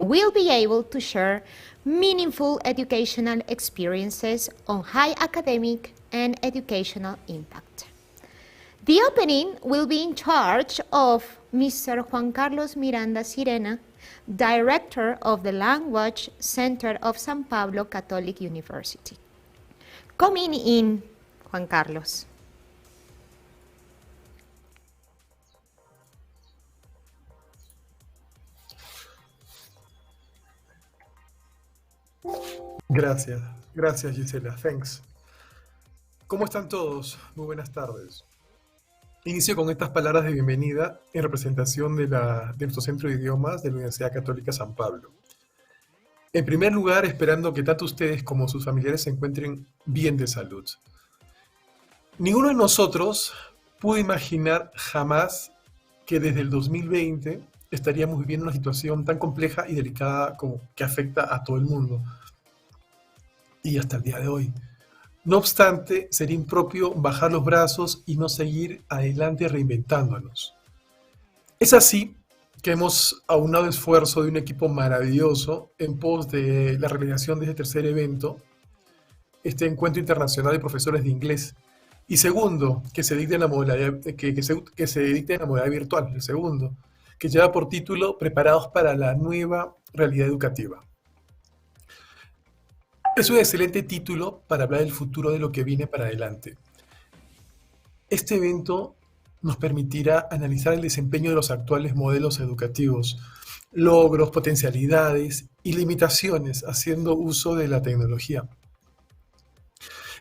will be able to share meaningful educational experiences on high academic and educational impact. The opening will be in charge of Mr. Juan Carlos Miranda Sirena, Director of the Language Center of San Pablo Catholic University. Coming in, Juan Carlos. Gracias Gisela, thanks. ¿Cómo están todos? Muy buenas tardes. Inicio con estas palabras de bienvenida en representación de nuestro Centro de Idiomas de la Universidad Católica San Pablo. En primer lugar, esperando que tanto ustedes como sus familiares se encuentren bien de salud. Ninguno de nosotros pudo imaginar jamás que desde el 2020 estaríamos viviendo una situación tan compleja y delicada como que afecta a todo el mundo. Y hasta el día de hoy. No obstante, sería impropio bajar los brazos y no seguir adelante reinventándonos. Es así que hemos aunado el esfuerzo de un equipo maravilloso en pos de la realización de este tercer evento, este Encuentro Internacional de Profesores de Inglés, y segundo, que se dicte en la modalidad, que se dicte en la modalidad virtual, el segundo, que lleva por título Preparados para la nueva realidad educativa. Es un excelente título para hablar del futuro de lo que viene para adelante. Este evento nos permitirá analizar el desempeño de los actuales modelos educativos, logros, potencialidades y limitaciones haciendo uso de la tecnología.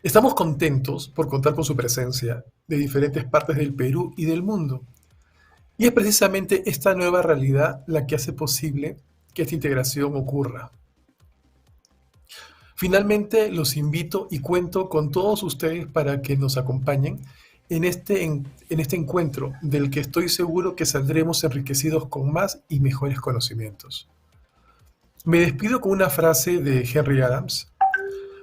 Estamos contentos por contar con su presencia de diferentes partes del Perú y del mundo. Y es precisamente esta nueva realidad la que hace posible que esta integración ocurra. Finalmente, los invito y cuento con todos ustedes para que nos acompañen en este encuentro del que estoy seguro que saldremos enriquecidos con más y mejores conocimientos. Me despido con una frase de Henry Adams.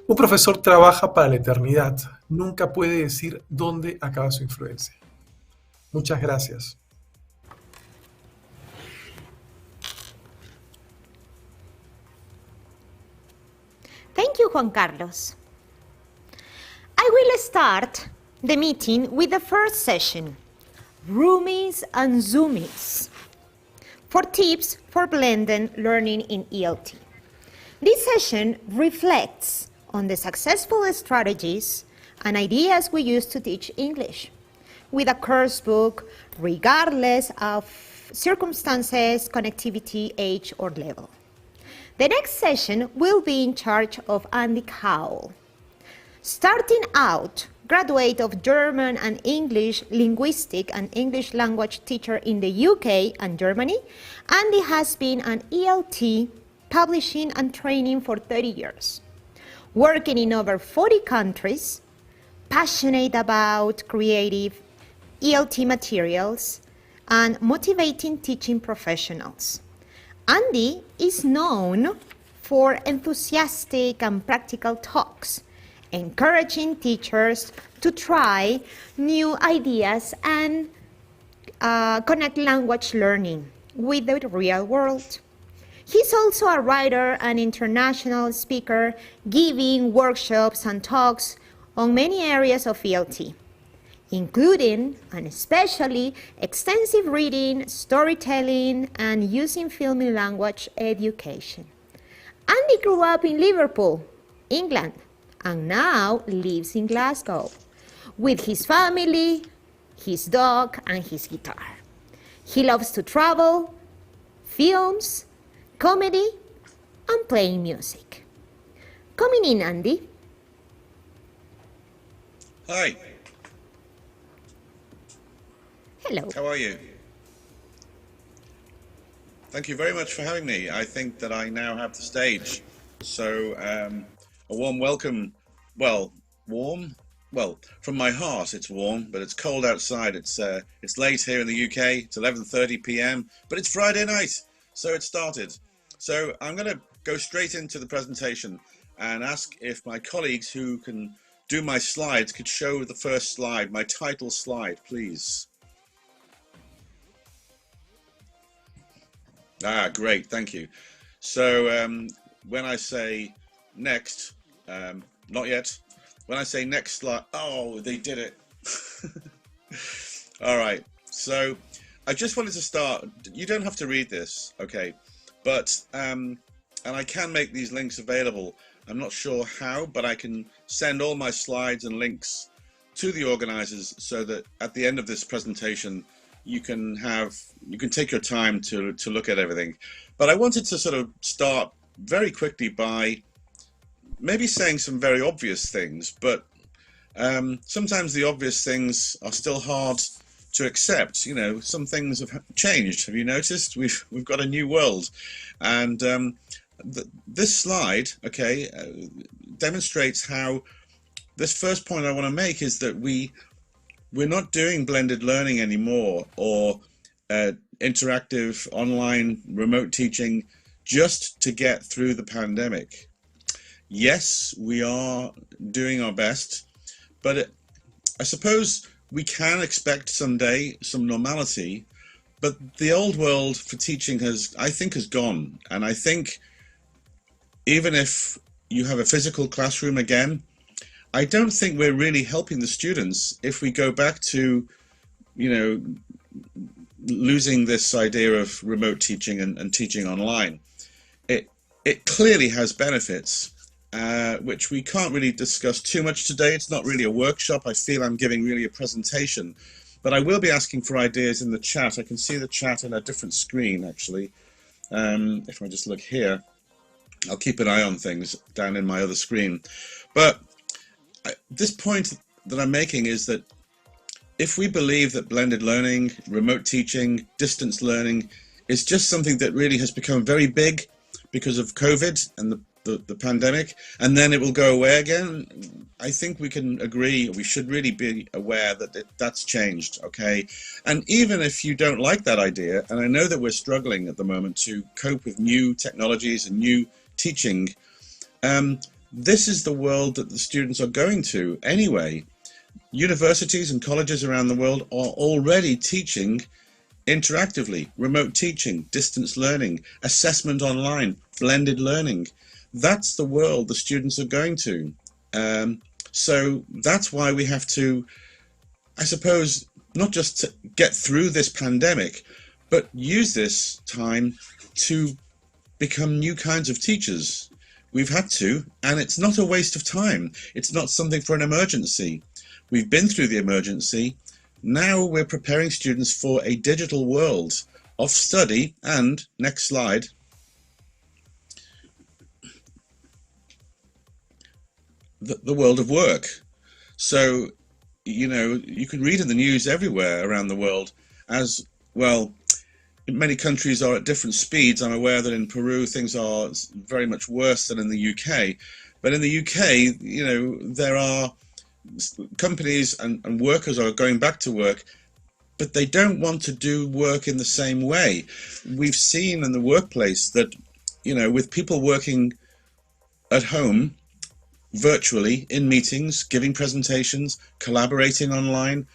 Un profesor trabaja para la eternidad, nunca puede decir dónde acaba su influencia. Muchas gracias. Thank you, Juan Carlos. I will start the meeting with the first session, Roomies and Zoomies, for tips for blended learning in ELT. This session reflects on the successful strategies and ideas we use to teach English, with a course book regardless of circumstances, connectivity, age, or level. The next session will be in charge of Andy Cowell. Starting out, graduate of German and English linguistic and English language teacher in the UK and Germany, Andy has been an ELT publishing and training for 30 years. Working in over 40 countries, passionate about creative ELT materials and motivating teaching professionals. Andy is known for enthusiastic and practical talks, encouraging teachers to try new ideas and connect language learning with the real world. He's also a writer and international speaker, giving workshops and talks on many areas of ELT, including and especially extensive reading, storytelling, and using film in language education. Andy grew up in Liverpool, England, and now lives in Glasgow with his family, his dog, and his guitar. He loves to travel, films, comedy, and playing music. Coming in, Andy. Hi. Hello. How are you? Thank you very much for having me. I think that I now have the stage. So a warm welcome. Well, warm? Well, from my heart it's warm, but it's cold outside. It's late here in the UK. It's 11:30 p.m. But it's Friday night, so it started. So I'm going to go straight into the presentation and ask if my colleagues who can do my slides could show the first slide, my title slide, please. Ah, great, thank you. So when I say next, not yet. When I say next slide, oh, they did it. All right. So I just wanted to start. You don't have to read this, okay? But and I can make these links available. I'm not sure how, but I can send all my slides and links to the organizers so that at the end of this presentation, you can take your time to look at everything. But I wanted to sort of start very quickly by maybe saying some very obvious things, but sometimes the obvious things are still hard to accept. You know, some things have changed. Have you noticed? We've got a new world, and this slide, okay, demonstrates how. This first point I want to make is that we're not doing blended learning anymore, or interactive online remote teaching just to get through the pandemic. Yes, we are doing our best, but I suppose we can expect someday some normality, but the old world for teaching I think has gone. And I think even if you have a physical classroom again, I don't think we're really helping the students if we go back to, you know, losing this idea of remote teaching and teaching online. It clearly has benefits, which we can't really discuss too much today. It's not really a workshop. I feel I'm giving really a presentation, but I will be asking for ideas in the chat. I can see the chat on a different screen, actually. If I just look here, I'll keep an eye on things down in my other screen. But this point that I'm making is that if we believe that blended learning, remote teaching, distance learning is just something that really has become very big because of COVID and the pandemic, and then it will go away again, I think we can agree, we should really be aware that that's changed, okay? And even if you don't like that idea, and I know that we're struggling at the moment to cope with new technologies and new teaching, this is the world that the students are going to anyway. Universities and colleges around the world are already teaching interactively, remote teaching, distance learning, assessment online, blended learning. That's the world the students are going to. So that's why we have to, I suppose, not just to get through this pandemic, but use this time to become new kinds of teachers. We've had to, and it's not a waste of time. It's not something for an emergency. We've been through the emergency. Now we're preparing students for a digital world of study and, next slide, the world of work. So, you know, you can read in the news everywhere around the world as, well, many countries are at different speeds. I'm aware that in Peru things are very much worse than in the UK. But in the UK, you know, there are companies and workers are going back to work, but they don't want to do work in the same way. We've seen in the workplace that, you know, with people working at home, virtually, in meetings, giving presentations, collaborating online,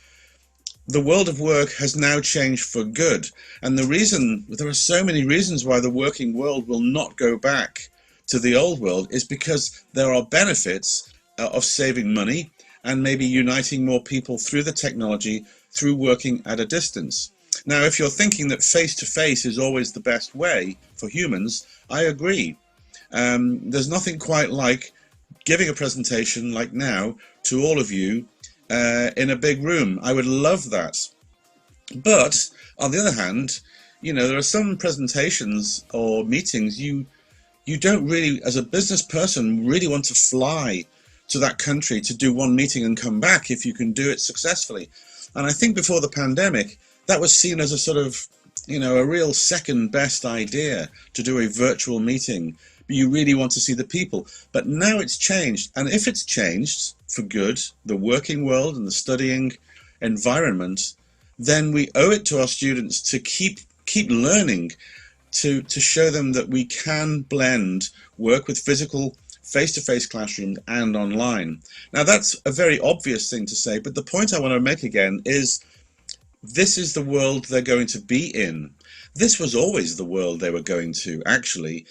the world of work has now changed for good. And the reason, there are so many reasons why the working world will not go back to the old world, is because there are benefits of saving money and maybe uniting more people through the technology, through working at a distance. Now, if you're thinking that face-to-face is always the best way for humans, I agree. There's nothing quite like giving a presentation like now to all of you in a big room. I would love that. But on the other hand, you know, there are some presentations or meetings you don't really, as a business person, really want to fly to that country to do one meeting and come back if you can do it successfully. And I think before the pandemic, that was seen as a sort of, you know, a real second best idea to do a virtual meeting. But you really want to see the people. But now it's changed. And if it's changed for good, the working world and the studying environment, then we owe it to our students to keep learning, to show them that we can blend work with physical face-to-face classrooms and online. Now that's a very obvious thing to say, but the point I want to make again is this is the world they're going to be in. This was always the world they were going to, actually,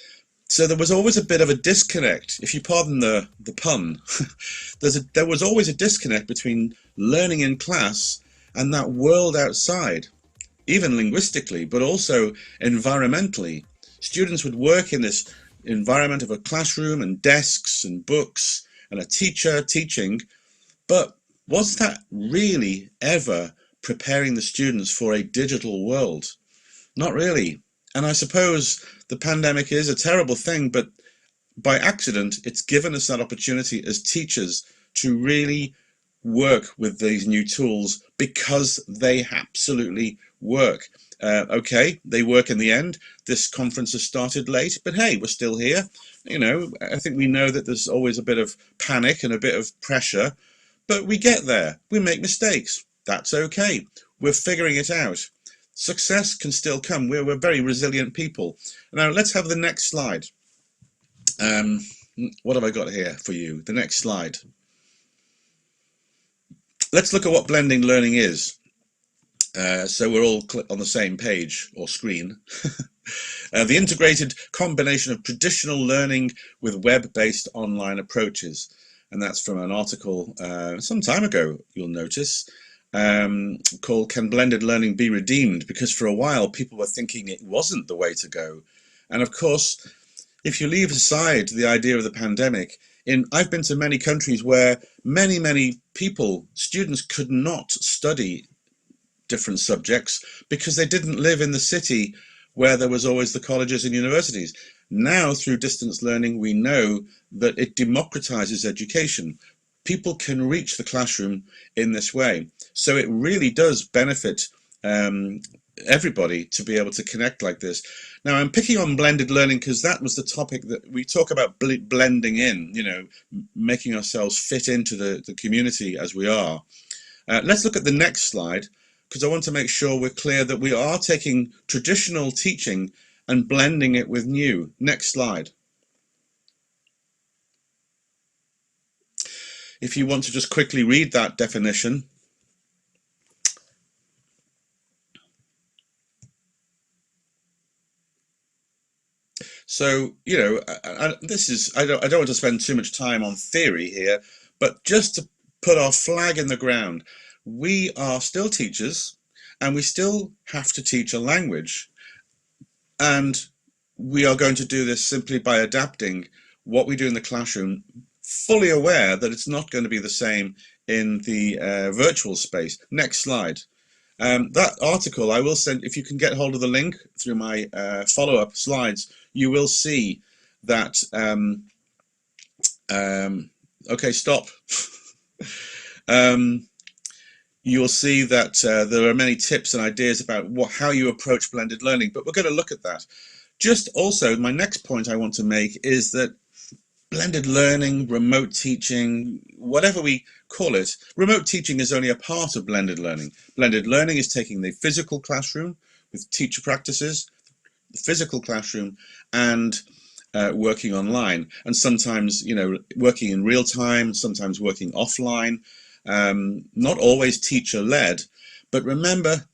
So there was always a bit of a disconnect, if you pardon the pun. There was always a disconnect between learning in class and that world outside, even linguistically, but also environmentally. Students would work in this environment of a classroom and desks and books and a teacher teaching, but was that really ever preparing the students for a digital world? Not really. And I suppose the pandemic is a terrible thing, but by accident, it's given us that opportunity as teachers to really work with these new tools because they absolutely work. Okay, they work in the end. This conference has started late, but hey, we're still here. You know, I think we know that there's always a bit of panic and a bit of pressure, but we get there. We make mistakes. That's okay. We're figuring it out. Success can still come. We're very resilient people. Now let's have the next slide. What have I got here for you? The next slide. Let's look at what blended learning is. So we're all on the same page or screen. The integrated combination of traditional learning with web-based online approaches. And that's from an article some time ago, you'll notice, called Can Blended Learning Be Redeemed? Because for a while people were thinking it wasn't the way to go. And of course, if you leave aside the idea of the pandemic, I've been to many countries where many people, students could not study different subjects because they didn't live in the city where there was always the colleges and universities. Now, through distance learning, we know that it democratizes education. People can reach the classroom in this way. So it really does benefit everybody to be able to connect like this. Now, I'm picking on blended learning because that was the topic that we talk about, blending in, you know, making ourselves fit into the community as we are. Let's look at the next slide, because I want to make sure we're clear that we are taking traditional teaching and blending it with new. Next slide. If you want to just quickly read that definition. So, you know, I don't want to spend too much time on theory here, but just to put our flag in the ground, we are still teachers and we still have to teach a language. And we are going to do this simply by adapting what we do in the classroom, fully aware that it's not going to be the same in the virtual space. Next slide. That article I will send, if you can get hold of the link through my follow-up slides, you will see that, okay, stop. You'll see that there are many tips and ideas about how you approach blended learning, but we're going to look at that. Just also, my next point I want to make is that blended learning, remote teaching, whatever we call it, remote teaching is only a part of blended learning. Blended learning is taking the physical classroom with teacher practices, the physical classroom, and working online. And sometimes, you know, working in real time, sometimes working offline, not always teacher-led. But remember,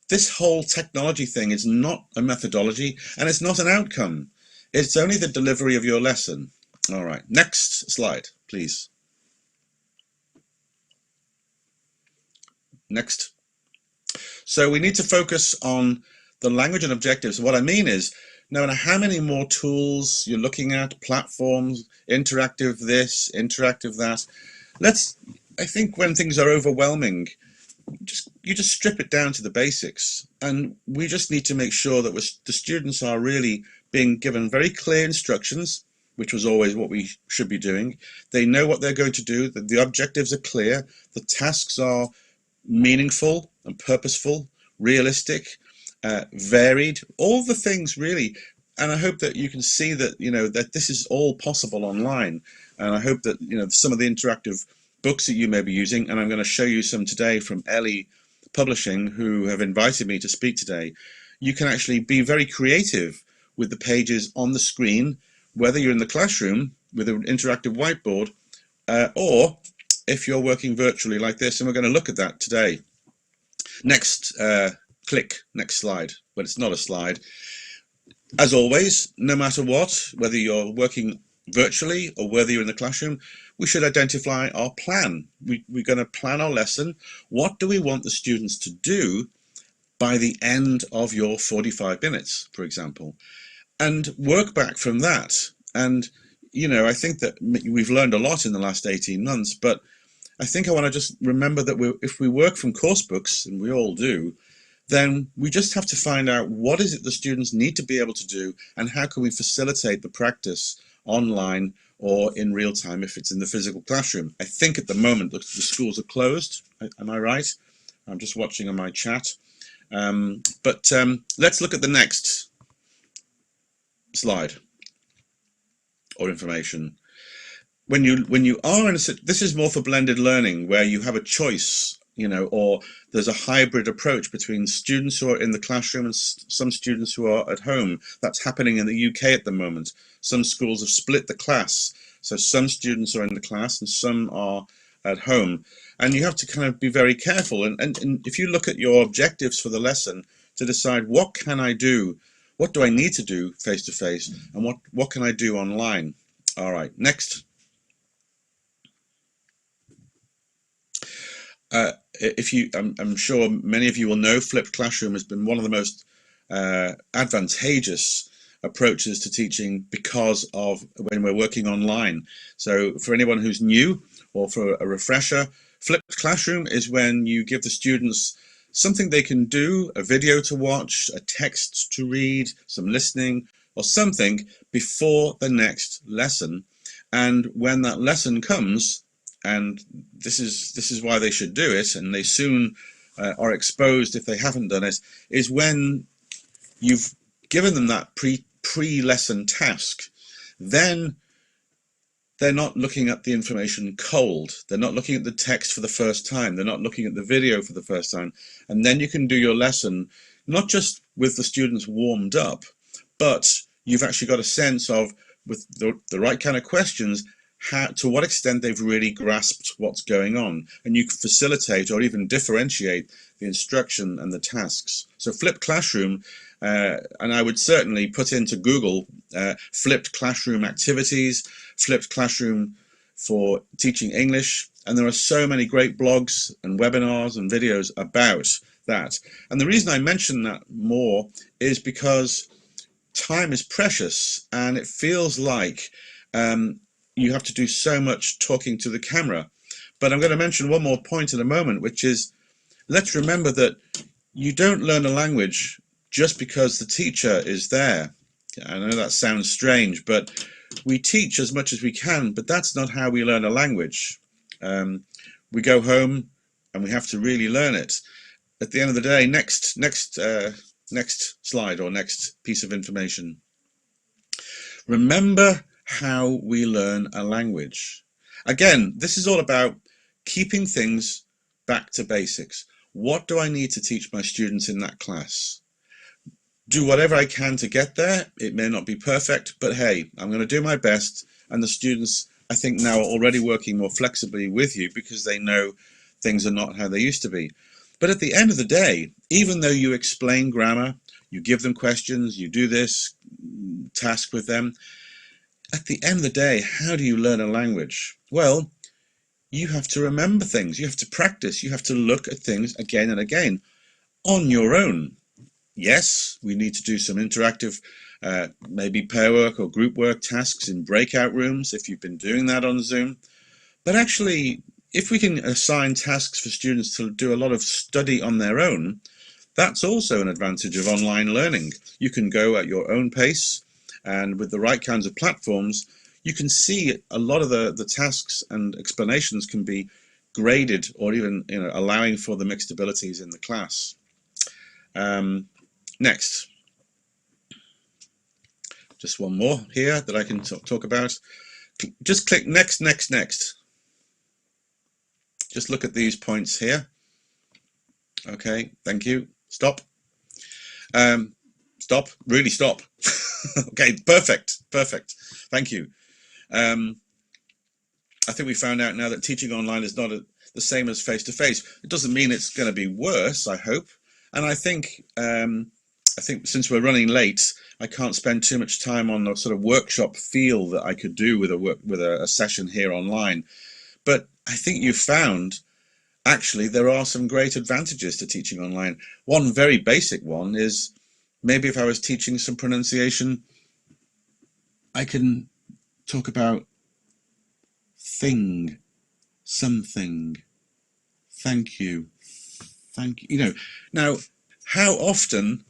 this whole technology thing is not a methodology and it's not an outcome. It's only the delivery of your lesson. All right, next slide, please. Next. So we need to focus on the language and objectives. What I mean is, no matter how many more tools you're looking at, platforms, interactive this, interactive that, I think when things are overwhelming, you just strip it down to the basics. And we just need to make sure that the students are really being given very clear instructions, which was always what we should be doing. They know what they're going to do, that the objectives are clear, the tasks are meaningful and purposeful, realistic, varied, all the things really. And I hope that you can see that, you know, that this is all possible online. And I hope that, you know, some of the interactive books that you may be using, and I'm going to show you some today from Ellie Publishing, who have invited me to speak today. You can actually be very creative with the pages on the screen, whether you're in the classroom with an interactive whiteboard, or if you're working virtually like this, and we're going to look at that today. Next, click, next slide. Well, it's not a slide. As always, no matter what, whether you're working virtually or whether you're in the classroom, we should identify our plan. We're going to plan our lesson. What do we want the students to do by the end of your 45 minutes, for example, and work back from that. And, you know, I think that we've learned a lot in the last 18 months, but I think I want to just remember that if we work from course books, and we all do, then we just have to find out what is it the students need to be able to do, and how can we facilitate the practice online or in real time if it's in the physical classroom. I think at the moment the schools are closed. Am I right? I'm just watching on my chat. But let's look at the next slide or information. When you are in a, this is more for blended learning, where you have a choice, you know, or there's a hybrid approach between students who are in the classroom and some students who are at home. That's happening in the UK at the moment. Some schools have split the class, so some students are in the class and some are at home, and you have to kind of be very careful. And if you look at your objectives for the lesson, to decide what can I do, what do I need to do face to face, and what can I do online. All right, next. I'm sure many of you will know, flipped classroom has been one of the most advantageous approaches to teaching because of when we're working online. So for anyone who's new or for a refresher, flipped classroom is when you give the students something they can do, a video to watch, a text to read, some listening or something before the next lesson. And when that lesson comes, and this is why they should do it, and they soon are exposed if they haven't done it, is when you've given them that pre-lesson task. Then they're not looking at the information cold. They're not looking at the text for the first time. They're not looking at the video for the first time. And then you can do your lesson, not just with the students warmed up, but you've actually got a sense of, with the right kind of questions, to what extent they've really grasped what's going on, and you can facilitate or even differentiate the instruction and the tasks. So flipped classroom, and I would certainly put into Google flipped classroom activities, flipped classroom for teaching English, and there are so many great blogs and webinars and videos about that. And the reason I mention that more is because time is precious, and it feels like you have to do so much talking to the camera. But I'm going to mention one more point in a moment, which is, let's remember that you don't learn a language just because the teacher is there. I know that sounds strange, but we teach as much as we can, but that's not how we learn a language. We go home and we have to really learn it. At the end of the day, next slide or next piece of information. Remember how we learn a language. Again, this is all about keeping things back to basics. What do I need to teach my students in that class? Do whatever I can to get there. It may not be perfect, but hey, I'm going to do my best. And the students, I think, now are already working more flexibly with you because they know things are not how they used to be. But at the end of the day, even though you explain grammar, you give them questions, you do this task with them, at the end of the day, how do you learn a language? Well, you have to remember things, you have to practice, you have to look at things again and again on your own. Yes, we need to do some interactive, maybe pair work or group work tasks in breakout rooms if you've been doing that on Zoom. But actually, if we can assign tasks for students to do a lot of study on their own, that's also an advantage of online learning. You can go at your own pace, and with the right kinds of platforms, you can see a lot of the tasks and explanations can be graded, or even, you know, allowing for the mixed abilities in the class. Next. Just one more here that I can talk about. Just click next, next, next. Just look at these points here. Okay, thank you. Stop. Stop, really stop. Okay, perfect, perfect. Thank you. I think we found out now that teaching online is not the same as face-to-face. It doesn't mean it's going to be worse, I hope. And I think I think since we're running late, I can't spend too much time on the sort of workshop feel that I could do with a session here online. But I think you found actually there are some great advantages to teaching online. One very basic one is maybe if I was teaching some pronunciation, I can talk about thing, something, thank you, you know. Now, how often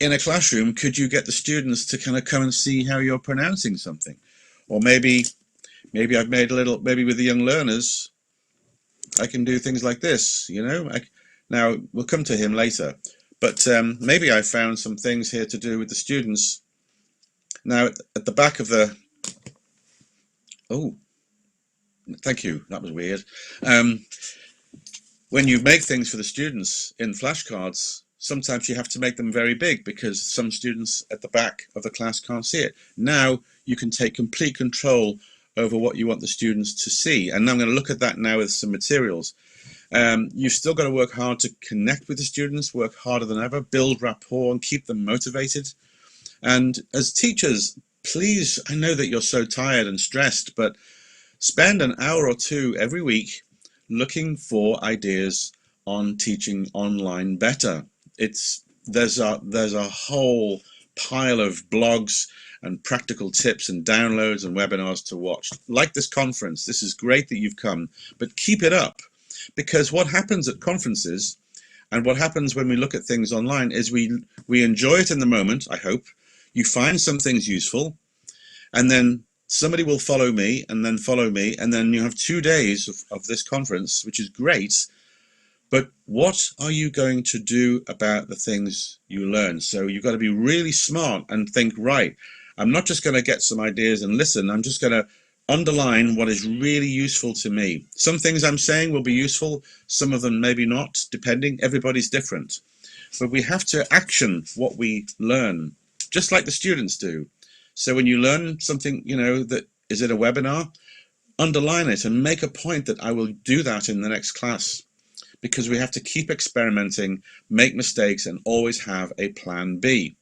in a classroom could you get the students to kind of come and see how you're pronouncing something? Or maybe I've made a little, maybe with the young learners, I can do things like this, you know. Now, we'll come to him later, but maybe I found some things here to do with the students. Now, at the back of the, oh, thank you, that was weird. When you make things for the students in flashcards, sometimes you have to make them very big because some students at the back of the class can't see it. Now you can take complete control over what you want the students to see. And I'm going to look at that now with some materials. You've still got to work hard to connect with the students, work harder than ever, build rapport and keep them motivated. And as teachers, please, I know that you're so tired and stressed, but spend an hour or two every week looking for ideas on teaching online better. There's a whole pile of blogs and practical tips and downloads and webinars to watch. Like this conference, this is great that you've come, but keep it up, because what happens at conferences and what happens when we look at things online is we enjoy it in the moment, I hope. You find some things useful, and then somebody will follow me, and then you have 2 days of this conference, which is great. But what are you going to do about the things you learn? So you've got to be really smart and think, right, I'm not just going to get some ideas and listen, I'm just going to underline what is really useful to me. Some things I'm saying will be useful, some of them maybe not, depending, everybody's different. But we have to action what we learn, just like the students do. So when you learn something, you know, that is in a webinar, underline it and make a point that I will do that in the next class, because we have to keep experimenting, make mistakes, and always have a plan B.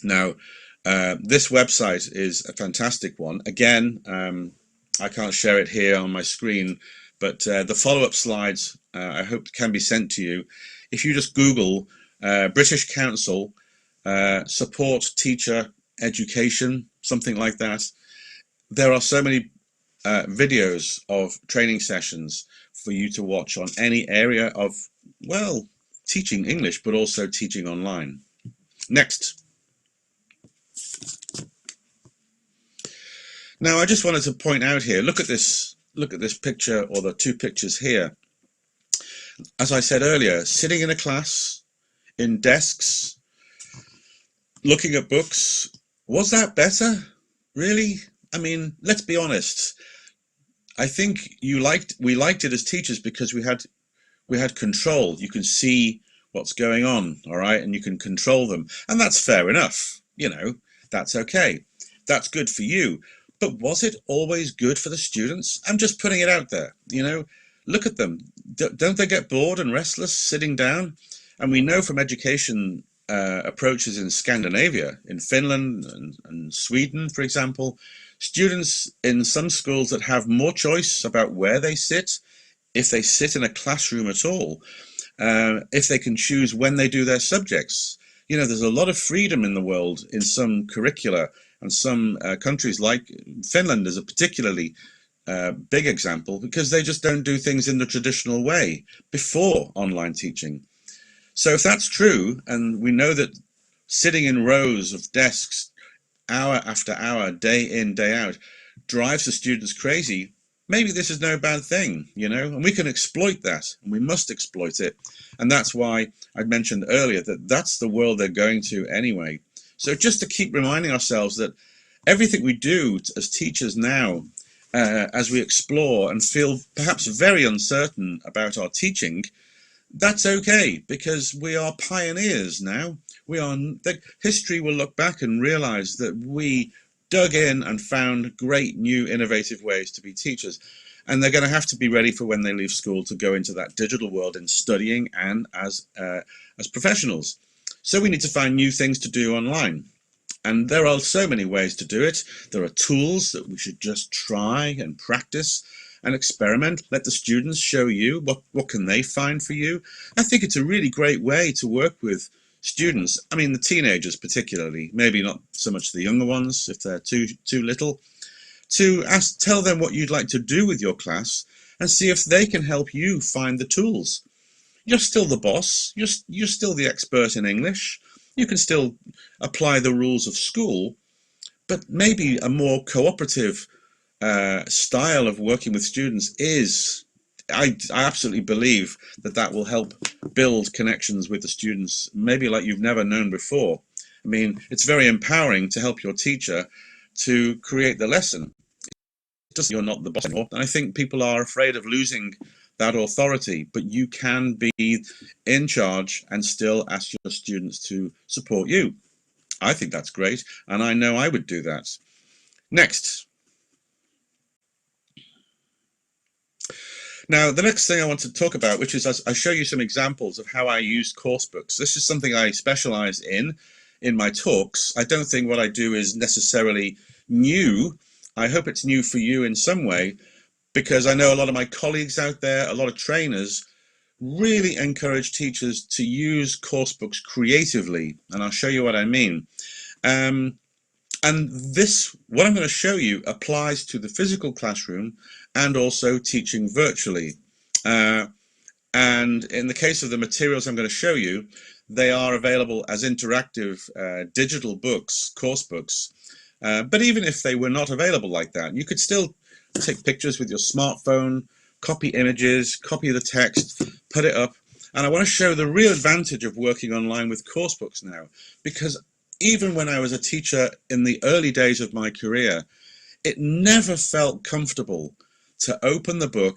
Now, this website is a fantastic one. Again, I can't share it here on my screen, but the follow-up slides I hope can be sent to you. If you just Google British Council support teacher education, something like that, there are so many videos of training sessions for you to watch on any area of, well, teaching English, but also teaching online. Next. Now, I just wanted to point out here, look at this picture, or the two pictures here. As I said earlier, sitting in a class, in desks, looking at books, was that better? Really? I mean, let's be honest. I think we liked it as teachers because we had control. You can see what's going on, all right, and you can control them, and that's fair enough. You know, that's okay. That's good for you. But was it always good for the students? I'm just putting it out there. You know, look at them. Don't they get bored and restless sitting down? And we know from education approaches in Scandinavia, in Finland and Sweden, for example, students in some schools that have more choice about where they sit, if they sit in a classroom at all, if they can choose when they do their subjects. You know, there's a lot of freedom in the world in some curricula, and some countries like Finland is a particularly big example, because they just don't do things in the traditional way before online teaching. So if that's true, and we know that sitting in rows of desks hour after hour, day in, day out, drives the students crazy, maybe this is no bad thing, you know, and we can exploit that, and we must exploit it. And that's why I mentioned earlier that that's the world they're going to anyway. So just to keep reminding ourselves that everything we do as teachers now, as we explore and feel perhaps very uncertain about our teaching, that's okay, because we are pioneers now. History will look back and realize that we dug in and found great new innovative ways to be teachers. and they're going to have to be ready for when they leave school to go into that digital world in studying and as professionals. So we need to find new things to do online. And there are so many ways to do it. There are tools that we should just try and practice and experiment. Let the students show you what can they find for you. I think it's a really great way to work with students. I mean, the teenagers particularly, maybe not so much the younger ones if they're too little, to tell them what you'd like to do with your class and see if they can help you find the tools. You're still the boss. You're still the expert in English. You can still apply the rules of school, but maybe a more cooperative style of working with students is, I absolutely believe that will help build connections with the students, maybe like you've never known before. I mean, it's very empowering to help your teacher to create the lesson. Just you're not the boss anymore. And I think people are afraid of losing that authority, but you can be in charge and still ask your students to support you. I think that's great, and I know I would do that. Next. Now, the next thing I want to talk about, which is I show you some examples of how I use course books. This is something I specialize in my talks. I don't think what I do is necessarily new. I hope it's new for you in some way, because I know a lot of my colleagues out there, a lot of trainers, really encourage teachers to use course books creatively, and I'll show you what I mean. And this, what I'm going to show you, applies to the physical classroom and also teaching virtually. And in the case of the materials I'm going to show you, they are available as interactive digital books, course books. But even if they were not available like that, you could still take pictures with your smartphone, copy images, copy the text, put it up. And I want to show the real advantage of working online with course books now, because even when I was a teacher in the early days of my career, it never felt comfortable to open the book,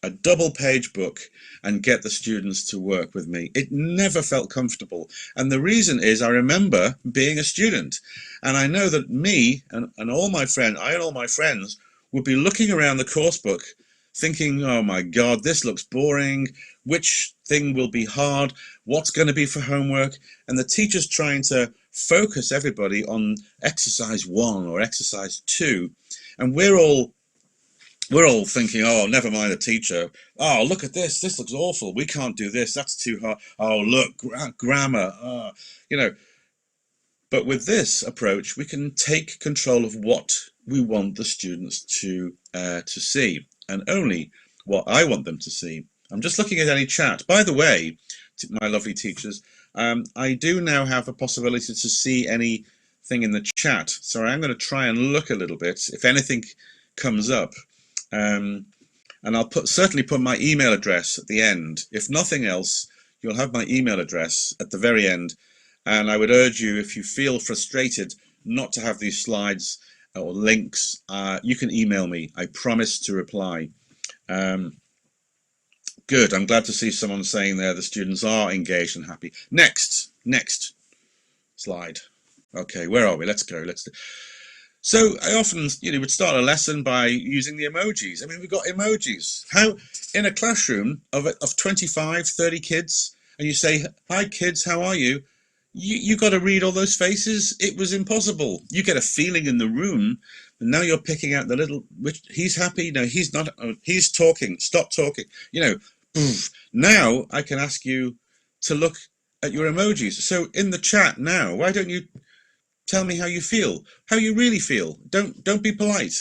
a double-page book, and get the students to work with me. It never felt comfortable. And the reason is I remember being a student, and I know that me and all my friends would be looking around the course book thinking, oh my God, this looks boring. Which thing will be hard? What's going to be for homework? And the teacher's trying to focus everybody on exercise 1 or exercise 2. And we're all thinking, oh, never mind the teacher. Oh, look at this. This looks awful. We can't do this. That's too hard. Oh, look, grammar. You know. But with this approach, we can take control of what we want the students to see, and only what I want them to see. I'm just looking at any chat. By the way, my lovely teachers, I do now have a possibility to see anything in the chat. So I'm going to try and look a little bit if anything comes up. And I'll certainly put my email address at the end. If nothing else, you'll have my email address at the very end. And I would urge you, if you feel frustrated not to have these slides or links, you can email me. I promise to reply. Good. I'm glad to see someone saying there the students are engaged and happy. Next slide. Okay, where are we? Let's go. So I often, would start a lesson by using the emojis. I mean, we've got emojis. How in a classroom of 25, 30 kids, and you say, "Hi kids, how are you?" You got to read all those faces. It was impossible. You get a feeling in the room, and now you're picking out the little, which he's happy, no, he's not, he's talking, stop talking. Now I can ask you to look at your emojis. So in the chat now, why don't you tell me how you feel, how you really feel? Don't be polite.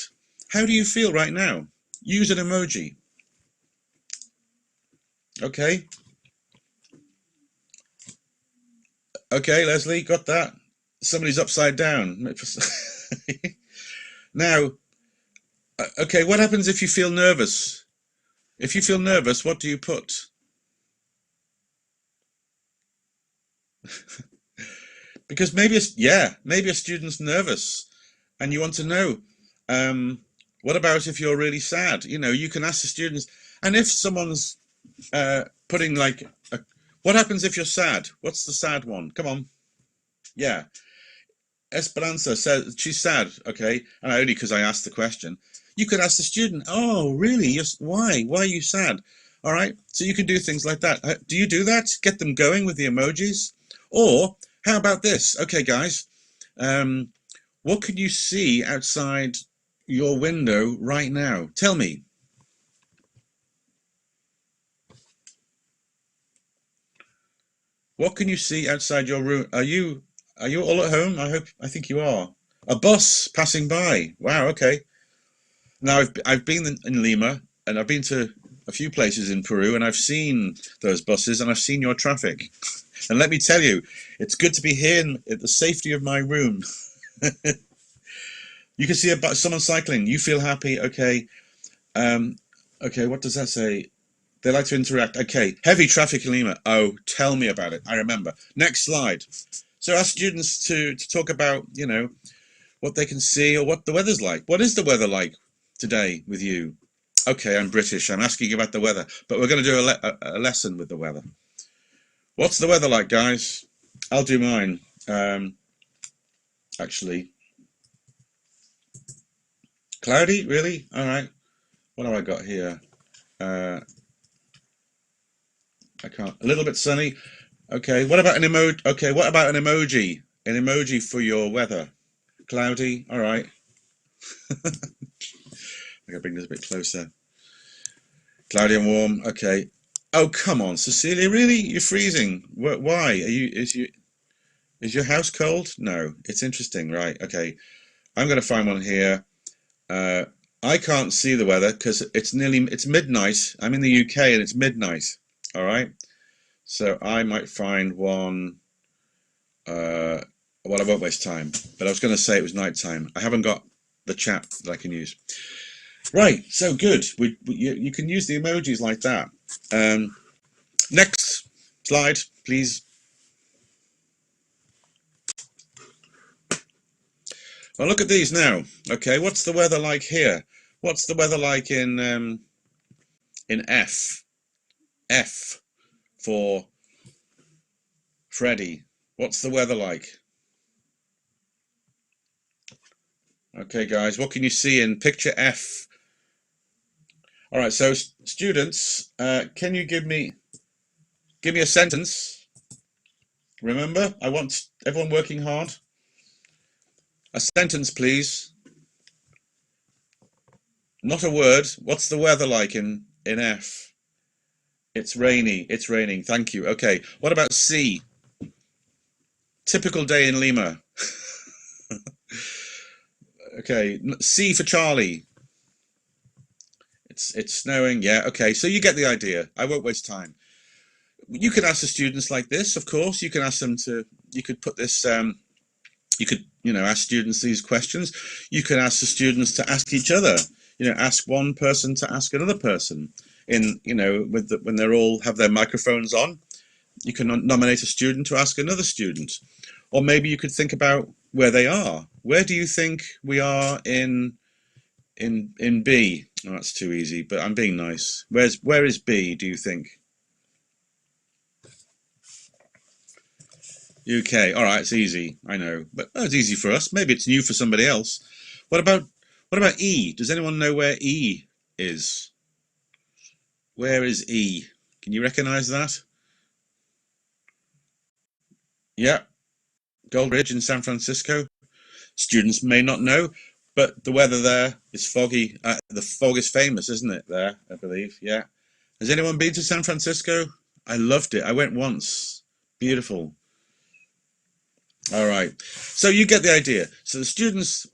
How do you feel right now? Use an emoji. Okay. Okay, Leslie, got that? Somebody's upside down. Now, okay, what happens if you feel nervous? If you feel nervous, what do you put? Because maybe a student's nervous and you want to know, what about if you're really sad? You can ask the students, and if someone's putting like, what happens if you're sad? What's the sad one? Come on. Yeah. Esperanza says she's sad, okay, and only because I asked the question. You could ask the student, oh, really? Why? Why are you sad? All right, so you can do things like that. Do you do that? Get them going with the emojis? Or how about this? Okay, guys, what can you see outside your window right now? Tell me. What can you see outside your room? Are you all at home? I think you are. A bus passing by. Wow, okay. Now I've been in Lima, and I've been to a few places in Peru, and I've seen those buses, and I've seen your traffic. And let me tell you, it's good to be here in the safety of my room. You can see someone cycling. You feel happy. Okay. Okay, what does that say? They like to interact. Okay, heavy traffic in Lima. Oh, tell me about it. I remember. Next slide. So ask students to talk about, you know, what they can see or what the weather's like. What is the weather like today with you? Okay, I'm British. I'm asking about the weather, but we're going to do a lesson with the weather. What's the weather like, guys? I'll do mine. Actually, cloudy, really? All right. What have I got here? I can't. A little bit sunny. Okay. What about an emoji? Okay. What about an emoji? An emoji for your weather. Cloudy. All right. I gotta bring this a bit closer. Cloudy and warm. Okay. Oh, come on, Cecilia. Really? You're freezing. Why? Is your house cold? No. It's interesting. Right. Okay. I'm gonna find one here. I can't see the weather because it's midnight. I'm in the UK and it's midnight. All right, so I might find one. Well, I won't waste time, but I was going to say it was night time. I haven't got the chat that I can use. Right, so good. You can use the emojis like that. Next slide, please. Well, look at these now. Okay, what's the weather like here? What's the weather like in F? F for Freddie. What's the weather like? Okay, guys, what can you see in picture F? All right, so students, can you give me a sentence? Remember, I want everyone working hard. A sentence, please. Not a word. What's the weather like in F? It's rainy. It's raining. Thank you. Okay. What about C? Typical day in Lima. Okay. C for Charlie. It's snowing. Yeah. Okay. So you get the idea. I won't waste time. You can ask the students like this, of course. You can ask them to. You could put this. You could, ask students these questions. You can ask the students to ask each other. Ask one person to ask another person. When they're all have their microphones on, you can nominate a student to ask another student, or maybe you could think about where they are. Where do you think we are in B? Oh, that's too easy, but I'm being nice. Where is B? Do you think? UK. All right, it's easy. I know, but it's easy for us. Maybe it's new for somebody else. What about E? Does anyone know where E is? Where is E? Can you recognize that? Yeah, Gold Ridge in San Francisco. Students may not know, but the weather there is foggy. The fog is famous, isn't it, there, I believe? Yeah. Has anyone been to San Francisco? I loved it. I went once. Beautiful. All right. So you get the idea. So the students,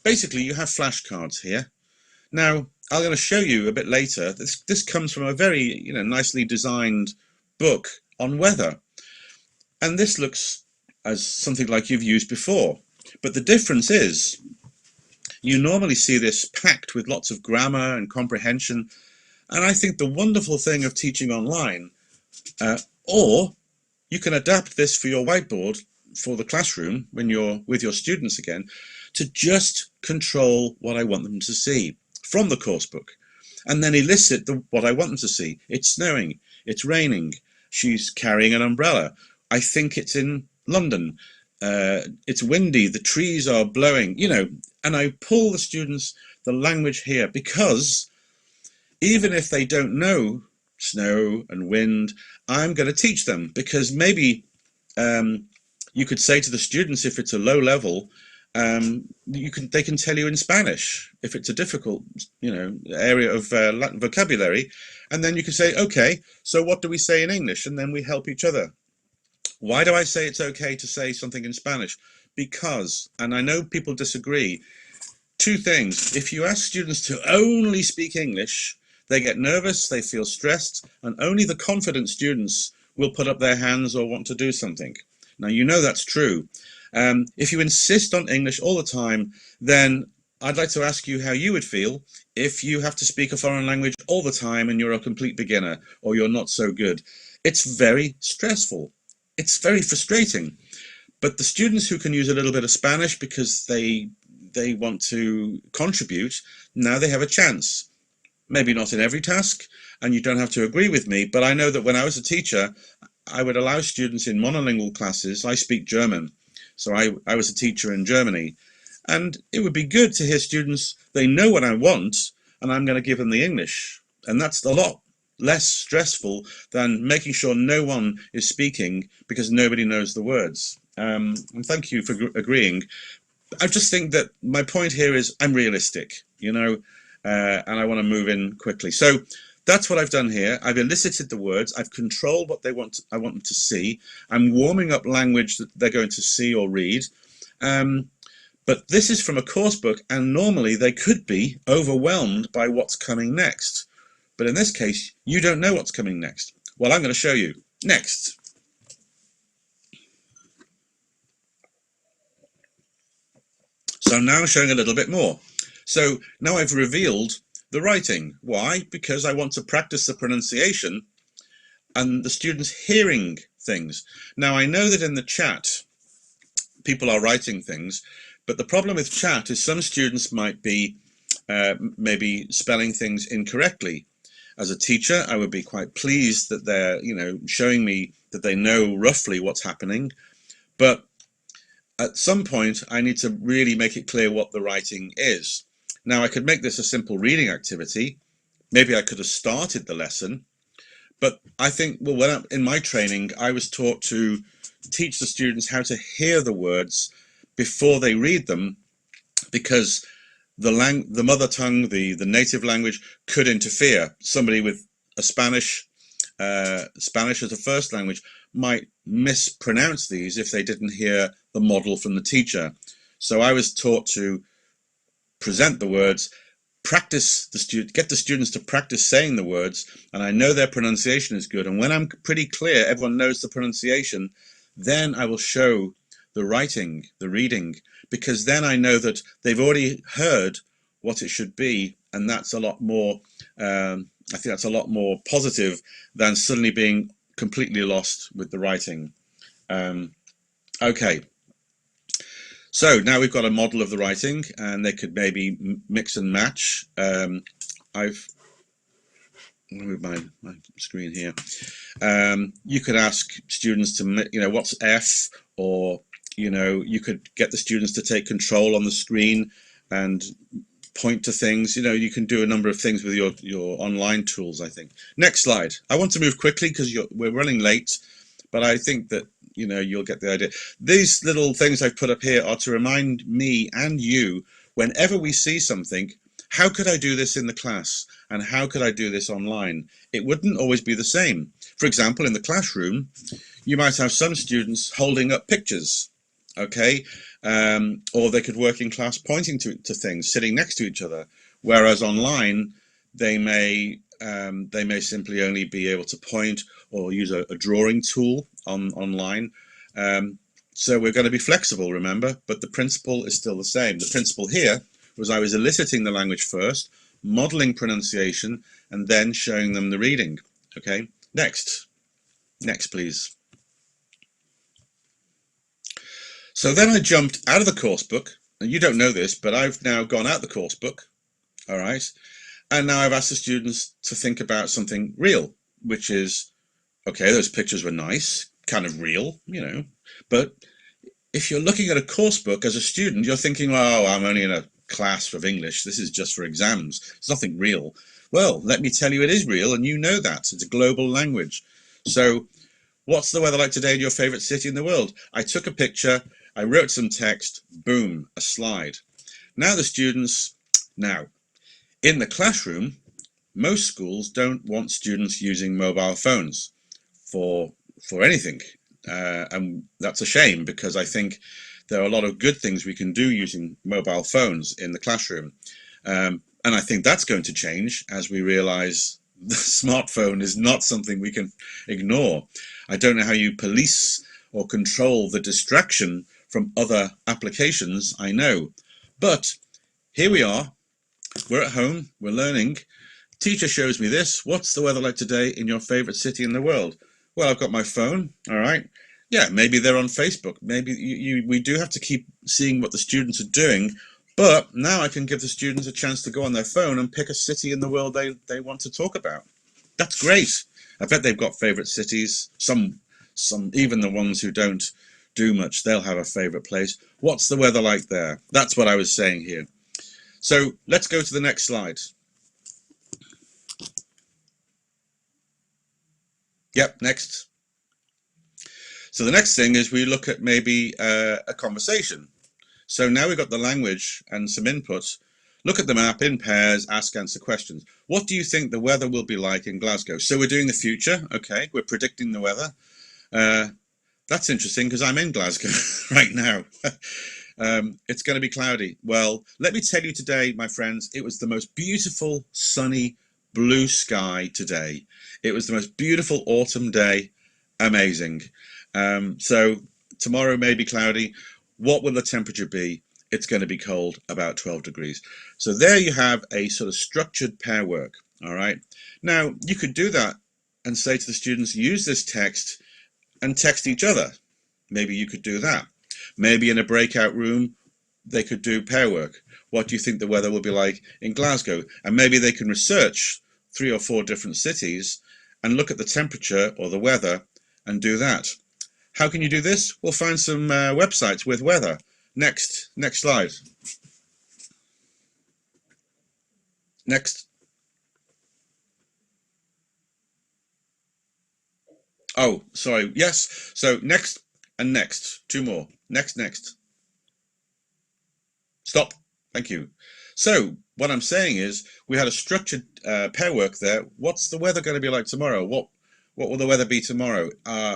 basically, you have flashcards here. Now, I'm going to show you a bit later. This comes from a very, nicely designed book on weather. And this looks as something like you've used before. But the difference is, you normally see this packed with lots of grammar and comprehension. And I think the wonderful thing of teaching online, or you can adapt this for your whiteboard for the classroom when you're with your students again, to just control what I want them to see from the course book, and then elicit what I want them to see. It's snowing, it's raining, she's carrying an umbrella, I think it's in London, it's windy, the trees are blowing, and I pull the students the language here, because even if they don't know snow and wind, I'm going to teach them, because maybe you could say to the students, if it's a low level, they can tell you in Spanish if it's a difficult, area of Latin vocabulary, and then you can say, okay, so what do we say in English? And then we help each other. Why do I say it's okay to say something in Spanish? Because, and I know people disagree, two things. If you ask students to only speak English, they get nervous, they feel stressed, and only the confident students will put up their hands or want to do something. Now, you know that's true. If you insist on English all the time, then I'd like to ask you how you would feel if you have to speak a foreign language all the time and you're a complete beginner or you're not so good. It's very stressful. It's very frustrating. But the students who can use a little bit of Spanish because they want to contribute, now they have a chance. Maybe not in every task, and you don't have to agree with me, but I know that when I was a teacher, I would allow students in monolingual classes. I speak German, so I was a teacher in Germany, and it would be good to hear students, they know what I want, and I'm going to give them the English. And that's a lot less stressful than making sure no one is speaking because nobody knows the words. And thank you for agreeing. I just think that my point here is I'm realistic, and I want to move in quickly. So that's what I've done here. I've elicited the words. I've controlled what I want them to see. I'm warming up language that they're going to see or read. But this is from a course book, and normally they could be overwhelmed by what's coming next. But in this case, you don't know what's coming next. Well, I'm going to show you. Next. So now I'm showing a little bit more. So now I've revealed the writing. Why? Because I want to practice the pronunciation and the students hearing things. Now I know that in the chat, people are writing things, but the problem with chat is some students might be maybe spelling things incorrectly. As a teacher, I would be quite pleased that they're, showing me that they know roughly what's happening, but at some point, I need to really make it clear what the writing is. Now, I could make this a simple reading activity. Maybe I could have started the lesson, but I think, well, in my training, I was taught to teach the students how to hear the words before they read them, because the mother tongue, the native language could interfere. Somebody with a Spanish as a first language might mispronounce these if they didn't hear the model from the teacher. So I was taught to present the words, get the students to practice saying the words, and I know their pronunciation is good. And when I'm pretty clear, everyone knows the pronunciation, then I will show the writing, the reading, because then I know that they've already heard what it should be, and that's a lot more, I think that's a lot more positive than suddenly being completely lost with the writing. Okay. So now we've got a model of the writing, and they could maybe mix and match. I've moved my screen here. You could ask students to, what's F, or, you could get the students to take control on the screen and point to things. You can do a number of things with your online tools, I think. Next slide. I want to move quickly because we're running late, but I think that you'll get the idea. These little things I've put up here are to remind me and you, whenever we see something, how could I do this in the class? And how could I do this online? It wouldn't always be the same. For example, in the classroom, you might have some students holding up pictures, okay? Or they could work in class pointing to things, sitting next to each other. Whereas online, they may simply only be able to point or use a drawing tool online. So we're going to be flexible, remember, but the principle is still the same. The principle here was I was eliciting the language first, modeling pronunciation, and then showing them the reading. Okay, next, please. So then I jumped out of the course book, and you don't know this, but I've now gone out the course book, all right, and now I've asked the students to think about something real, which is, okay, those pictures were nice, kind of real, but if you're looking at a course book as a student, you're thinking, oh, I'm only in a class of English. This is just for exams. It's nothing real. Well, let me tell you, it is real, and you know that. It's a global language. So what's the weather like today in your favorite city in the world? I took a picture, I wrote some text, boom, a slide. Now the students, in the classroom, most schools don't want students using mobile phones for anything. And that's a shame, because I think there are a lot of good things we can do using mobile phones in the classroom. And I think that's going to change as we realize the smartphone is not something we can ignore. I don't know how you police or control the distraction from other applications, I know. But here we are, we're at home, we're learning. Teacher shows me this. What's the weather like today in your favorite city in the world? Well, I've got my phone, all right. Yeah, maybe they're on Facebook. Maybe we do have to keep seeing what the students are doing. But now I can give the students a chance to go on their phone and pick a city in the world they want to talk about. That's great. I bet they've got favorite cities. Some even the ones who don't do much, they'll have a favorite place. What's the weather like there? That's what I was saying here. So let's go to the next slide. Yep, next. So the next thing is we look at maybe a conversation. So now we've got the language and some inputs. Look at the map in pairs, ask, answer questions. What do you think the weather will be like in Glasgow? So we're doing the future, okay, we're predicting the weather. That's interesting because I'm in Glasgow right now. It's going to be cloudy. Well, let me tell you today, my friends, it was the most beautiful, sunny, blue sky today. It was the most beautiful autumn day. Amazing. So tomorrow may be cloudy. What will the temperature be? It's going to be cold, about 12 degrees. So there you have a sort of structured pair work. All right. Now you could do that and say to the students, use this text and text each other. Maybe you could do that. Maybe in a breakout room, they could do pair work. What do you think the weather will be like in Glasgow? And maybe they can research 3 or 4 different cities and look at the temperature or the weather and do that. How can you do this? We'll find some websites with weather. Next slide. Next. Oh, sorry. Yes. So next and next. 2 more. Next. Stop. Thank you. So what I'm saying is we had a structured pair work there. What's the weather going to be like tomorrow? What will the weather be tomorrow?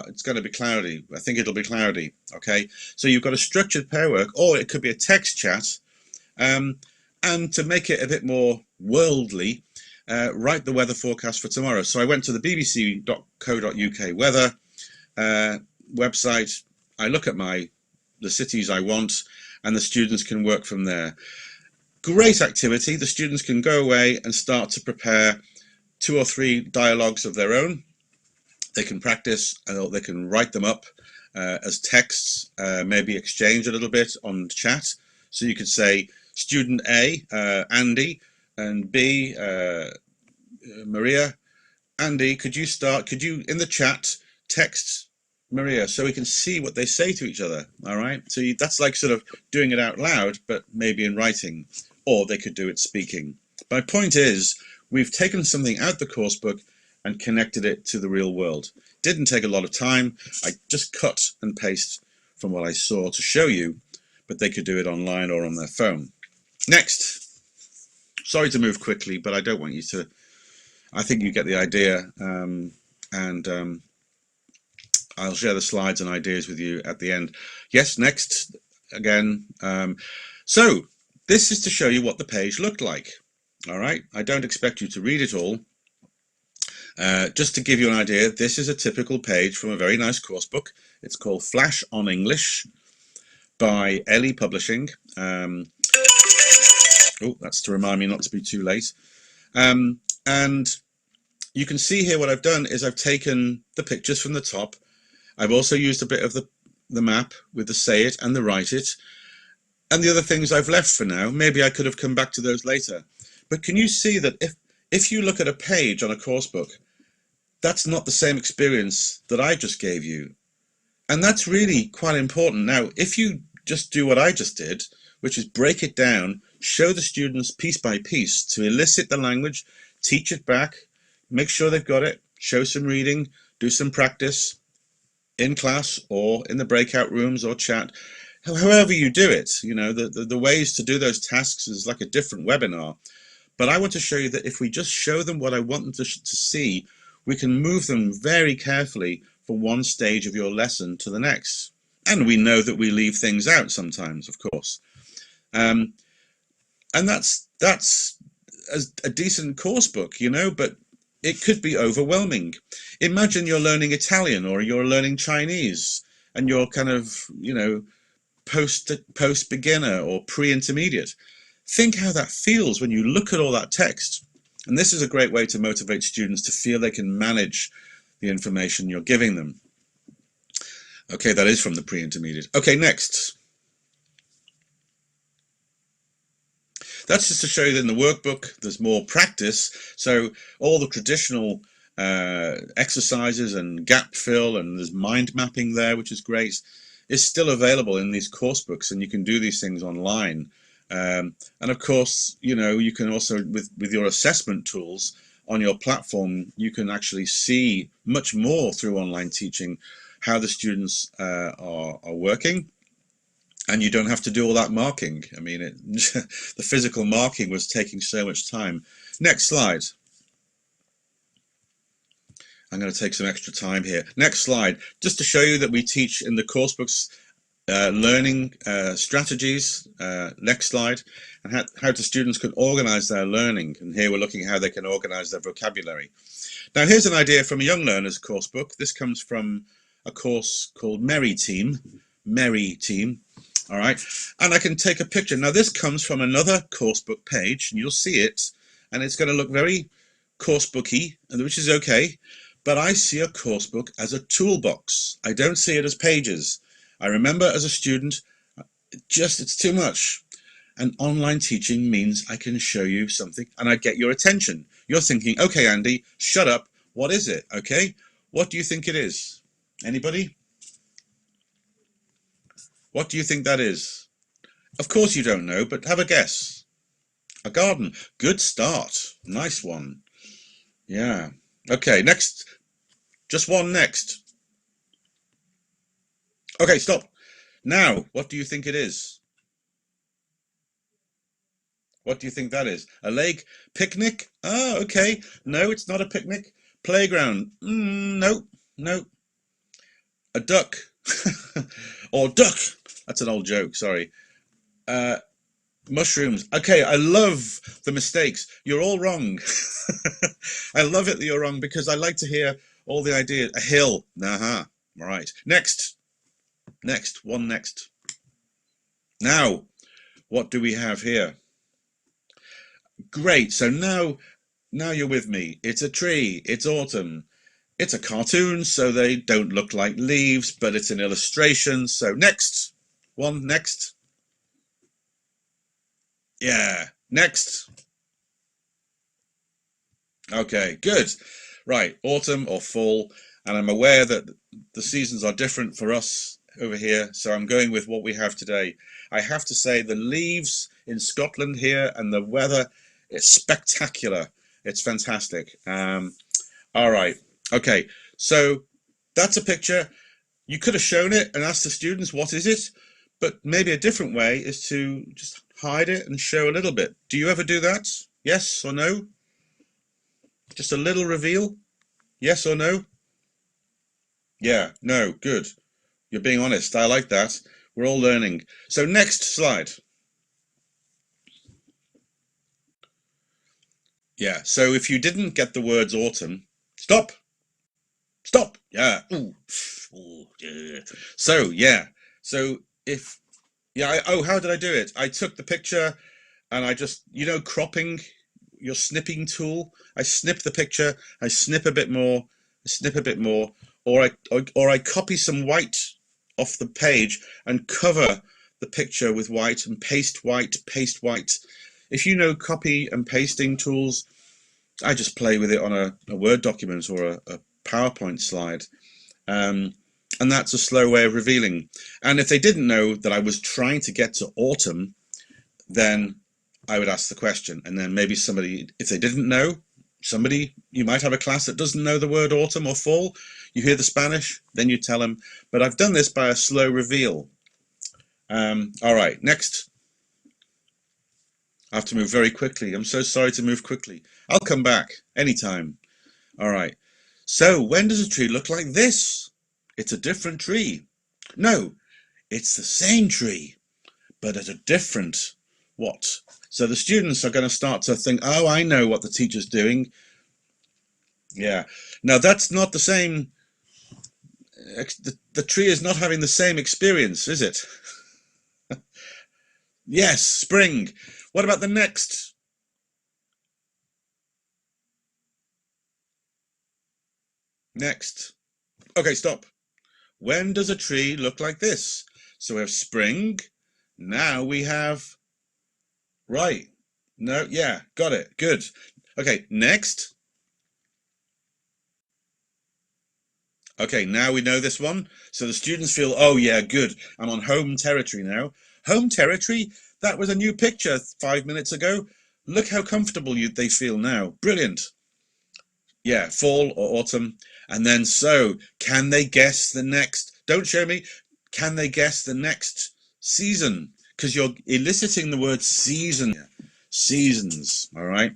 It's going to be cloudy. I think it'll be cloudy. Okay. So you've got a structured pair work, or it could be a text chat. And to make it a bit more worldly, write the weather forecast for tomorrow. So I went to the bbc.co.uk weather website. I look at the cities I want, and the students can work from there. Great activity. The students can go away and start to prepare 2 or 3 dialogues of their own. They can practice, and they can write them up as texts, maybe exchange a little bit on chat. So you could say, student A, Andy, and B, Maria. Andy, could you in the chat text Maria so we can see what they say to each other? All right. So that's like sort of doing it out loud, but maybe in writing, or they could do it speaking. My point is, we've taken something out the course book and connected it to the real world. Didn't take a lot of time. I just cut and paste from what I saw to show you, but they could do it online or on their phone. Next. Sorry to move quickly, but I don't want you to, I think you get the idea, and I'll share the slides and ideas with you at the end. Yes, next again. So this is to show you what the page looked like. All right, I don't expect you to read it all. Just to give you an idea, this is a typical page from a very nice course book. It's called Flash on English by Ellie Publishing. Oh, that's to remind me not to be too late. And you can see here what I've done is I've taken the pictures from the top. I've also used a bit of the map with the say it and the write it. And the other things I've left for now. Maybe I could have come back to those later. But can you see that if you look at a page on a course book, that's not the same experience that I just gave you. And that's really quite important. Now, if you just do what I just did, which is break it down, show the students piece by piece to elicit the language, teach it back, make sure they've got it, show some reading, do some practice in class or in the breakout rooms or chat. However you do it, you know, the ways to do those tasks is like a different webinar. But I want to show you that if we just show them what I want them to see, we can move them very carefully from one stage of your lesson to the next. And we know that we leave things out sometimes, of course. And that's a decent course book, you know, but it could be overwhelming. Imagine you're learning Italian or you're learning Chinese and you're kind of, you know, post beginner or pre-intermediate. Think how that feels when you look at all that text. And this is a great way to motivate students to feel they can manage the information you're giving them. Okay, that is from the pre-intermediate. Okay, next. That's just to show you that in the workbook there's more practice. So all the traditional exercises and gap fill, and there's mind mapping there, which is great, is still available in these course books, and you can do these things online. And of course, you know, you can also, with your assessment tools on your platform, you can actually see much more through online teaching how the students are working. And you don't have to do all that marking. I mean, the physical marking was taking so much time. Next slide. I'm going to take some extra time here. Next slide. Just to show you that we teach in the course books learning strategies. Next slide. And how the students can organize their learning. And here we're looking at how they can organize their vocabulary. Now, here's an idea from a young learner's course book. This comes from a course called Merry Team. Merry Team. All right, and I can take a picture. Now this comes from another course book page, and you'll see it, and it's going to look very course booky, which is okay, but I see a course book as a toolbox. I don't see it as pages. I remember as a student, it's too much. And online teaching means I can show you something and I get your attention. You're thinking, okay, Andy, shut up. What is it? Okay, what do you think it is? Anybody? What do you think that is? Of course you don't know, but have a guess. A garden. Good start. Nice one. Yeah. Okay, next. Just one next. Okay, stop. Now, what do you think it is? What do you think that is? A lake? Picnic? Oh, okay. No, it's not a picnic. Playground? No, no. A duck. Or duck. That's an old joke, sorry. Mushrooms. Okay, I love the mistakes. You're all wrong. I love it that you're wrong because I like to hear all the ideas. A hill. All right. Next. Next. One next. Now, what do we have here? Great. So now you're with me. It's a tree. It's autumn. It's a cartoon, so they don't look like leaves, but it's an illustration. So next. One next. Yeah, next. Okay, good. Right, autumn or fall, and I'm aware that the seasons are different for us over here, so I'm going with what we have today. I have to say the leaves in Scotland here and the weather, it's spectacular. It's fantastic. All right, okay, so that's a picture. You could have shown it and asked the students, what is it? But maybe a different way is to just hide it and show a little bit. Do you ever do that? Yes or no? Just a little reveal? Yes or no? Yeah, no, good. You're being honest. I like that. We're all learning. So next slide. Yeah, so if you didn't get the words autumn, stop. Stop. Yeah. Ooh. Ooh, yeah. So, yeah. So if, yeah, how did I do it? I took the picture and I just, you know, cropping, your snipping tool. I snip the picture, I snip a bit more, I snip a bit more, or I copy some white off the page and cover the picture with white and paste white, paste white. If you know copy and pasting tools, I just play with it on a Word document or a PowerPoint slide. And that's a slow way of revealing. And if they didn't know that I was trying to get to autumn, then I would ask the question, and then maybe somebody, if they didn't know, somebody, you might have a class that doesn't know the word autumn or fall, you hear the Spanish, then you tell them. But I've done this by a slow reveal. All right, next. I have to move very quickly. I'm so sorry to move quickly. I'll come back anytime. All right. So when does a tree look like this? It's a different tree. No, it's the same tree, but at a different what? So the students are going to start to think, oh, I know what the teacher's doing. Yeah. Now that's not the same. The tree is not having the same experience, is it? Yes, spring. What about the next? Next. Okay, stop. When does a tree look like this? So we have spring. Now we have, right. No, yeah, got it. Good. Okay, next. Okay, now we know this one. So the students feel, oh yeah, good. I'm on home territory now. Home territory? That was a new picture 5 minutes ago. Look how comfortable they feel now. Brilliant. Yeah, fall or autumn. And then, so can they guess the next? Don't show me. Can they guess the next season? Because you're eliciting the word season. Seasons, all right?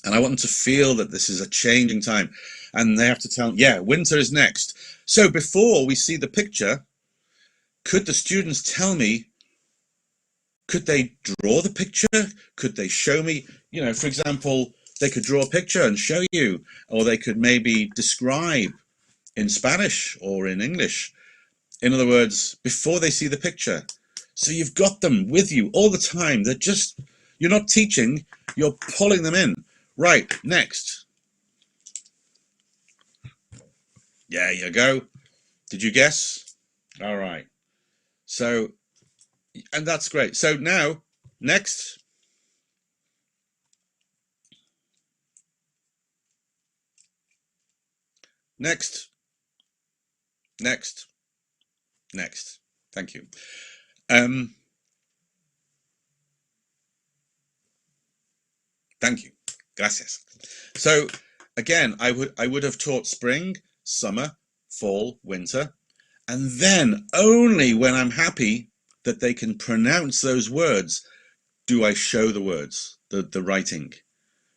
And I want them to feel that this is a changing time. And they have to tell, yeah, winter is next. So before we see the picture, could the students tell me, could they draw the picture? Could they show me, you know, for example, they could draw a picture and show you, or they could maybe describe in Spanish or in English. In other words, before they see the picture. So you've got them with you all the time. They're just, you're not teaching, you're pulling them in. Right, next. Yeah, you go. Did you guess? All right. So, and that's great. So now, next. Next. Next. Next. Thank you. Thank you. Gracias. So again, I would have taught spring, summer, fall, winter, and then only when I'm happy that they can pronounce those words do I show the words, the writing.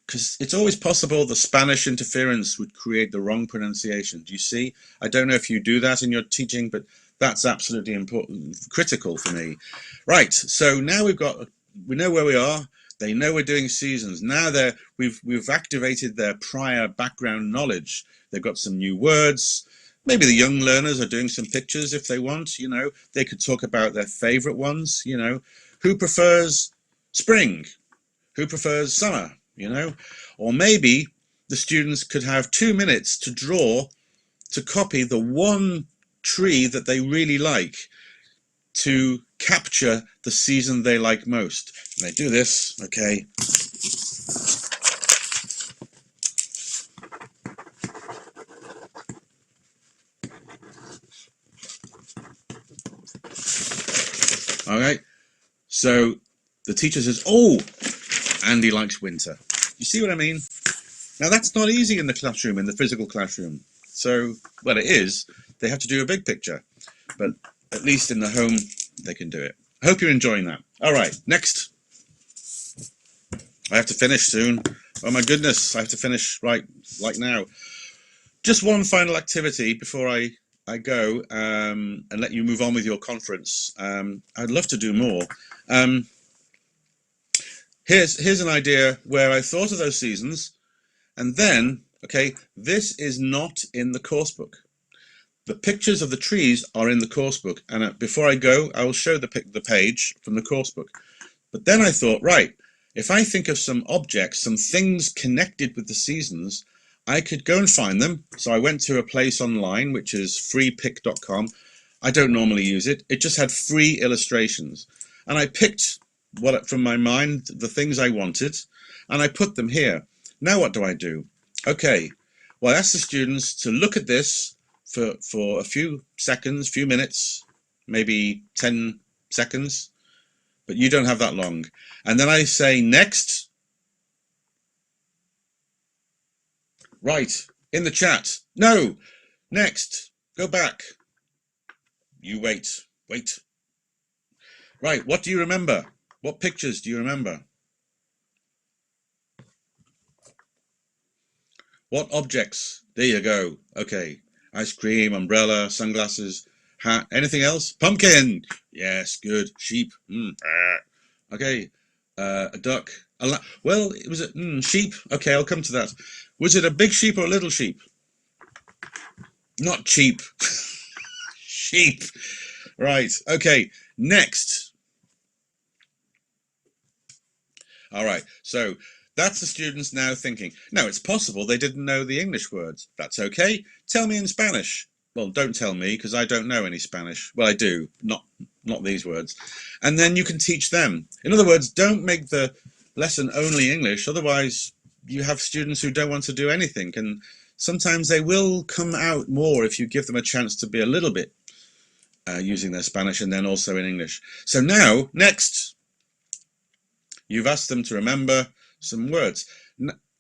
Because it's always possible the Spanish interference would create the wrong pronunciation. Do you see? I don't know if you do that in your teaching, but that's absolutely important, critical for me. Right, so now we know where we are. They know we're doing seasons. Now we've activated their prior background knowledge. They've got some new words. Maybe the young learners are doing some pictures if they want, you know. They could talk about their favorite ones, you know. Who prefers spring? Who prefers summer, you know? Or maybe the students could have 2 minutes to draw, to copy the one tree that they really like, to capture the season they like most. And they do this, okay. All right, so the teacher says, oh, Andy likes winter. You see what I mean? Now that's not easy in the classroom, in the physical classroom. So, well, it is. They have to do a big picture, but at least in the home, they can do it. I hope you're enjoying that. All right, next. I have to finish soon. Oh my goodness, I have to finish right like now. Just one final activity before I go and let you move on with your conference. I'd love to do more. Here's an idea where I thought of those seasons, and then, okay, this is not in the course book. The pictures of the trees are in the course book, and before I go, I will show the page from the course book. But then I thought, right, if I think of some objects, some things connected with the seasons, I could go and find them. So I went to a place online, which is freepick.com. I don't normally use it. It just had free illustrations. And I picked from my mind, the things I wanted, and I put them here. Now what do I do? Okay, well, I asked the students to look at this for a few seconds, few minutes, maybe 10 seconds. but you don't have that long. And then I say next. Right, in the chat. No, next, go back. You wait. Right, what do you remember? What pictures do you remember? What objects? There you go. Okay, ice cream, umbrella, sunglasses, hat. Anything else? Pumpkin. Yes, good. Sheep. Okay, a duck. Well, it was a sheep. Okay, I'll come to that. Was it a big sheep or a little sheep? Not cheap. Sheep. Right. Okay. Next. All right. So that's the students now thinking. Now, it's possible they didn't know the English words. That's okay. Tell me in Spanish. Well, don't tell me because I don't know any Spanish. Well, I do. Not these words. And then you can teach them. In other words, don't make the lesson only English. Otherwise, you have students who don't want to do anything. And sometimes they will come out more if you give them a chance to be a little bit using their Spanish and then also in English. So now, next, you've asked them to remember some words.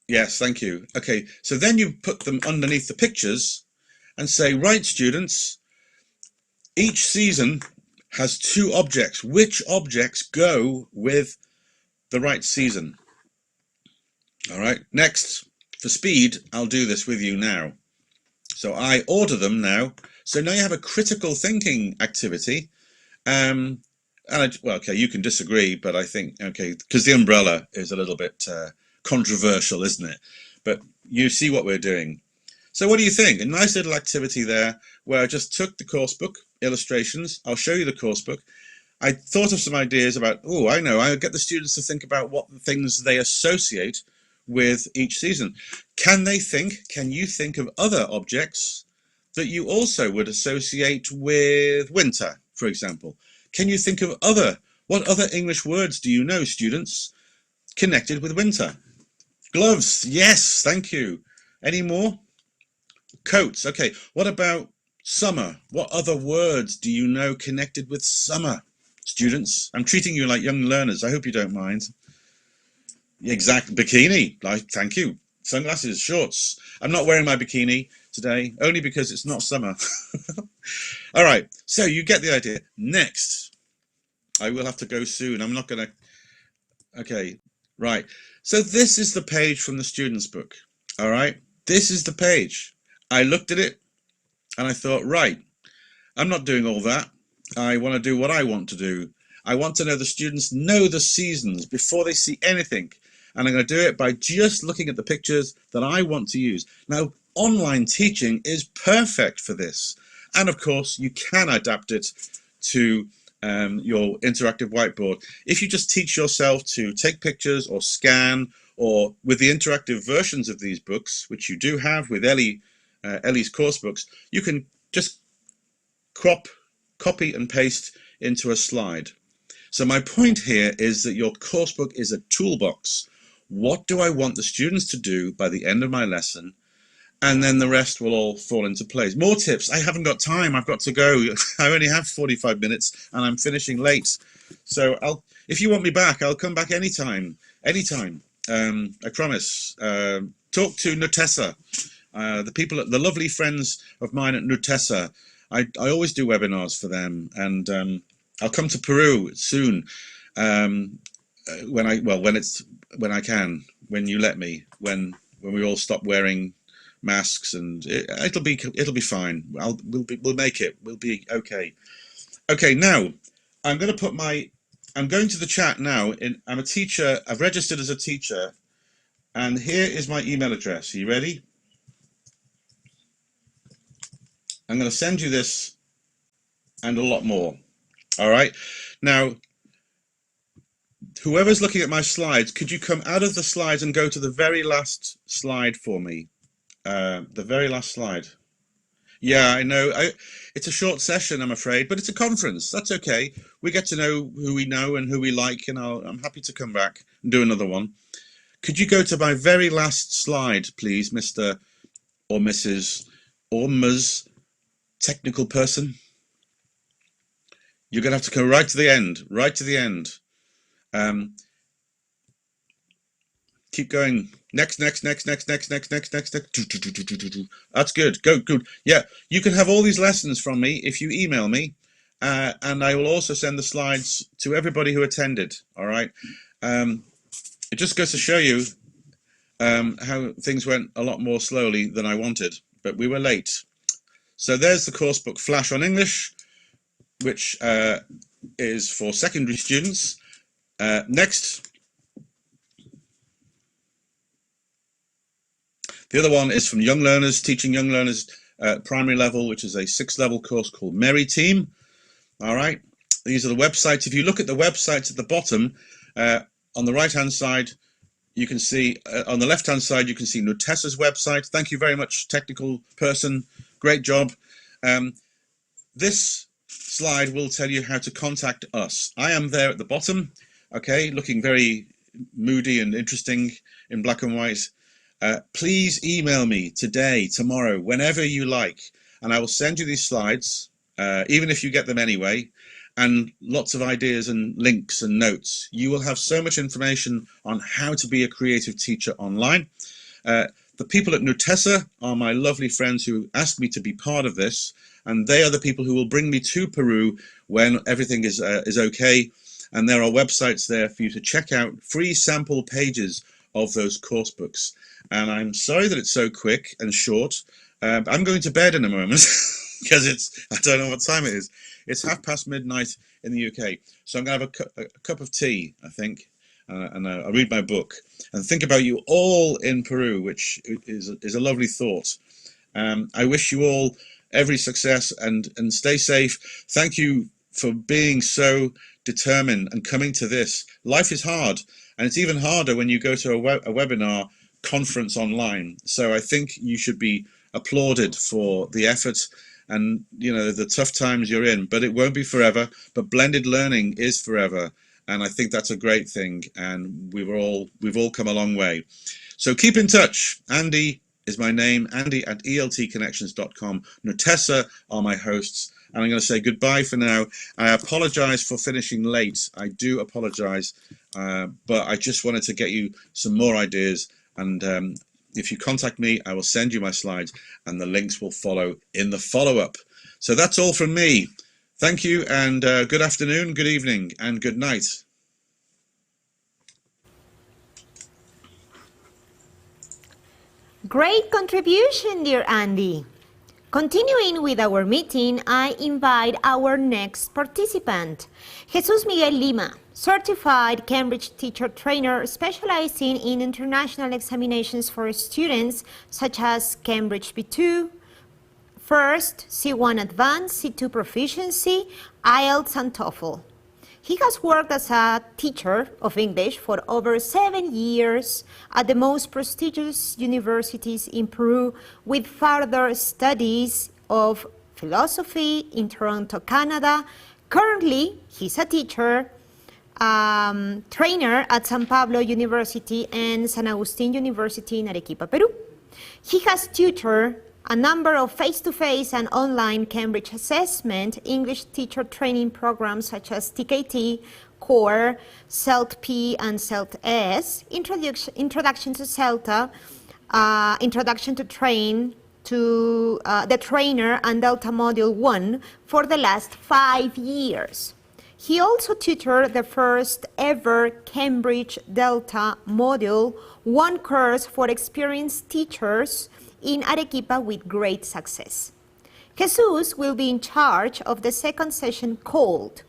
Yes, thank you. Okay, so then you put them underneath the pictures and say, right, students, each season has 2 objects. Which objects go with the right season? All right, next, for speed, I'll do this with you now. So I order them now. So now you have a critical thinking activity. Well, okay, you can disagree, but I think, okay, because the umbrella is a little bit controversial, isn't it? But you see what we're doing. So what do you think? A nice little activity there where I just took the course book, illustrations. I'll show you the course book. I thought of some ideas about, oh, I know, I'll get the students to think about what things they associate with each season. Can you think of other objects that you also would associate with winter, for example? Can you think of what other English words do you know, students, connected with winter? Gloves, yes, thank you. Any more? Coats, okay. What about summer? What other words do you know connected with summer? Students, I'm treating you like young learners. I hope you don't mind. Exact bikini, thank you. Sunglasses, shorts. I'm not wearing my bikini today, only because it's not summer. All right, so you get the idea. Next, I will have to go soon. I'm not going to. Okay, right. So this is the page from the student's book. All right, this is the page. I looked at it and I thought, right, I'm not doing all that. I want to do what I want to do. I want to know the students know the seasons before they see anything. And I'm going to do it by just looking at the pictures that I want to use. Now, online teaching is perfect for this. And of course, you can adapt it to your interactive whiteboard. If you just teach yourself to take pictures or scan, or with the interactive versions of these books, which you do have with Ellie's course books, you can just copy and paste into a slide. So my point here is that your course book is a toolbox. What do I want the students to do by the end of my lesson? And then the rest will all fall into place. More tips. I haven't got time. I've got to go. I only have 45 minutes and I'm finishing late. So if you want me back, I'll come back anytime. Anytime. I promise. Talk to Nutessa. The lovely friends of mine at Nutessa. I always do webinars for them, and I'll come to Peru soon. When I can, when you let me, when we all stop wearing masks, and it'll be fine. We'll make it. We'll be okay. Okay, now I'm going to the chat now. I'm a teacher. I've registered as a teacher, and here is my email address. Are you ready? I'm going to send you this and a lot more. All right. Now, whoever's looking at my slides, could you come out of the slides and go to the very last slide for me? The very last slide. Yeah, I know. It's a short session, I'm afraid, but it's a conference. That's okay. We get to know who we know and who we like, and I'm happy to come back and do another one. Could you go to my very last slide, please, Mr. or Mrs. or Ms. Technical person? You're going to have to go right to the end, right to the end. Keep going. Next. That's good. Good. Yeah, you can have all these lessons from me if you email me, and I will also send the slides to everybody who attended. All right. It just goes to show you how things went a lot more slowly than I wanted, but we were late. So there's the course book Flash on English, which is for secondary students. Next. The other one is from young learners, teaching young learners primary level, which is a 6-level course called Merry Team. All right, these are the websites. If you look at the websites at the bottom, on the right-hand side, you can see, on the left-hand side, you can see Nutessa's website. Thank you very much, technical person. Great job. This slide will tell you how to contact us. I am there at the bottom, okay, looking very moody and interesting in black and white. Please email me today, tomorrow, whenever you like, and I will send you these slides, even if you get them anyway, and lots of ideas and links and notes. You will have so much information on how to be a creative teacher online. The people at Nutessa are my lovely friends who asked me to be part of this, and they are the people who will bring me to Peru when everything is okay. And there are websites there for you to check out, free sample pages of those course books. And I'm sorry that it's so quick and short. I'm going to bed in a moment because I don't know what time it is. It's midnight in the UK. So I'm going to have a cup of tea, I think, and I'll read my book and think about you all in Peru, which is a lovely thought. I wish you all every success and stay safe. Thank you for being so determined and coming to this. Life is hard, and it's even harder when you go to a webinar conference online. So I think you should be applauded for the effort and, you know, the tough times you're in, but it won't be forever. But blended learning is forever, and I think that's a great thing, and we've all come a long way. So keep in touch. Andy is my name, Andy at eltconnections.com. Nutessa are my hosts, and I'm going to say goodbye for now. I apologize for finishing late. I do apologize, but I just wanted to get you some more ideas. And if you contact me, I will send you my slides, and the links will follow in the follow-up. So that's all from me. Thank you, and good afternoon, good evening, and good night. Great contribution, dear Andy. Continuing with our meeting, I invite our next participant, Jesus Miguel Lima, certified Cambridge teacher trainer specializing in international examinations for students such as Cambridge B2, First, C1 Advanced, C2 Proficiency, IELTS and TOEFL. He has worked as a teacher of English for over 7 years at the most prestigious universities in Peru, with further studies of philosophy in Toronto, Canada. Currently, he's a teacher, trainer at San Pablo University and San Agustin University in Arequipa, Peru. He has tutored a number of face-to-face and online Cambridge assessment English teacher training programs such as TKT, CORE, CELT-P and CELT-S, Introduction to CELTA, Introduction to the Trainer and Delta Module 1 for the last 5 years. He also tutored the first ever Cambridge Delta Module 1 course for experienced teachers in Arequipa with great success. Jesus will be in charge of the second session called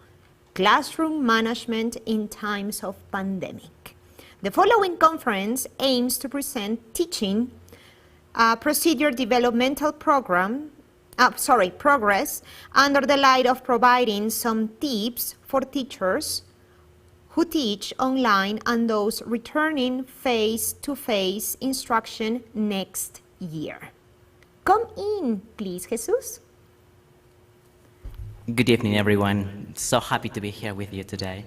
Classroom Management in Times of Pandemic. The following conference aims to present teaching procedure developmental progress under the light of providing some tips for teachers who teach online and those returning face-to-face instruction next year. Come in, please, Jesus. Good evening, everyone. So happy to be here with you today.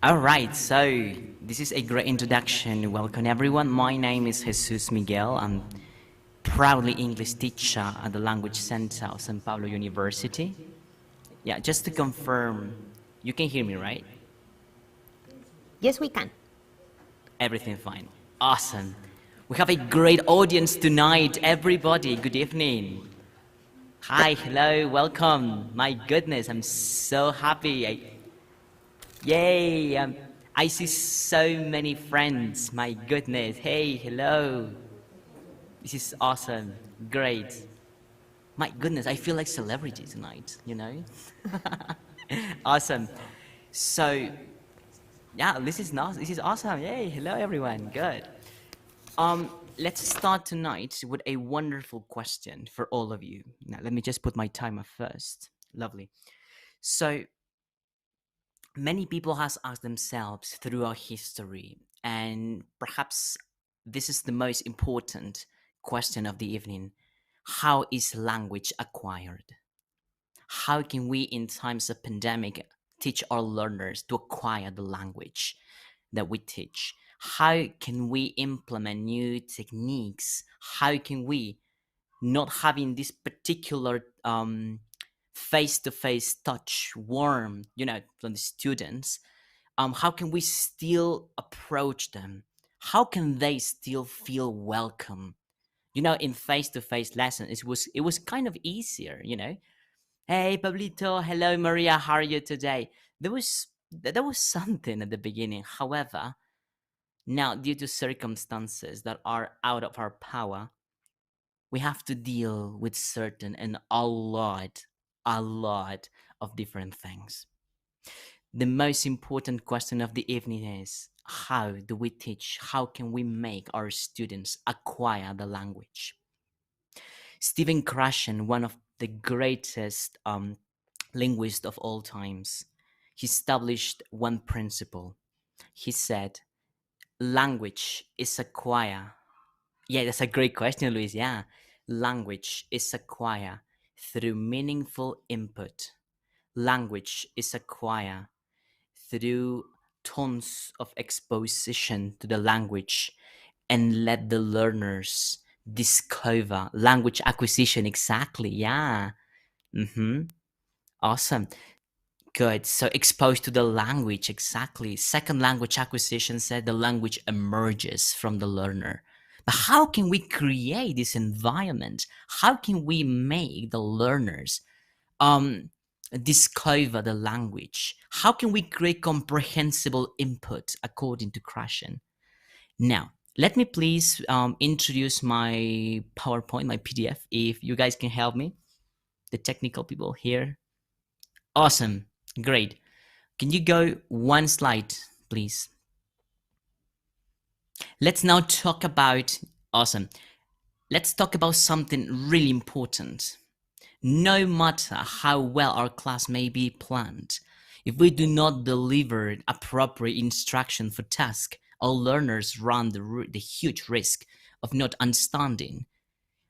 All right, so this is a great introduction. Welcome, everyone. My name is Jesus Miguel. I'm proudly English teacher at the Language Center of San Pablo University. Yeah, just to confirm, you can hear me, right? Yes, we can. Everything fine. Awesome. We have a great audience tonight, everybody. Good evening. Hi, hello, welcome. My goodness, I'm so happy. Yay! I see so many friends. My goodness. Hey, hello. This is awesome. Great. My goodness, I feel like celebrity tonight, you know? Awesome. So, yeah, this is nice. This is awesome. Yay, hello everyone. Good. Let's start tonight with a wonderful question for all of you. Now, let me just put my timer first. Lovely. So, many people has asked themselves throughout history, and perhaps this is the most important question of the evening. How is language acquired? How can we, in times of pandemic, teach our learners to acquire the language that we teach? How can we implement new techniques? How can we, not having this particular face-to-face touch, warm, from the students, how can we still approach them? How can they still feel welcome? In face-to-face lessons, it was kind of easier, Hey, Pablito. Hello, Maria. How are you today? There was something at the beginning. However, now due to circumstances that are out of our power, we have to deal with certain and a lot of different things. The most important question of the evening is, how do we teach? How can we make our students acquire the language? Stephen Krashen, one of the greatest linguists of all times, he established one principle. He said, language is acquired. Yeah, that's a great question, Luis. Yeah. Language is acquired through meaningful input. Language is acquired through tons of exposition to the language, and let the learners discover language acquisition. Exactly. Yeah. Awesome. Good. So exposed to the language. Exactly. Second language acquisition said the language emerges from the learner. But how can we create this environment? How can we make the learners discover the language? How can we create comprehensible input according to Krashen? Now, let me please introduce my PowerPoint, my PDF, if you guys can help me, the technical people here. Awesome. Great. Can you go one slide, please? Let's now talk about, awesome. Let's talk about something really important. No matter how well our class may be planned, if we do not deliver appropriate instruction for task, our learners run the huge risk of not understanding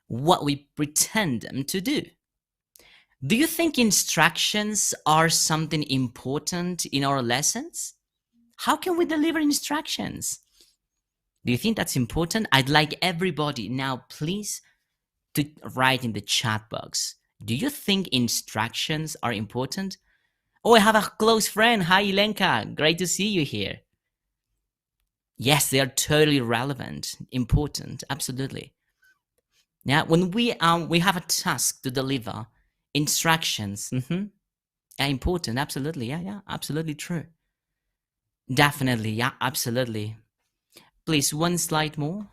what we pretend them to do. Do you think instructions are something important in our lessons? How can we deliver instructions? Do you think that's important? I'd like everybody now, please, to write in the chat box. Do you think instructions are important? Oh, I have a close friend. Hi, Ilenka. Great to see you here. Yes, they are totally relevant, important, absolutely. Now, when we have a task to deliver, instructions, are important, absolutely. Yeah, absolutely true. Definitely, yeah, absolutely. Please, one slide more.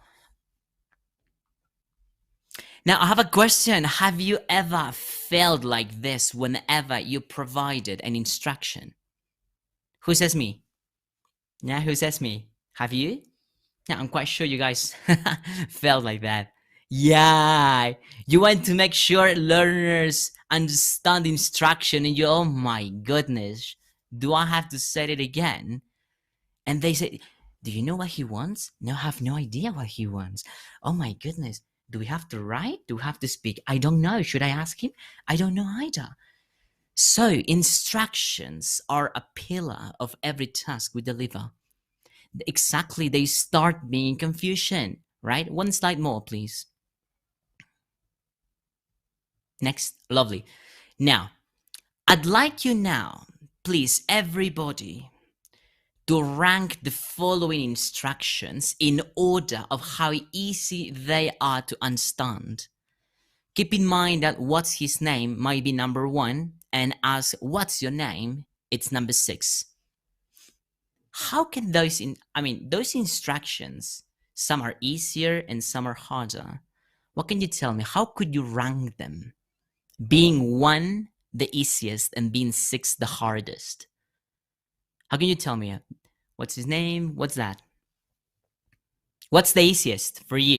Now, I have a question. Have you ever felt like this whenever you provided an instruction? Who says me? Yeah, who says me? Have you? Yeah, I'm quite sure you guys felt like that. Yeah, you want to make sure learners understand instruction and you, oh my goodness, do I have to say it again? And they say, do you know what he wants? No, I have no idea what he wants. Oh my goodness. Do we have to write? Do we have to speak? I don't know. Should I ask him? I don't know either. So instructions are a pillar of every task we deliver. Exactly, they start being confusion, right? One slide more, please. Next, lovely. Now, I'd like you now, please, everybody, to rank the following instructions in order of how easy they are to understand. Keep in mind that what's his name might be number 1, and as what's your name, it's number 6. How can those those instructions, some are easier and some are harder. What can you tell me? How could you rank them? Being 1 the easiest and being 6 the hardest. How can you tell me? What's his name? What's that? What's the easiest for you?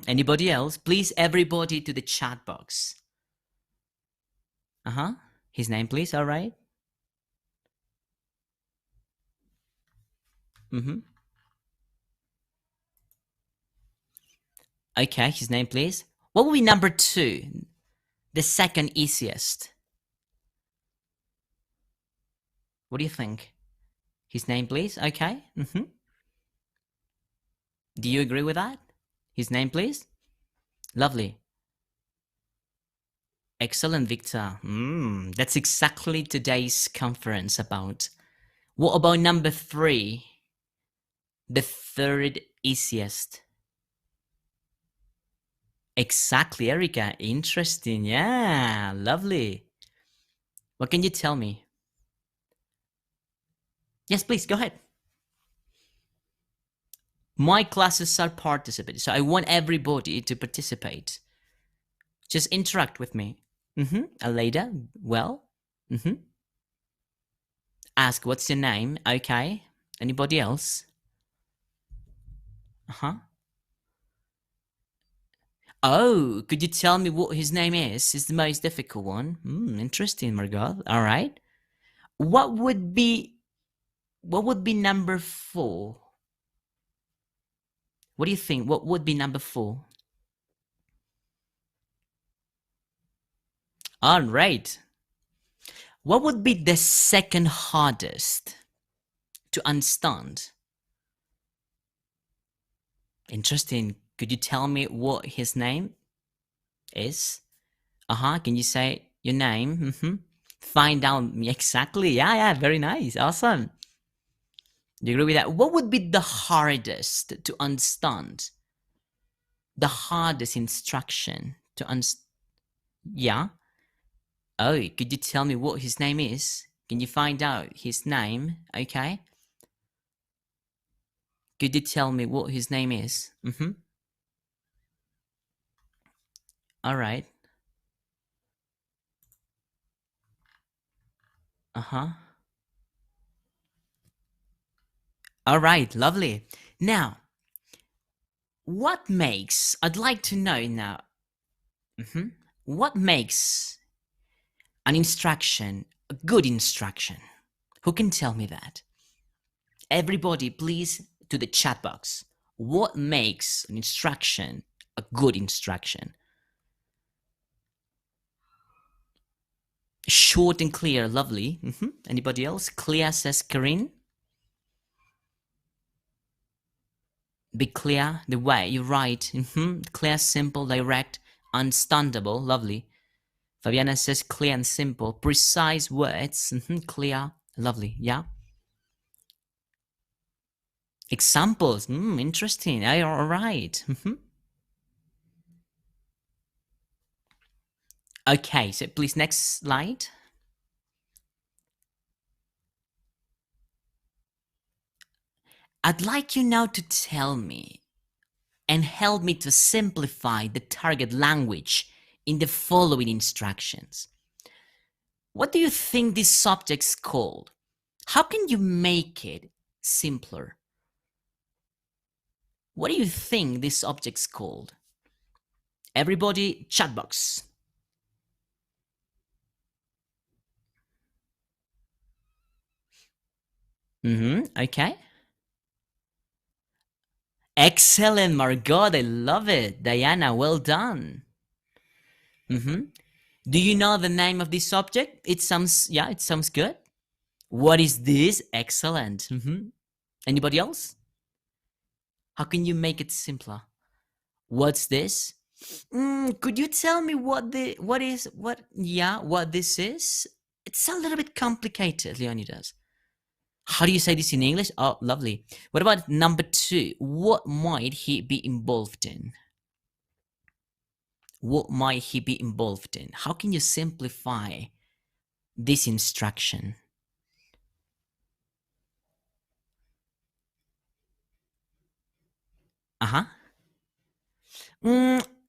Anybody else? Please, everybody to the chat box. His name, please. All right. Okay, his name, please. What will be number 2? The second easiest. What do you think? His name, please. Okay. Do you agree with that? His name, please. Lovely. Excellent, Victor. That's exactly today's conference about. What about number 3? The third easiest. Exactly, Erica. Interesting. Yeah, lovely. What can you tell me? Yes, please, go ahead. My classes are participating, so I want everybody to participate. Just interact with me. Aleda, well. Ask, what's your name? Okay. Anybody else? Oh, could you tell me what his name is? It's the most difficult one. Interesting, Margot. All right. What would be number 4? What do you think? What would be number 4? All right. What would be the second hardest to understand? Interesting. Could you tell me what his name is? Can you say your name? Find out exactly. Yeah, very nice. Awesome. Do you agree with that? What would be the hardest to understand? The hardest instruction to understand? Yeah. Oh, could you tell me what his name is? Can you find out his name? Okay. Could you tell me what his name is? All right. All right, lovely. Now, I'd like to know now, what makes an instruction a good instruction? Who can tell me that? Everybody, please, to the chat box. What makes an instruction a good instruction? Short and clear, lovely. Anybody else? Clear, says Karin. Be clear, the way you write. Clear, simple, direct, understandable, lovely. Fabiana says clear and simple, precise words. Clear, lovely, yeah. Examples, interesting, all right. Okay, so please, next slide. I'd like you now to tell me and help me to simplify the target language in the following instructions. What do you think this subject's called? How can you make it simpler? What do you think this object's called? Everybody, chat box. Okay. Excellent, Margot. I love it. Diana, well done. Do you know the name of this object? It sounds good. What is this? Excellent. Anybody else? How can you make it simpler? What's this? Could you tell me what this is? It's a little bit complicated, Leonidas. How do you say this in English? Oh, lovely. What about number 2? What might he be involved in? What might he be involved in? How can you simplify this instruction?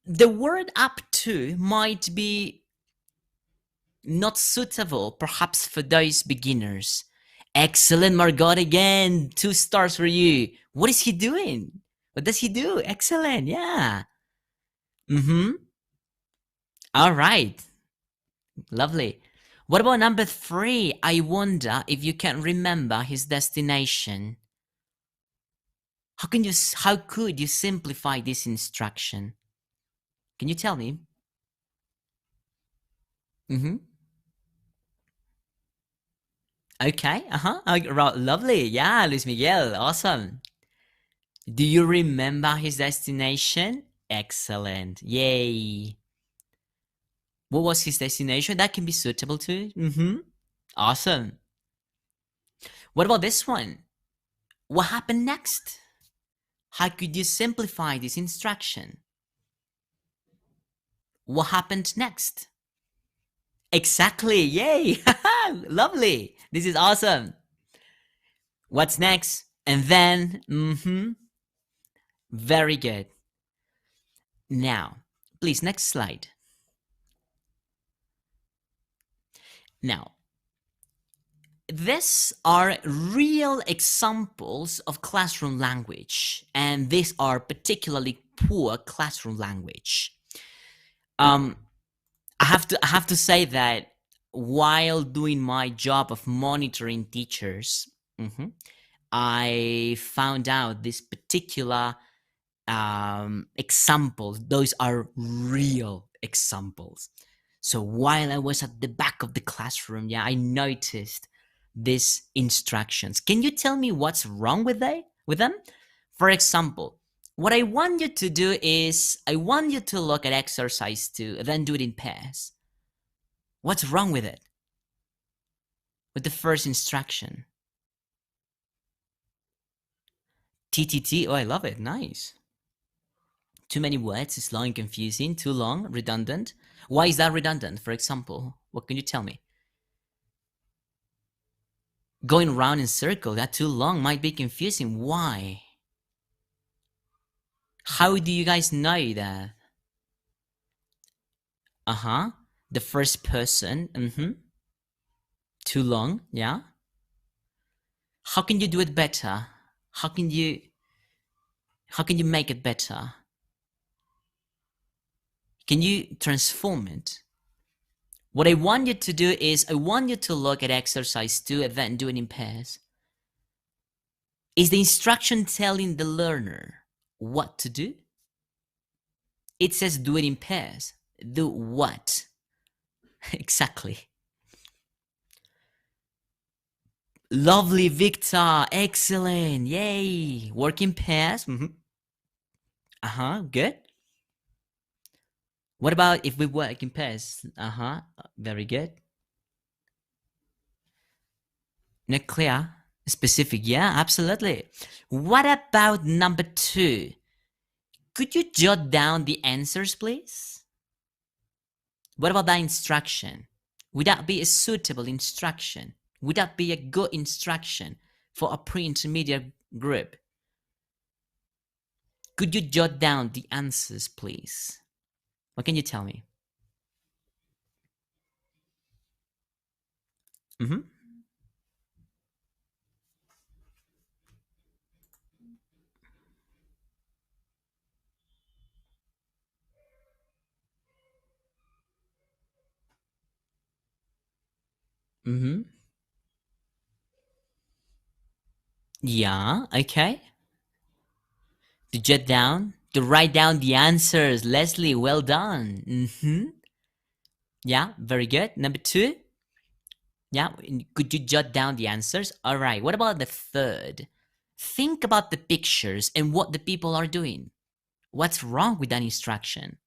The word up to might be not suitable, perhaps for those beginners. Excellent, Margot, again. 2 stars for you. What is he doing? What does he do? Excellent, yeah. All right. Lovely. What about number 3? I wonder if you can remember his destination. How could you simplify this instruction? Can you tell me? Okay, lovely. Yeah, Luis Miguel, awesome. Do you remember his destination? Excellent. Yay. What was his destination? That can be suitable too. Awesome. What about this one? What happened next? How could you simplify this instruction? What happened next? Exactly. Yay. Lovely. This is awesome. What's next? And then, very good. Now, please, next slide. Now, these are real examples of classroom language, and these are particularly poor classroom language. I have to say that while doing my job of monitoring teachers, I found out this particular examples. Those are real examples. So while I was at the back of the classroom, I noticed these instructions. Can you tell me what's wrong with them? For example, what I want you to do is I want you to look at exercise 2, then do it in pairs. What's wrong with it? With the first instruction? TTT, oh, I love it, nice. Too many words, it's long and confusing, too long, redundant. Why is that redundant, for example? What can you tell me? Going around in circle, that too long might be confusing. Why? How do you guys know that? The first person, too long, yeah? How can you do it better? How can you make it better? Can you transform it? What I want you to do is I want you to look at exercise 2 and then do it in pairs. Is the instruction telling the learner what to do? It says do it in pairs. Do what? Exactly. Lovely, Victor. Excellent. Yay. Work in pairs. Good. What about if we work in pairs? Very good. Not clear? Specific, yeah, absolutely. What about number 2? Could you jot down the answers, please? What about that instruction? Would that be a suitable instruction? Would that be a good instruction for a pre-intermediate group? Could you jot down the answers, please? What can you tell me? Yeah, okay. To jot down, to write down the answers. Leslie, well done. Yeah, very good. Number 2. Yeah, could you jot down the answers? All right, what about the 3rd? Think about the pictures and what the people are doing. What's wrong with that instruction?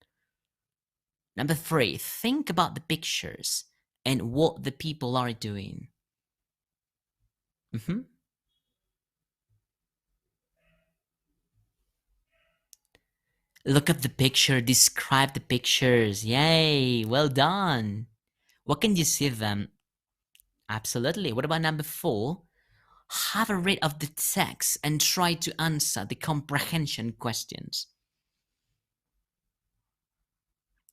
Number 3, think about the pictures and what the people are doing. Look at the picture, describe the pictures. Yay, well done. What can you see of them? Absolutely. What about number 4? Have a read of the text and try to answer the comprehension questions.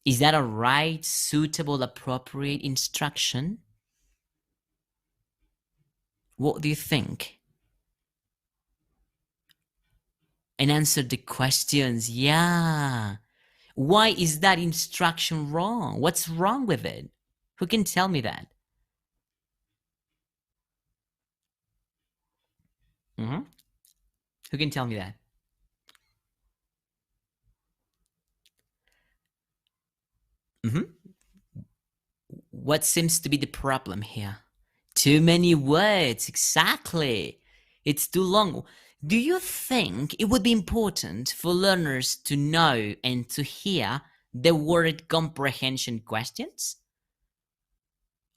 Is that a right, suitable, appropriate instruction? What do you think? And answer the questions. Yeah. Why is that instruction wrong? What's wrong with it? Who can tell me that? Who can tell me that? What seems to be the problem here? Too many words, exactly. It's too long. Do you think it would be important for learners to know and to hear the word comprehension questions?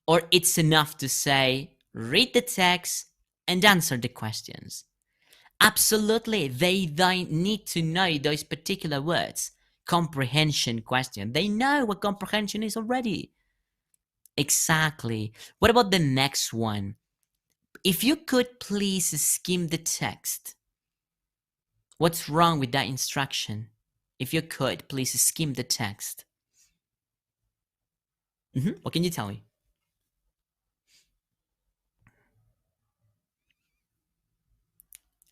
Or it's enough to say, read the text and answer the questions? Absolutely, they need to know those particular words. Comprehension question. They know what comprehension is already. Exactly. What about the next one? If you could please skim the text. What's wrong with that instruction? If you could please skim the text. What can you tell me?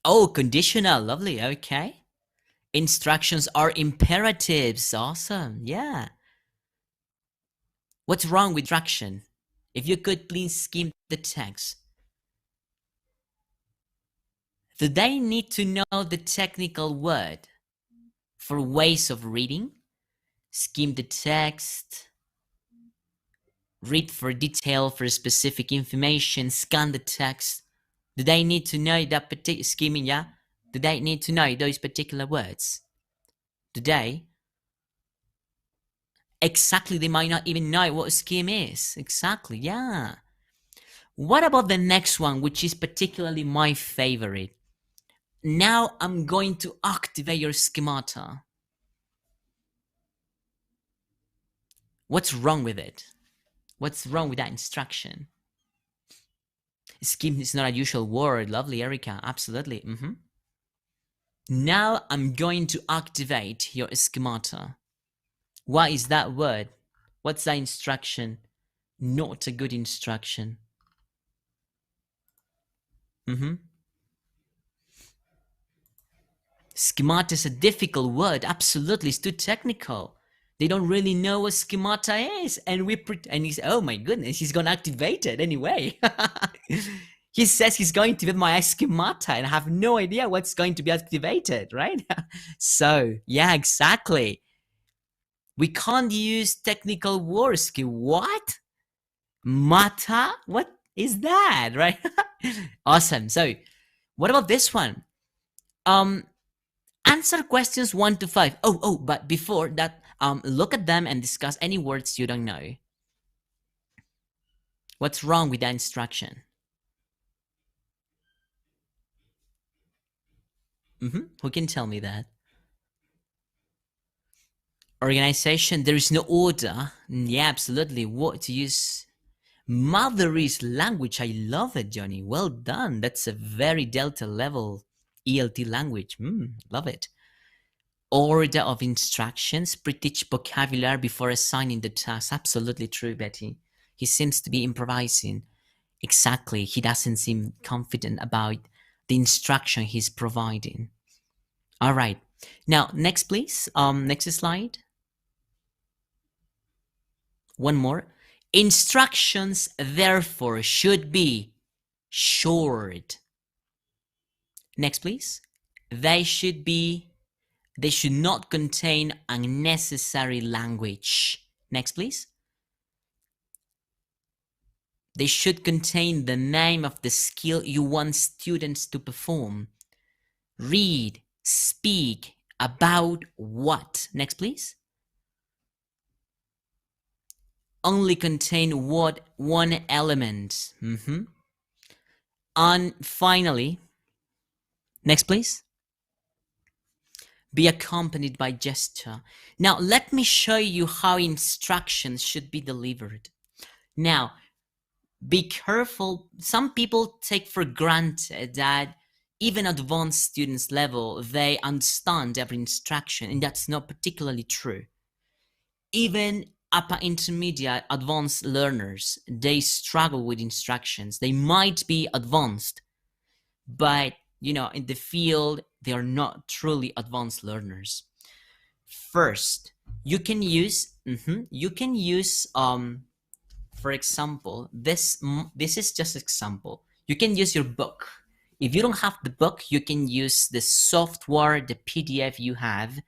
Oh, conditional. Lovely. Okay. Instructions are imperatives. Awesome. Yeah. What's wrong with instruction? If you could please skim the text. Do they need to know the technical word for ways of reading? Skim the text, read for detail, for specific information, scan the text. Do they need to know that particular skimming, yeah? Do they need to know those particular words? Do they? Exactly, they might not even know what a skim is. Exactly, yeah. What about the next one, which is particularly my favorite? Now I'm going to activate your schemata. What's wrong with it? What's wrong with that instruction? Skim is not a usual word. Lovely, Erica. Absolutely. Now I'm going to activate your schemata. What is that word? What's that instruction? Not a good instruction. Schemata is a difficult word. Absolutely, it's too technical. They don't really know what schemata is, and he's, oh my goodness, he's gonna activate it anyway. He says he's going to activate my schemata, and I have no idea what's going to be activated, right? So yeah, exactly. We can't use technical words. What? Mata? What is that, right? Awesome. So what about this one? Answer questions 1 to 5. But before that, look at them and discuss any words you don't know. What's wrong with that instruction? Who can tell me that? Organization, there is no order. Yeah, absolutely. What to use? Mother is language. I love it, Johnny. Well done. That's a very Delta level ELT language. Love it. Order of instructions. Pre-teach vocabulary before assigning the task. Absolutely true, Betty. He seems to be improvising. Exactly. He doesn't seem confident about the instruction he's providing. All right. Now, next, please. Next slide. One more. Instructions, therefore, should be short. Next, please. They should not contain unnecessary language. Next, please. They should contain the name of the skill you want students to perform. Read, speak about what? Next, please. only contain one element. And finally, next please. Be accompanied by gesture. Now, let me show you how instructions should be delivered. Now, be careful. Some people take for granted that even advanced students level, they understand every instruction, and that's not particularly true. Even upper intermediate advanced learners, they struggle with instructions. They might be advanced, but in the field, they are not truly advanced learners. First, you can use for example, this is just example. You can use your book. If you don't have the book, you can use the software, the PDF you have,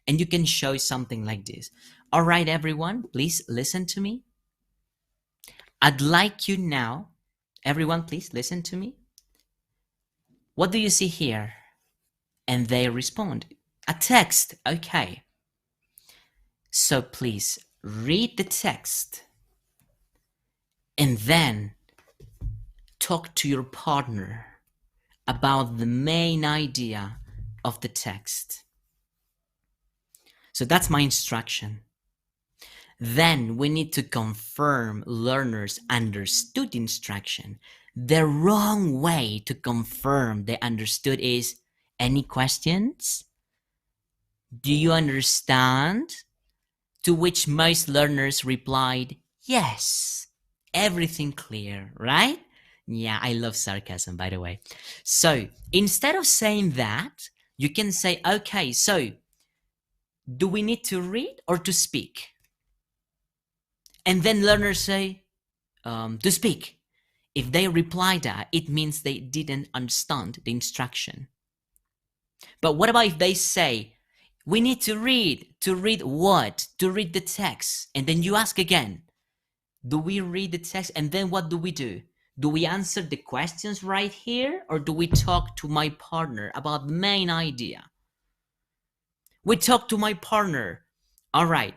and you can show something like this. All right, everyone, please listen to me. I'd like you now, everyone, please listen to me. What do you see here? And they respond, a text. Okay. So please read the text and then talk to your partner about the main idea of the text. So that's my instruction. Then we need to confirm learners understood instruction. The wrong way to confirm they understood is, any questions? Do you understand? To which most learners replied, yes. Everything clear, right? Yeah, I love sarcasm, by the way. So instead of saying that, you can say, okay, so do we need to read or to speak? And then learners say, to speak. If they reply that, it means they didn't understand the instruction. But what about if they say, we need to read what? To read the text. And then you ask again, do we read the text? And then what do? Do we answer the questions right here? Or do we talk to my partner about the main idea? We talk to my partner. All right,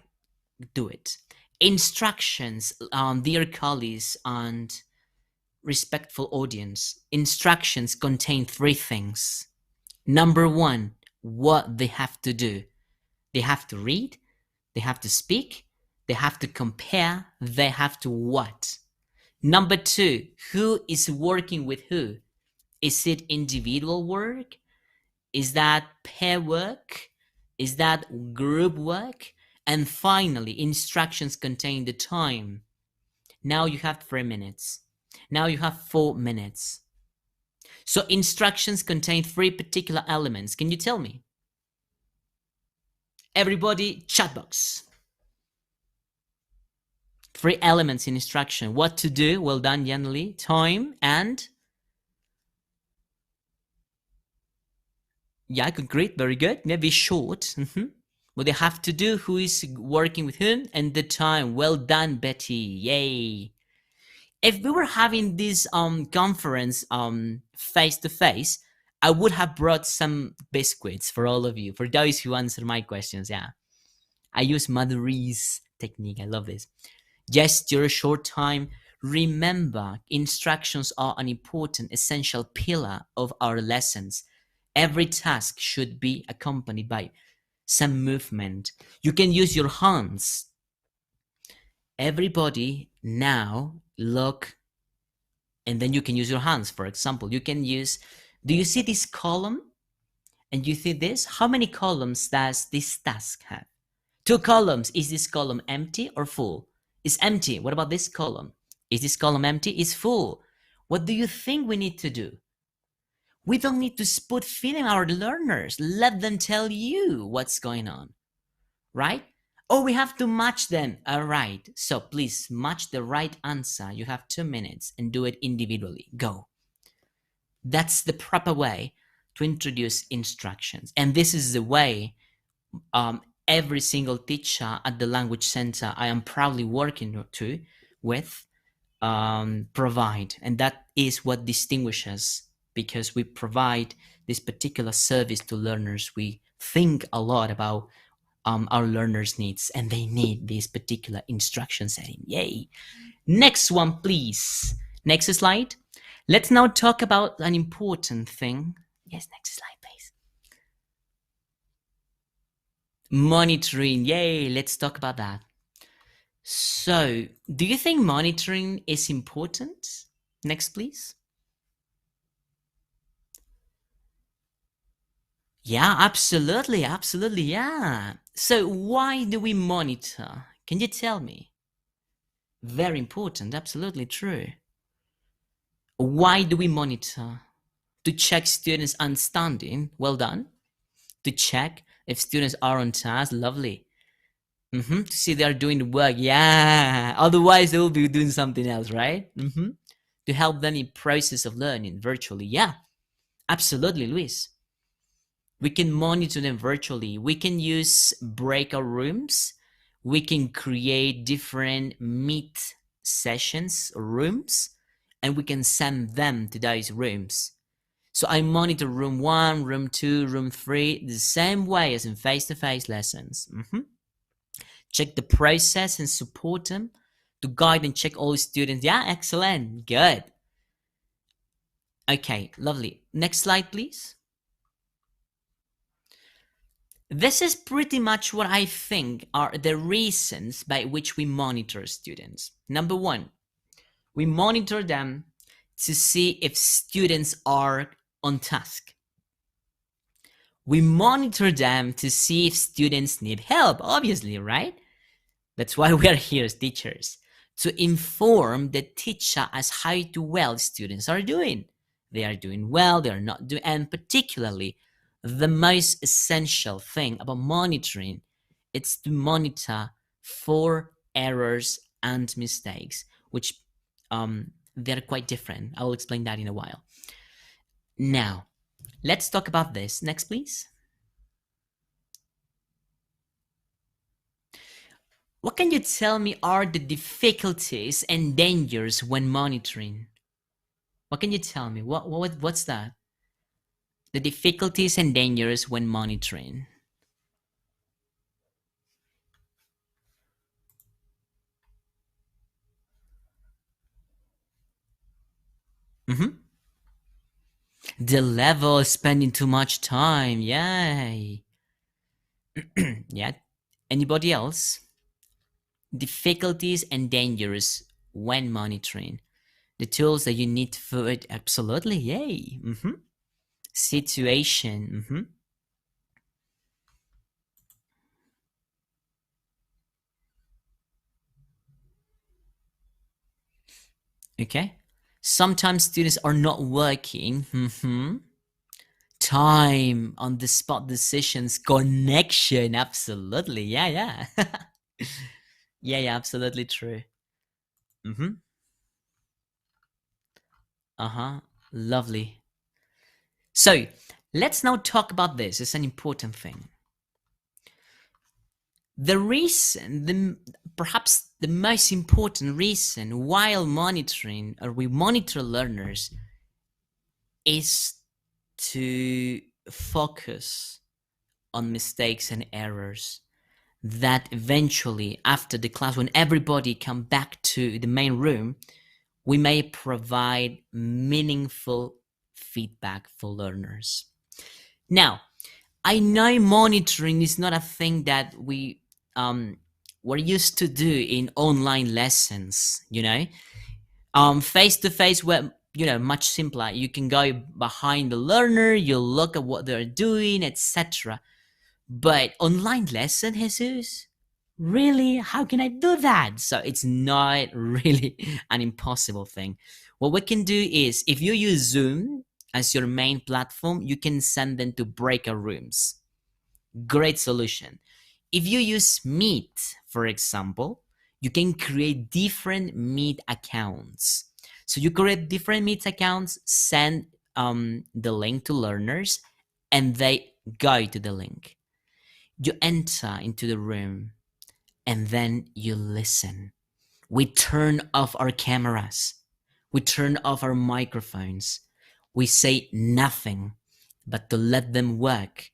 do it. Instructions, dear colleagues and respectful audience. Instructions contain three things. Number one, what they have to do. They have to read, they have to speak, they have to compare, they have to what? Number two, who is working with who? Is it individual work? Is that pair work? Is that group work? And finally, instructions contain the time. Now you have 3 minutes. Now you have 4 minutes. So instructions contain 3 particular elements. Can you tell me? Everybody, chat box. 3 elements in instruction. What to do, well done, Yanli. Time and... Yeah, great, very good. Maybe short. What they have to do, who is working with whom, and the time. Well done, Betty. Yay. If we were having this conference face to face, I would have brought some biscuits for all of you, for those who answer my questions. Yeah, I use Madhuri's technique. I love this. Gesture, short time. Remember, instructions are an important, essential pillar of our lessons. Every task should be accompanied by some movement. You can use your hands. Everybody now look, and then you can use your hands. For example, you can use, do you see this column? And you see this? How many columns does this task have? 2 columns. Is this column empty or full? It's empty. What about this column? Is this column empty? It's full. What do you think we need to do? We don't need to spoon feeding our learners. Let them tell you what's going on, right? Oh, we have to match them. All right. So please match the right answer. You have 2 minutes and do it individually. Go. That's the proper way to introduce instructions. And this is the way every single teacher at the Language Center I am proudly working with provide. And that is what distinguishes, because we provide this particular service to learners. We think a lot about our learners needs, and they need this particular instruction setting. Yay. Next one, please. Next slide. Let's now talk about an important thing. Yes, next slide, please. Monitoring. Yay, let's talk about that. So, do you think monitoring is important? Next, please. Yeah, absolutely, yeah. So, why do we monitor? Can you tell me? Very important, absolutely true. Why do we monitor? To check students' understanding. Well done. To check if students are on task. Lovely. To see they are doing the work. Yeah. Otherwise, they will be doing something else, right? To help them in process of learning virtually. Yeah. Absolutely, Luis. We can monitor them virtually. We can use breakout rooms. We can create different meet sessions or rooms, and we can send them to those rooms. So I monitor room 1, room 2, room 3, the same way as in face-to-face lessons. Check the process and support them to guide and check all students. Yeah, excellent. Good. Okay, lovely. Next slide, please. This is pretty much what I think are the reasons by which we monitor students. Number 1, we monitor them to see if students are on task. We monitor them to see if students need help, obviously, right? That's why we are here as teachers, to inform the teacher as how well students are doing. They are doing well, they are not doing, and particularly the most essential thing about monitoring, it's to monitor for errors and mistakes, which they're quite different. I will explain that in a while. Now, let's talk about this. Next, please. What can you tell me are the difficulties and dangers when monitoring? What can you tell me? What's that? The difficulties and dangers when monitoring. The level is spending too much time. Yay. Yeah. Anybody else? Difficulties and dangers when monitoring. The tools that you need for it. Absolutely. Yay. Situation. Okay. Sometimes students are not working. Time, on the spot decisions, connection. Absolutely. Yeah. yeah, absolutely true. Lovely. So let's now talk about this. It's an important thing. The reason, perhaps the most important reason while monitoring, or we monitor learners, is to focus on mistakes and errors, that eventually after the class, when everybody come back to the main room, we may provide meaningful feedback for learners. Now, I know monitoring is not a thing that we're used to do in online lessons, face to face, where much simpler. You can go behind the learner, you look at what they're doing, etc. But online lesson, Jesus, really, how can I do that? So it's not really an impossible thing. What we can do is, if you use Zoom as your main platform, you can send them to breakout rooms. Great solution. If you use Meet, for example, you can create different Meet accounts. So you create different Meet accounts, send the link to learners, and they go to the link. You enter into the room, and then you listen. We turn off our cameras. We turn off our microphones. We say nothing but to let them work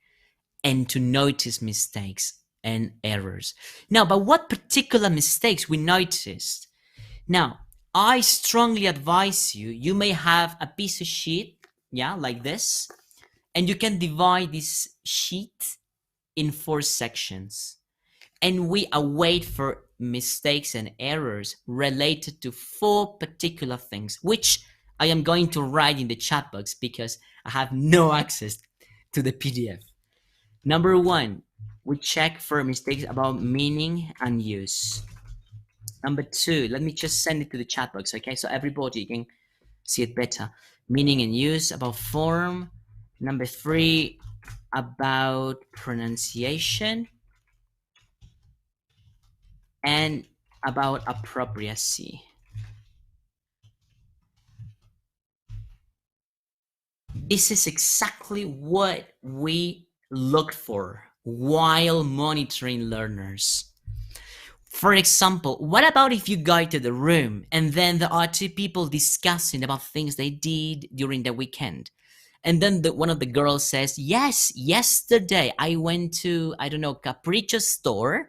and to notice mistakes. and errors. Now, but what particular mistakes we noticed? Now, I strongly advise you, you may have a piece of sheet, yeah, like this, and you can divide this sheet in 4 sections. And we await for mistakes and errors related to 4 particular things, which I am going to write in the chat box because I have no access to the PDF. Number 1, we check for mistakes about meaning and use. Number 2, let me just send it to the chat box, okay? So everybody can see it better. Meaning and use, about form. Number 3, about pronunciation. And about appropriacy. This is exactly what we look for while monitoring learners. For example, what about if you go to the room and then there are 2 people discussing about things they did during the weekend? And then one of the girls says, yes, yesterday I went to, I don't know, Capriccio store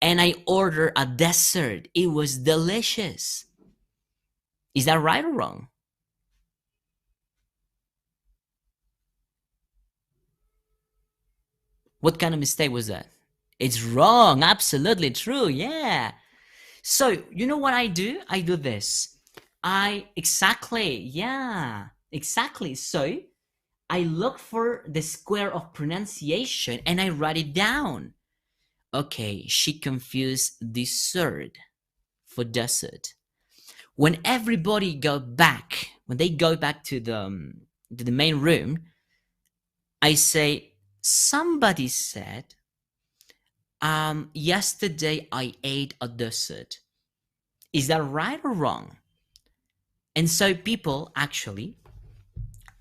and I ordered a dessert. It was delicious. Is that right or wrong? What kind of mistake was that? It's wrong. Absolutely true. Yeah. So, you know what I do? I do this. Exactly. So, I look for the square of pronunciation and I write it down. Okay, she confused dessert for dessert. When everybody when they go back to the main room, I say, somebody said, yesterday I ate a dessert. Is that right or wrong? And so people actually,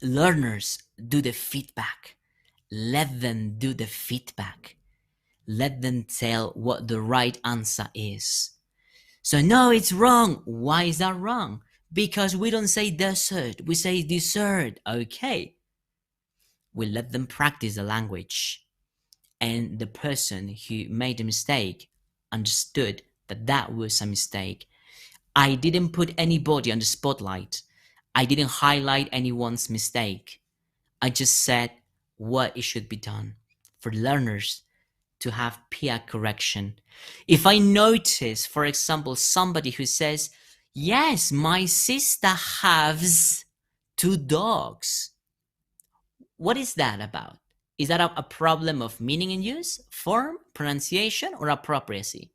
learners do the feedback. Let them do the feedback. Let them tell what the right answer is. So no, it's wrong. Why is that wrong? Because we don't say dessert, we say dessert. Okay. We let them practice the language. And the person who made the mistake understood that that was a mistake. I didn't put anybody on the spotlight. I didn't highlight anyone's mistake. I just said what it should be done for learners to have peer correction. If I notice, for example, somebody who says, yes, my sister has 2 dogs. What is that about? Is that a problem of meaning and use, form, pronunciation, or appropriacy?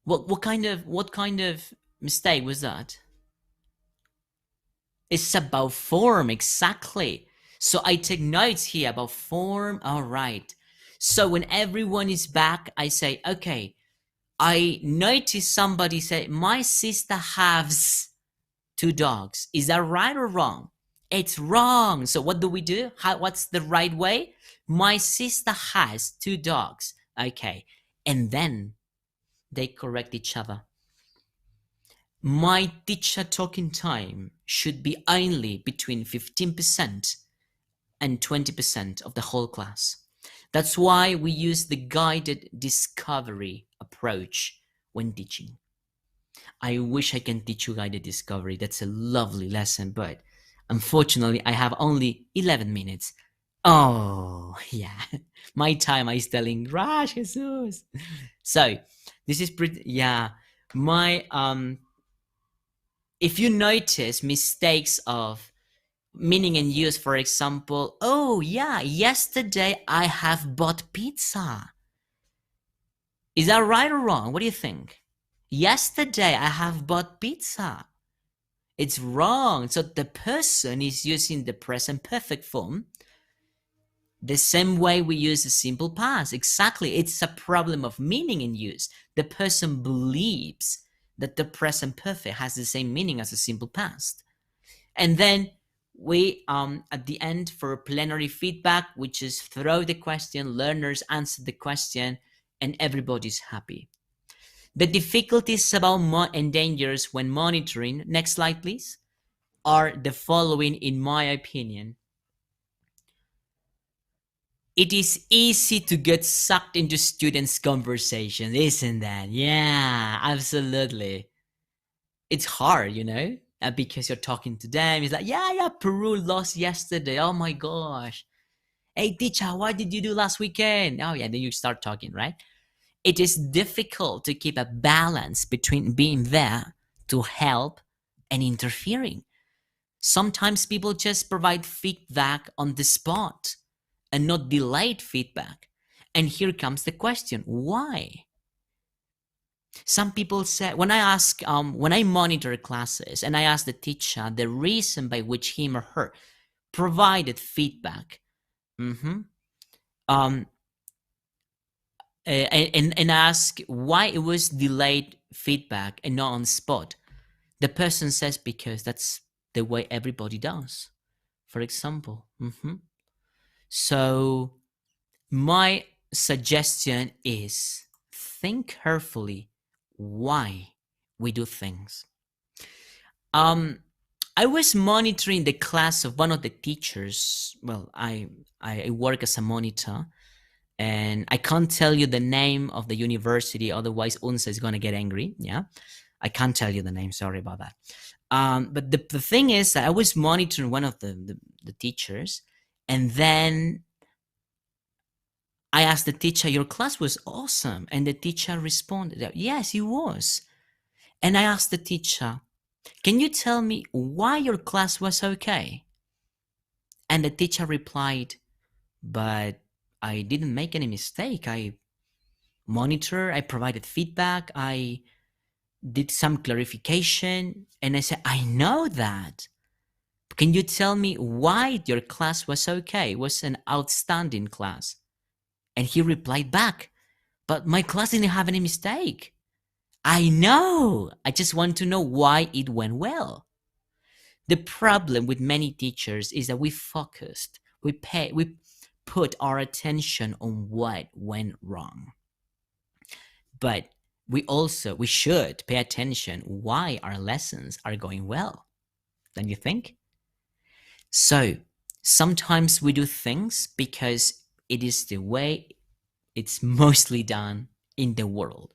What kind of mistake was that? It's about form, exactly. So I take notes here about form. All right. So when everyone is back, I say, okay, I noticed somebody say, my sister has 2 dogs. Is that right or wrong? It's wrong. So what do we do? What's the right way? My sister has 2 dogs. Okay. And then they correct each other. My teacher talking time should be only between 15% and 20% of the whole class. That's why we use the guided discovery approach when teaching. I wish I can teach you guided discovery. That's a lovely lesson, but unfortunately, I have only 11 minutes. Oh, yeah. My time is telling Rash Jesus. So, this is pretty, yeah. If you notice mistakes of meaning and use, for example, oh, yeah, yesterday I have bought pizza. Is that right or wrong? What do you think? Yesterday I have bought pizza. It's wrong. So the person is using the present perfect form the same way we use the simple past. Exactly. It's a problem of meaning and use. The person believes that the present perfect has the same meaning as the simple past. And then we, at the end for plenary feedback, we just throw the question, learners answer the question, and everybody's happy. The difficulties about and dangers when monitoring, next slide please, are the following in my opinion. It is easy to get sucked into students' conversation, isn't that? Yeah, absolutely. It's hard, because you're talking to them. It's like, yeah, Peru lost yesterday. Oh my gosh. Hey, teacher, what did you do last weekend? Oh, yeah, then you start talking, right? It is difficult to keep a balance between being there to help and interfering. Sometimes people just provide feedback on the spot and not delayed feedback. And here comes the question, why? Some people say, when I monitor classes and I ask the teacher the reason by which him or her provided feedback, and ask why it was delayed feedback and not on spot, the person says because that's the way everybody does, for example. So my suggestion is think carefully why we do things. I was monitoring the class of one of the teachers. Well, I work as a monitor, and I can't tell you the name of the university, otherwise UNSA is going to get angry. Yeah, I can't tell you the name. Sorry about that. But the thing is that I was monitoring one of the teachers, and then I asked the teacher, your class was awesome. And the teacher responded, yes, it was. And I asked the teacher, can you tell me why your class was okay? And the teacher replied, but I didn't make any mistake. I monitor, I provided feedback, I did some clarification. And I said, I know that. Can you tell me why your class was okay? It was an outstanding class. And he replied back, but my class didn't have any mistake. I know. I just want to know why it went well. The problem with many teachers is that we put our attention on what went wrong. But we should pay attention why our lessons are going well. Don't you think? So sometimes we do things because it is the way it's mostly done in the world.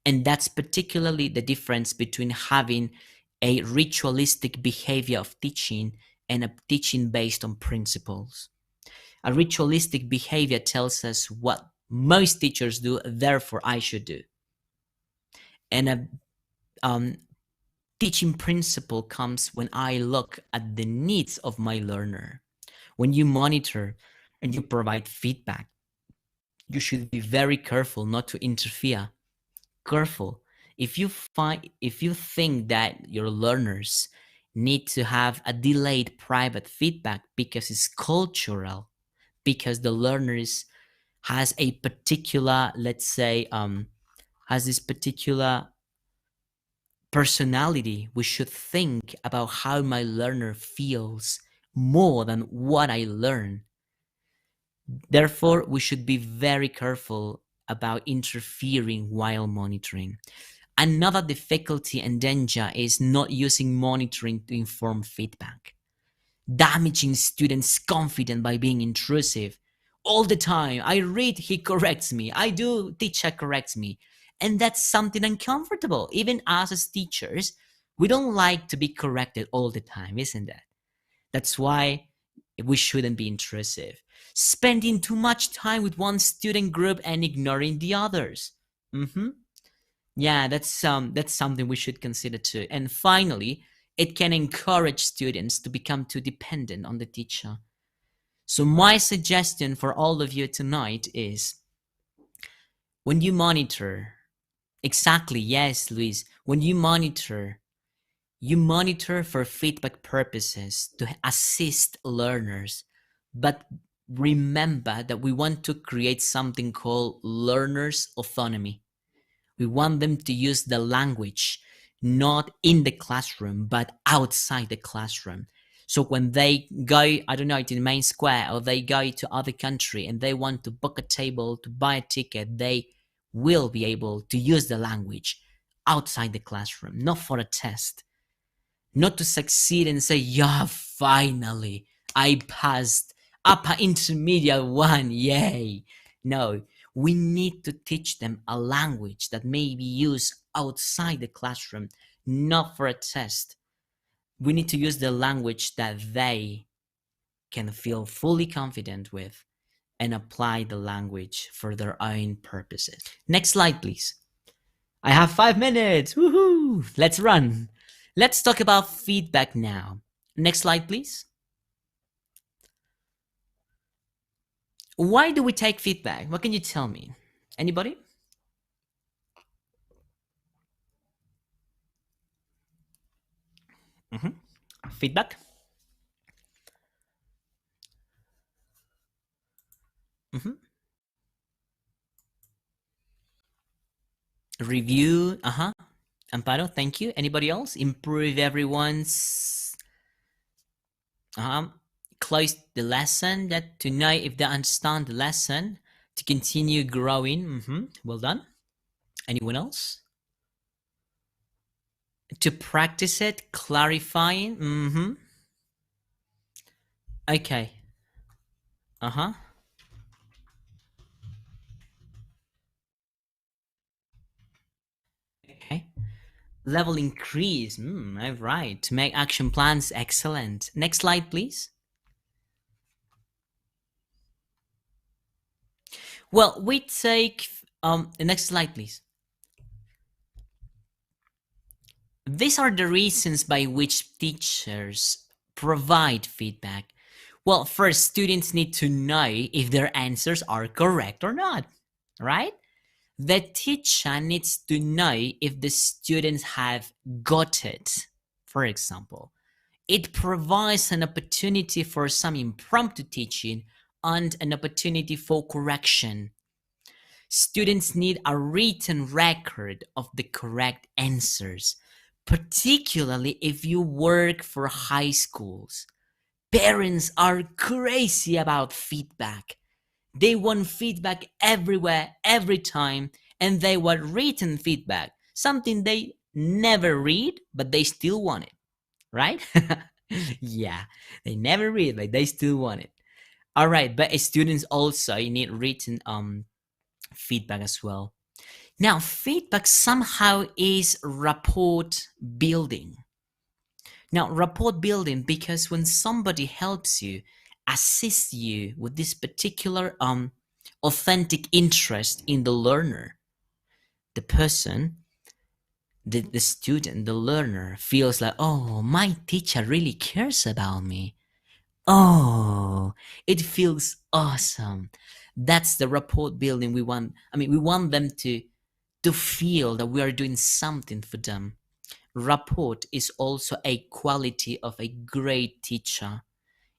And that's particularly the difference between having a ritualistic behavior of teaching and a teaching based on principles. A ritualistic behavior tells us what most teachers do, therefore I should do. And a teaching principle comes when I look at the needs of my learner. When you monitor and you provide feedback, you should be very careful not to interfere. Careful. If you think that your learners need to have a delayed private feedback because it's cultural, because the learners has a particular, let's say, has this particular personality, we should think about how my learner feels more than what I learn. Therefore, we should be very careful about interfering while monitoring. Another difficulty and danger is not using monitoring to inform feedback. Damaging students' confidence by being intrusive. All the time, I read, he corrects me. I do, teacher corrects me. And that's something uncomfortable. Even us as teachers, we don't like to be corrected all the time, isn't that? That's why we shouldn't be intrusive. Spending too much time with one student group and ignoring the others. Yeah, that's something we should consider too. And finally, it can encourage students to become too dependent on the teacher. So my suggestion for all of you tonight is, when you monitor, exactly, yes, Luis, when you monitor for feedback purposes to assist learners, but remember that we want to create something called learners' autonomy. We want them to use the language, not in the classroom, but outside the classroom. So when they go, I don't know, to the main square, or they go to other country and they want to book a table, to buy a ticket, they will be able to use the language outside the classroom, not for a test. Not to succeed and say, yeah, finally, I passed Upper intermediate one, yay. No, we need to teach them a language that may be used outside the classroom, not for a test. We need to use the language that they can feel fully confident with and apply the language for their own purposes. Next slide, please. I have 5 minutes. Woohoo! Let's run. Let's talk about feedback now. Next slide, please. Why do we take feedback? What can you tell me? Anybody? Feedback? Review. Amparo, thank you. Anybody else? Improve everyone's close the lesson, that to know if they understand the lesson, to continue growing. Well done. Anyone else? To practice it, clarifying. Okay. Okay. Level increase. All right. To make action plans, excellent. Next slide, please. Well, we take the next slide, please. These are the reasons by which teachers provide feedback. Well, first, students need to know if their answers are correct or not, right? The teacher needs to know if the students have got it. For example, it provides an opportunity for some impromptu teaching and an opportunity for correction. Students need a written record of the correct answers, particularly if you work for high schools. Parents are crazy about feedback. They want feedback everywhere, every time, and they want written feedback, something they never read, but they still want it, right? Yeah, they never read, but they still want it. All right, but students also need written feedback as well. Now, feedback somehow is rapport building. Now, rapport building, because when somebody helps you, assists you with this particular authentic interest in the learner, the person, the student, the learner feels like, oh, my teacher really cares about me. Oh, it feels awesome. That's the rapport building we want. I mean, we want them to feel that we are doing something for them. Rapport is also a quality of a great teacher.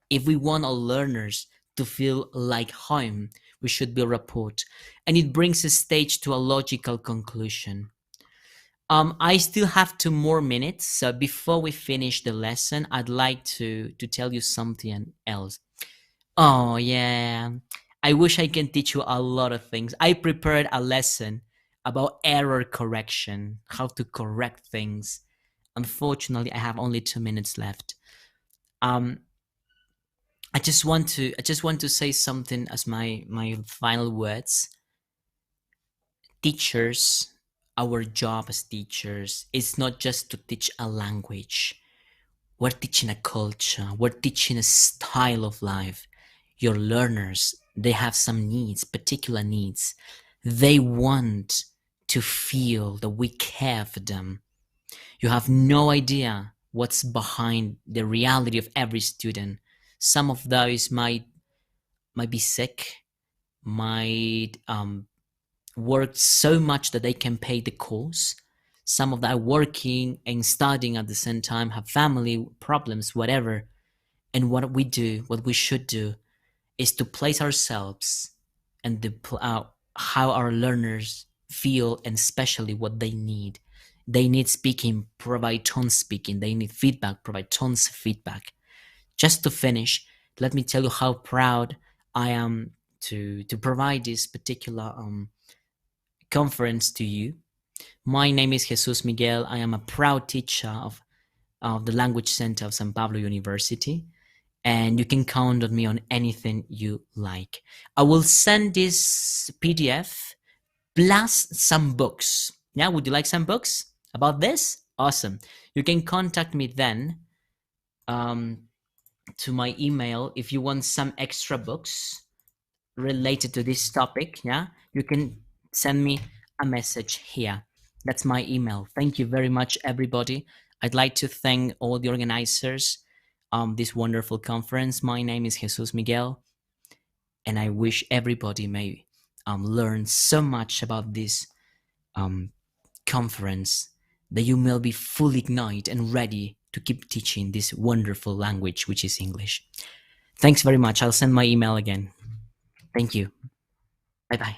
If we want our learners to feel like home, we should build rapport. And it brings a stage to a logical conclusion. I still have 2 more minutes, so before we finish the lesson, I'd like to tell you something else. Oh yeah, I wish I can teach you a lot of things. I prepared a lesson about error correction, how to correct things. Unfortunately, I have only 2 minutes left. I just want to say something as my final words. Teachers, our job as teachers is not just to teach a language. We're teaching a culture. We're teaching a style of life. Your learners, they have some needs, particular needs. They want to feel that we care for them. You have no idea what's behind the reality of every student. Some of those might be sick, might work so much that they can pay the course. Some of them are working and studying at the same time, have family problems, whatever. And what we should do, is to place ourselves and how our learners feel, and especially what they need. They need speaking, provide tons speaking. They need feedback, provide tons of feedback. Just to finish, let me tell you how proud I am to provide this particular conference to you. My name is Jesus Miguel. I am a proud teacher of the Language Center of San Pablo University. and you can count on me on anything you like. I will send this PDF plus some books. Yeah, would you like some books about this? Awesome. You can contact me then to my email if you want some extra books related to this topic. Yeah, you can send me a message here. That's my email. Thank you very much, everybody. I'd like to thank all the organizers this wonderful conference. My name is Jesus Miguel, and I wish everybody may learn so much about this conference that you will be fully ignited and ready to keep teaching this wonderful language, which is English. Thanks very much. I'll send my email again. Thank you. Bye-bye.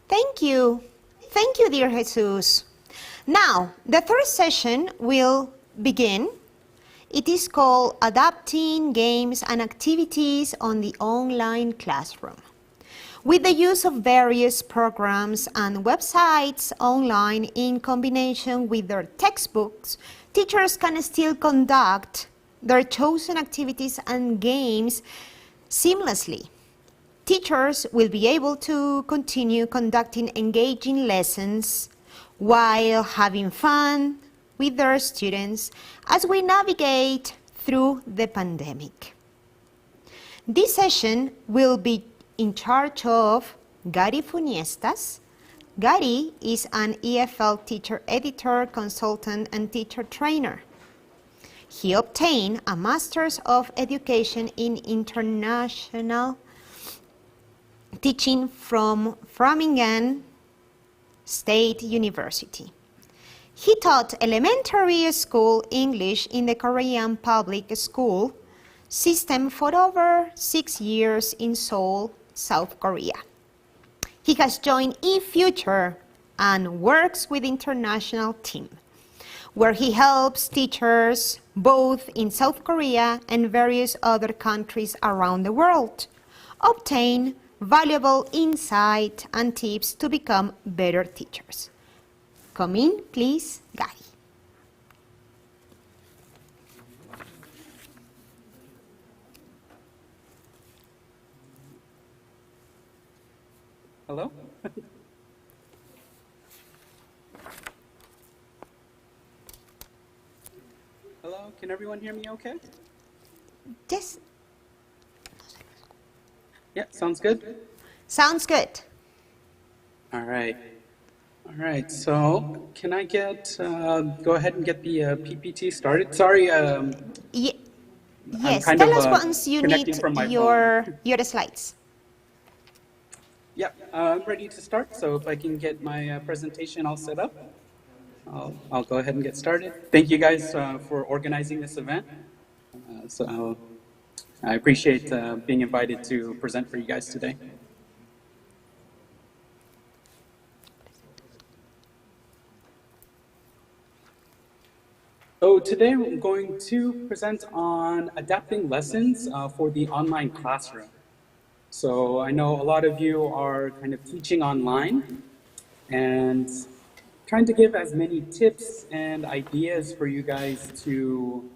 Thank you. Thank you, dear Jesus. Now, the third session will begin. It is called Adapting Games and Activities on the Online Classroom. With the use of various programs and websites online in combination with their textbooks, teachers can still conduct their chosen activities and games seamlessly. Teachers will be able to continue conducting engaging lessons while having fun with their students as we navigate through the pandemic. This session will be in charge of Gary Funiestas. Gary is an EFL teacher editor, consultant, and teacher trainer. He obtained a Master's of Education in International Teaching from Framingham State University. He taught elementary school English in the Korean public school system for over 6 years in Seoul, South Korea. He has joined eFuture and works with international team, where he helps teachers both in South Korea and various other countries around the world obtain valuable insight and tips to become better teachers. Come in, please, Gary. Hello? Hello, can everyone hear me okay? Yes, Yeah, sounds good. sounds good. All right. All right, so can I go ahead and get the PPT started? Sorry, Ye- I'm yes, kind tell of us once you connecting need from my phone. your slides. Yeah, I'm ready to start, so if I can get my presentation all set up, I'll go ahead and get started. Thank you guys for organizing this event. I appreciate being invited to present for you guys today. So today I'm going to present on adapting lessons for the online classroom. So I know a lot of you are kind of teaching online and trying to give as many tips and ideas for you guys to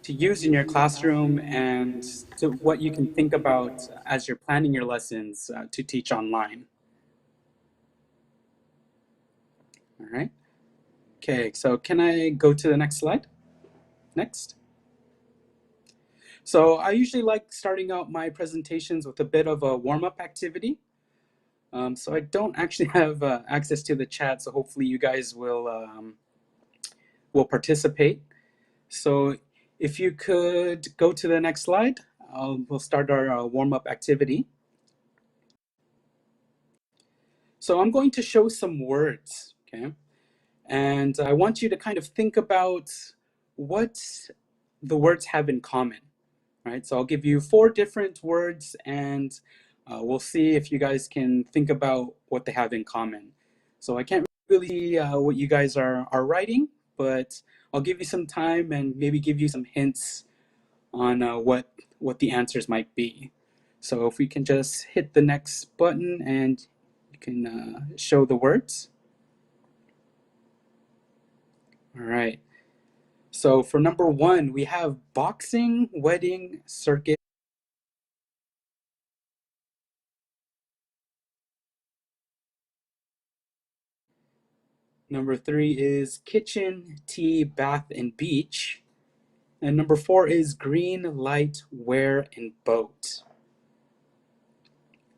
use in your classroom and to what you can think about as you're planning your lessons to teach online. All right. Okay, so can I go to the next slide? Next. So I usually like starting out my presentations with a bit of a warm-up activity. So I don't actually have access to the chat, so hopefully you guys will participate. So if you could go to the next slide, we'll start our warm-up activity. So I'm going to show some words, okay? And I want you to kind of think about what the words have in common, right? So I'll give you 4 different words and we'll see if you guys can think about what they have in common. So I can't really see what you guys are writing, but I'll give you some time and maybe give you some hints on what the answers might be. So if we can just hit the next button and you can show the words. All right. So for number 1, we have boxing, wedding, circus. Number 3 is kitchen, tea, bath, and beach. And number 4 is green, light, wear, and boat.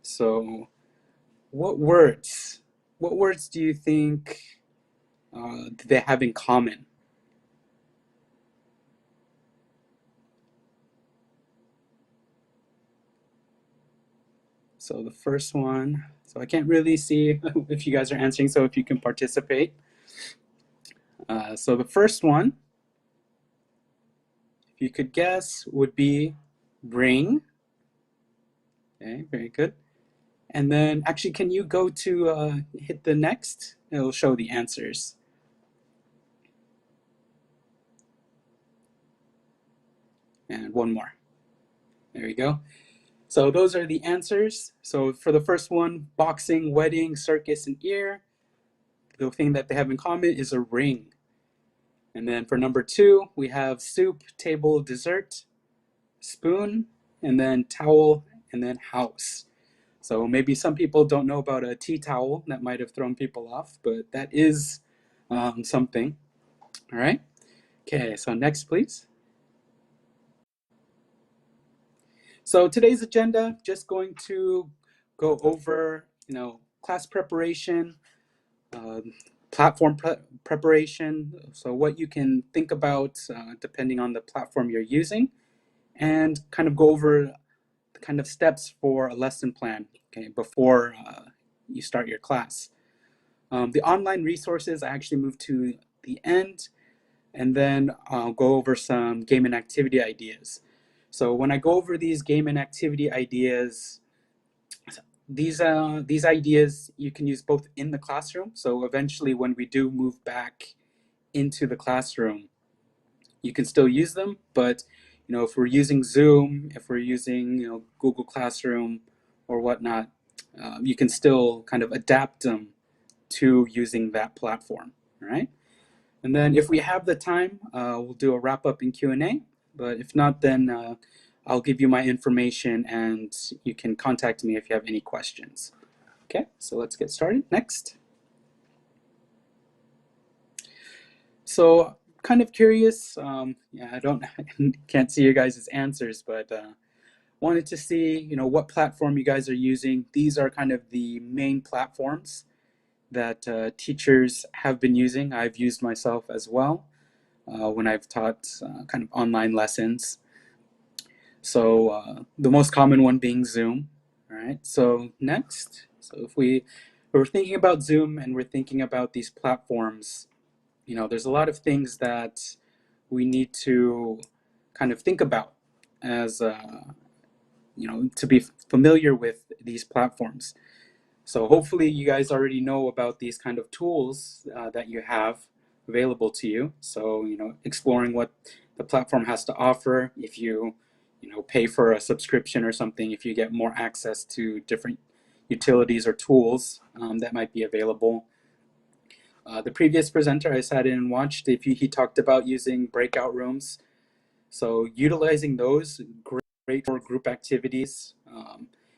So what words do you think they have in common? So the first one, so I can't really see if you guys are answering, so if you can participate. So the first one, if you could guess, would be ring. Okay, very good. And then actually, can you go to hit the next? It'll show the answers. And one more. There you go. So those are the answers. So for the first one, boxing, wedding, circus, and ear, the thing that they have in common is a ring. And then for number 2, we have soup, table, dessert, spoon, and then towel, and then house. So maybe some people don't know about a tea towel. That might have thrown people off, but that is something. All right. Okay, so next, please. So today's agenda, just going to go over, class preparation, platform preparation, so what you can think about depending on the platform you're using, and kind of go over the kind of steps for a lesson plan, okay, before you start your class. The online resources I actually moved to the end, and then I'll go over some game and activity ideas. So when I go over these game and activity ideas, these ideas you can use both in the classroom. So eventually when we do move back into the classroom, you can still use them, but if we're using Zoom, if we're using Google Classroom or whatnot, you can still kind of adapt them to using that platform, all right? And then if we have the time, we'll do a wrap up in Q&A, but if not, then I'll give you my information and you can contact me if you have any questions. Okay, so let's get started. Next. So kind of curious, I can't see your guys' answers, but wanted to see, what platform you guys are using. These are kind of the main platforms that teachers have been using. I've used myself as well when I've taught kind of online lessons. So the most common one being Zoom. All right, so next. So if we're thinking about Zoom and we're thinking about these platforms, there's a lot of things that we need to kind of think about as, to be familiar with these platforms. So hopefully you guys already know about these kind of tools that you have available to you. So, exploring what the platform has to offer. If you, pay for a subscription or something, if you get more access to different utilities or tools that might be available. The previous presenter I sat in and watched, he talked about using breakout rooms. So utilizing those, great for group activities.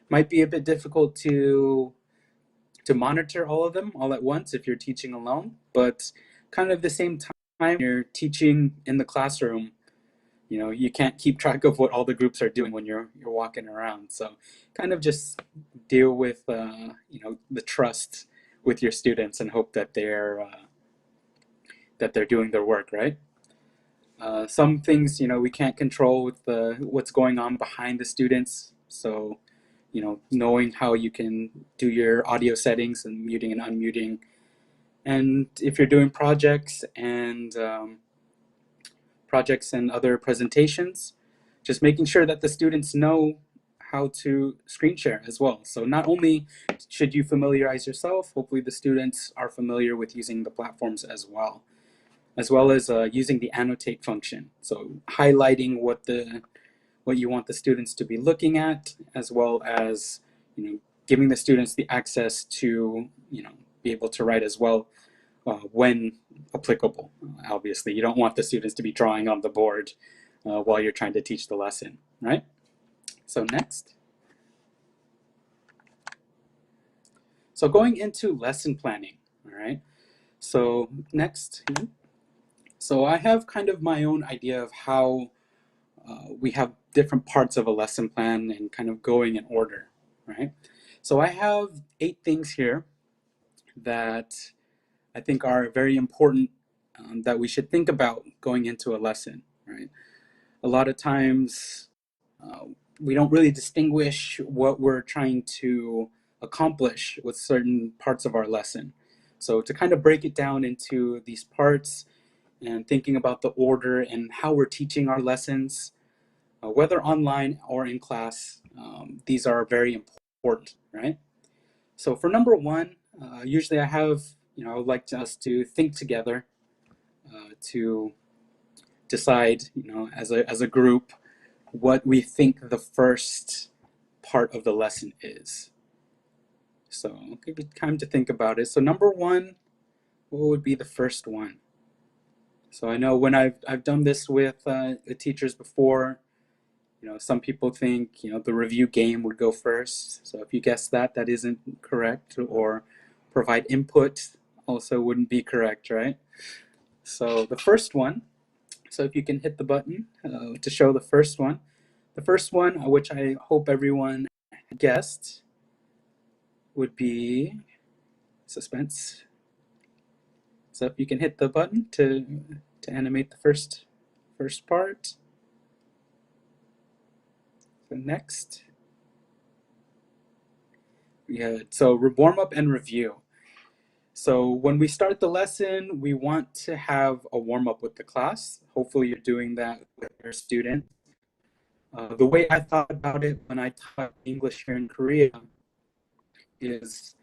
Might be a bit difficult to monitor all of them all at once if you're teaching alone, but kind of the same time you're teaching in the classroom, you can't keep track of what all the groups are doing when you're walking around. So kind of just deal with the trust with your students and hope that they're doing their work right. Some things we can't control with what's going on behind the students. So knowing how you can do your audio settings and muting and unmuting. And if you're doing projects and other presentations, just making sure that the students know how to screen share as well. So not only should you familiarize yourself, hopefully the students are familiar with using the platforms as well as using the annotate function. So highlighting what you want the students to be looking at, as well as giving the students the access to be able to write as well when applicable. Obviously, you don't want the students to be drawing on the board while you're trying to teach the lesson, right? So next. So going into lesson planning, all right? So next. So I have kind of my own idea of how we have different parts of a lesson plan and kind of going in order, right? So I have 8 things here that I think are very important that we should think about going into a lesson, right? A lot of times we don't really distinguish what we're trying to accomplish with certain parts of our lesson. So to kind of break it down into these parts and thinking about the order and how we're teaching our lessons, whether online or in class, these are very important, right? So for number 1, usually I have, I would like us to think together to decide, as a group, what we think the first part of the lesson is. So I'll give you time to think about it. So number 1, what would be the first one? So I know when I've done this with the teachers before, some people think, the review game would go first. So if you guess that isn't correct, or provide input also wouldn't be correct, right? So the first one, so if you can hit the button to show the first one. The first one, which I hope everyone guessed, would be suspense. So if you can hit the button to animate the first part. So next. Yeah, so warm up and review. So when we start the lesson, we want to have a warm up with the class. Hopefully you're doing that with your student. The way I thought about it when I taught English here in Korea is,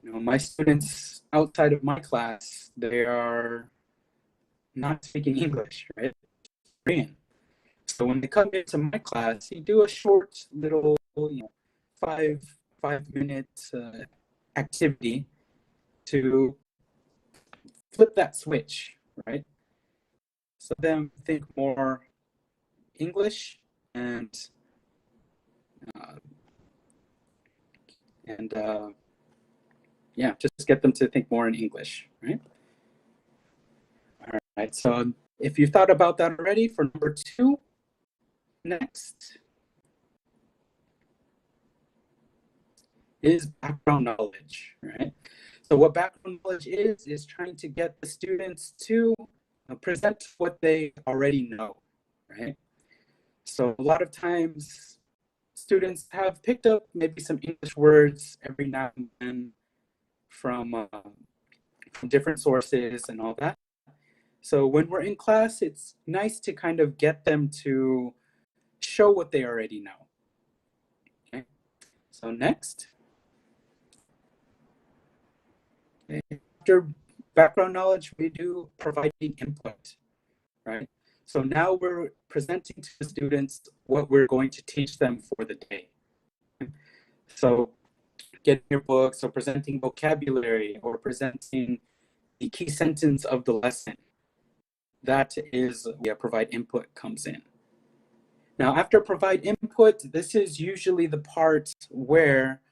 my students outside of my class, they are not speaking English, right? Korean. So when they come into my class, you do a short little, 5-minute activity to flip that switch, right? So then think more English and yeah, just get them to think more in English, right? All right, so if you've thought about that already, for number 2, next is background knowledge, right? So what background knowledge is trying to get the students to present what they already know, right? So a lot of times students have picked up maybe some English words every now and then from different sources and all that. So when we're in class, it's nice to kind of get them to show what they already know. Okay. So next. After background knowledge, we do providing input, right? So now we're presenting to the students what we're going to teach them for the day. So getting your books, or presenting vocabulary, or presenting the key sentence of the lesson. That is where provide input comes in. Now, after provide input, this is usually the part where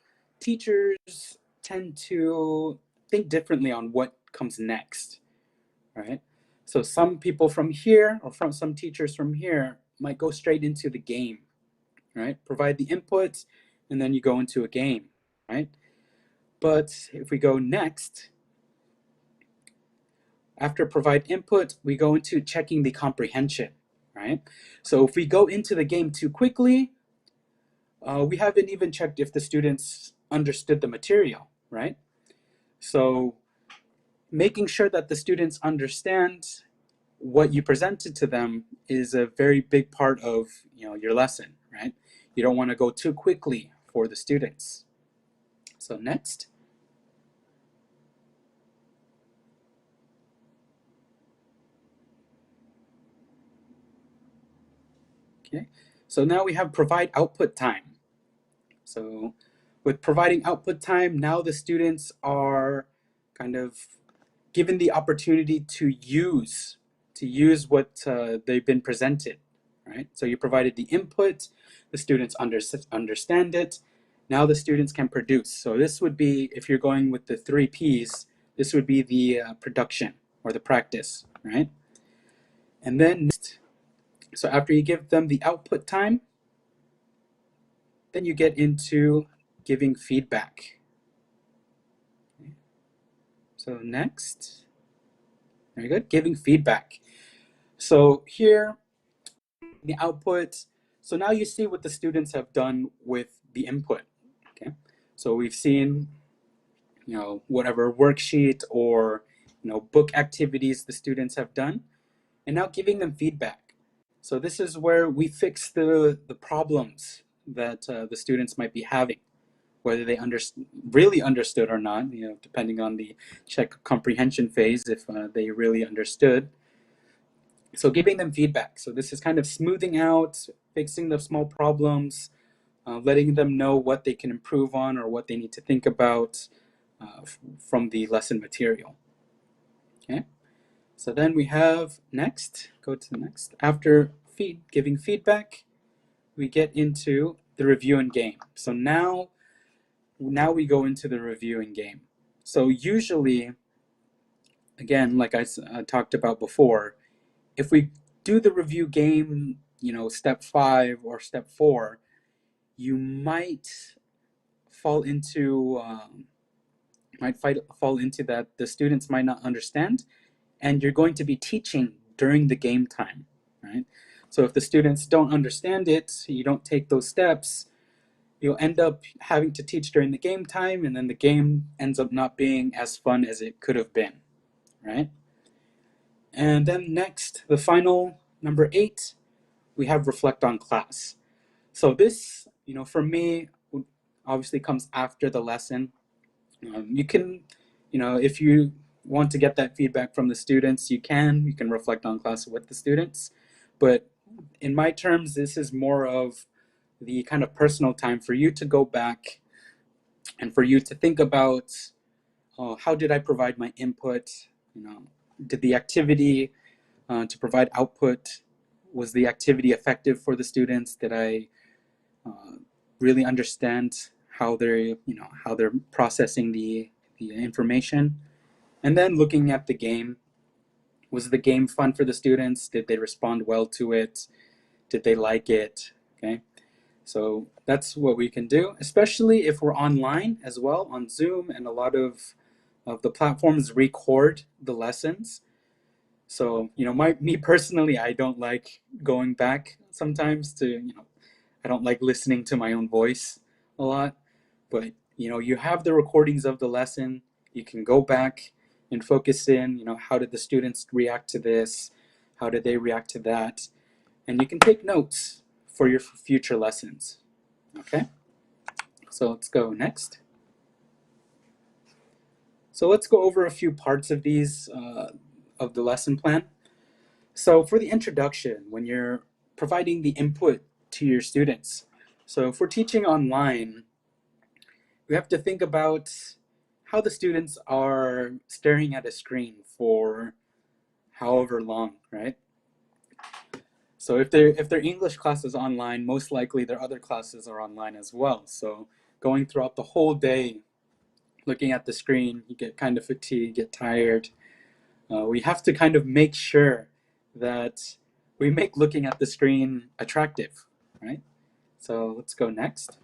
teachers tend to think differently on what comes next, right? So some people from here, or from some teachers from here, might go straight into the game, right? Provide the input, and then you go into a game, right? But if we go next, after provide input, we go into checking the comprehension, right? So if we go into the game too quickly, we haven't even checked if the students understood the material, right? So making sure that the students understand what you presented to them is a very big part of your lesson, right? You don't want to go too quickly for the students. So next. Okay, so now we have provide output time. So with providing output time, now the students are kind of given the opportunity to use what they've been presented, right? So you provided the input, the students understand it. Now the students can produce. So this would be, if you're going with the 3 Ps, this would be the production or the practice, right? And then, so after you give them the output time, then you get into giving feedback. So next, very good, giving feedback. So here, the output, so now you see what the students have done with the input, okay? So we've seen, whatever worksheet or, book activities the students have done, and now giving them feedback. So this is where we fix the problems that the students might be having, whether they really understood or not, depending on the check comprehension phase, if they really understood. So giving them feedback. So this is kind of smoothing out, fixing the small problems, letting them know what they can improve on or what they need to think about from the lesson material. Okay. So then we have next, go to the next. After giving feedback, we get into the review and game. So now we go into the review and game. So usually, again, like I talked about before, if we do the review game, step 5 or step 4, you might fall into that the students might not understand, and you're going to be teaching during the game time, right? So if the students don't understand it, you don't take those steps, you'll end up having to teach during the game time, and then the game ends up not being as fun as it could have been, right? And then next, the final, number 8, we have reflect on class. So this, for me, obviously comes after the lesson. You can, if you want to get that feedback from the students, you can reflect on class with the students. But in my terms, this is more of the kind of personal time for you to go back and for you to think about, how did I provide my input? Did the activity to provide output, was the activity effective for the students? Did I really understand how they're processing the information? And then looking at the game, was the game fun for the students? Did they respond well to it? Did they like it? Okay, so that's what we can do, especially if we're online as well on Zoom, and a lot of the platforms record the lessons. So me personally, I don't like going back sometimes to I don't like listening to my own voice a lot, but you have the recordings of the lesson. You can go back and focus in, how did the students react to this? How did they react to that? And you can take notes for your future lessons. Okay, so let's go next. So let's go over a few parts of these of the lesson plan. So for the introduction, when you're providing the input to your students, so if we're teaching online, we have to think about how the students are staring at a screen for however long, right? So if their English class is online, most likely their other classes are online as well. So going throughout the whole day, looking at the screen, you get kind of fatigued, get tired. We have to kind of make sure that we make looking at the screen attractive, right? So let's go next.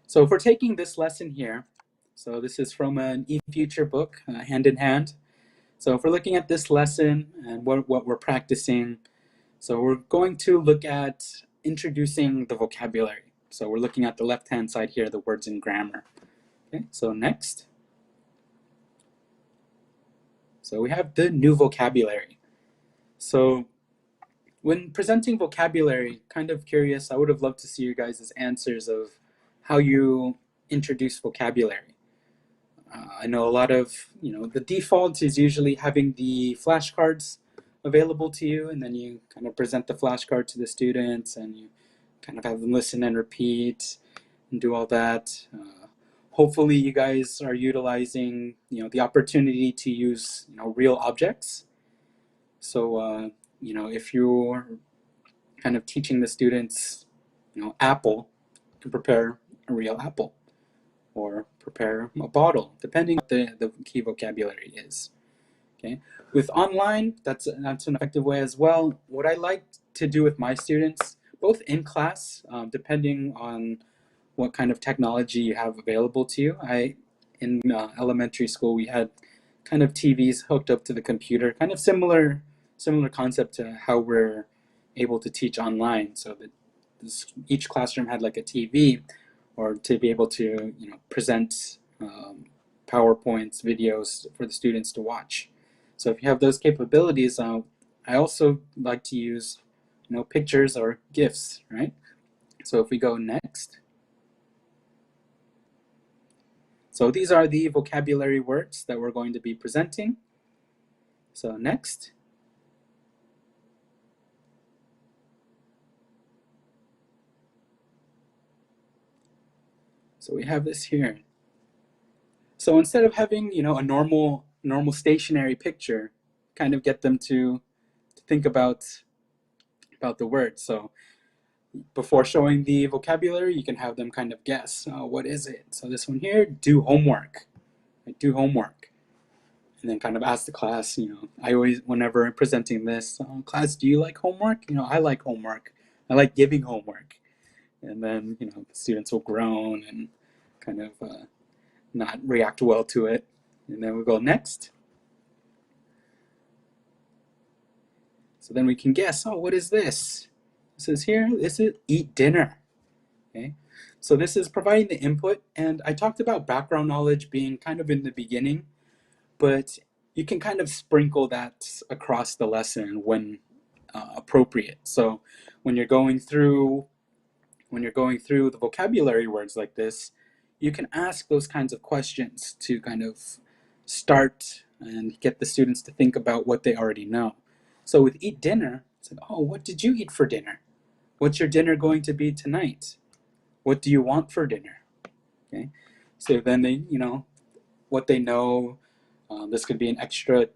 So if we're taking this lesson here, so this is from an eFuture book, Hand in Hand. So if we're looking at this lesson and what we're practicing, so we're going to look at introducing the vocabulary. So we're looking at the left-hand side here, the words and grammar. Okay, so next. So we have the new vocabulary. So when presenting vocabulary, kind of curious, I would have loved to see you guys' answers of how you introduce vocabulary. I know a lot of, the default is usually having the flashcards available to you, and then you kind of present the flashcard to the students and you kind of have them listen and repeat and do all that. hopefully you guys are utilizing, the opportunity to use, real objects. So, if you're kind of teaching the students, apple, you can prepare a real apple, or prepare a bottle, depending on what the key vocabulary is. Okay. With online, that's an effective way as well. What I like to do with my students, both in class, depending on what kind of technology you have available to you. In elementary school, we had kind of TVs hooked up to the computer, kind of similar concept to how we're able to teach online. So that each classroom had like a TV, or to be able to present PowerPoints, videos for the students to watch. So if you have those capabilities, I also like to use pictures or GIFs, right? So if we go next. So these are the vocabulary words that we're going to be presenting. So next. So we have this here. So instead of having, a normal stationary picture, kind of get them to think about the word. So before showing the vocabulary, you can have them kind of guess, what is it? So this one here, do homework. Do homework. And then kind of ask the class, I always, whenever I'm presenting this, class, do you like homework? I like homework. I like giving homework. And then, the students will groan and kind of not react well to it. And then we go next. So then we can guess, what is this? This is here, this is eat dinner. Okay. So this is providing the input, and I talked about background knowledge being kind of in the beginning, but you can kind of sprinkle that across the lesson when appropriate. So when you're going through the vocabulary words like this, you can ask those kinds of questions to kind of start and get the students to think about what they already know. So with eat dinner, it's like, what did you eat for dinner? What's your dinner going to be tonight? What do you want for dinner? Okay, so then they, what they know. This could be an extra,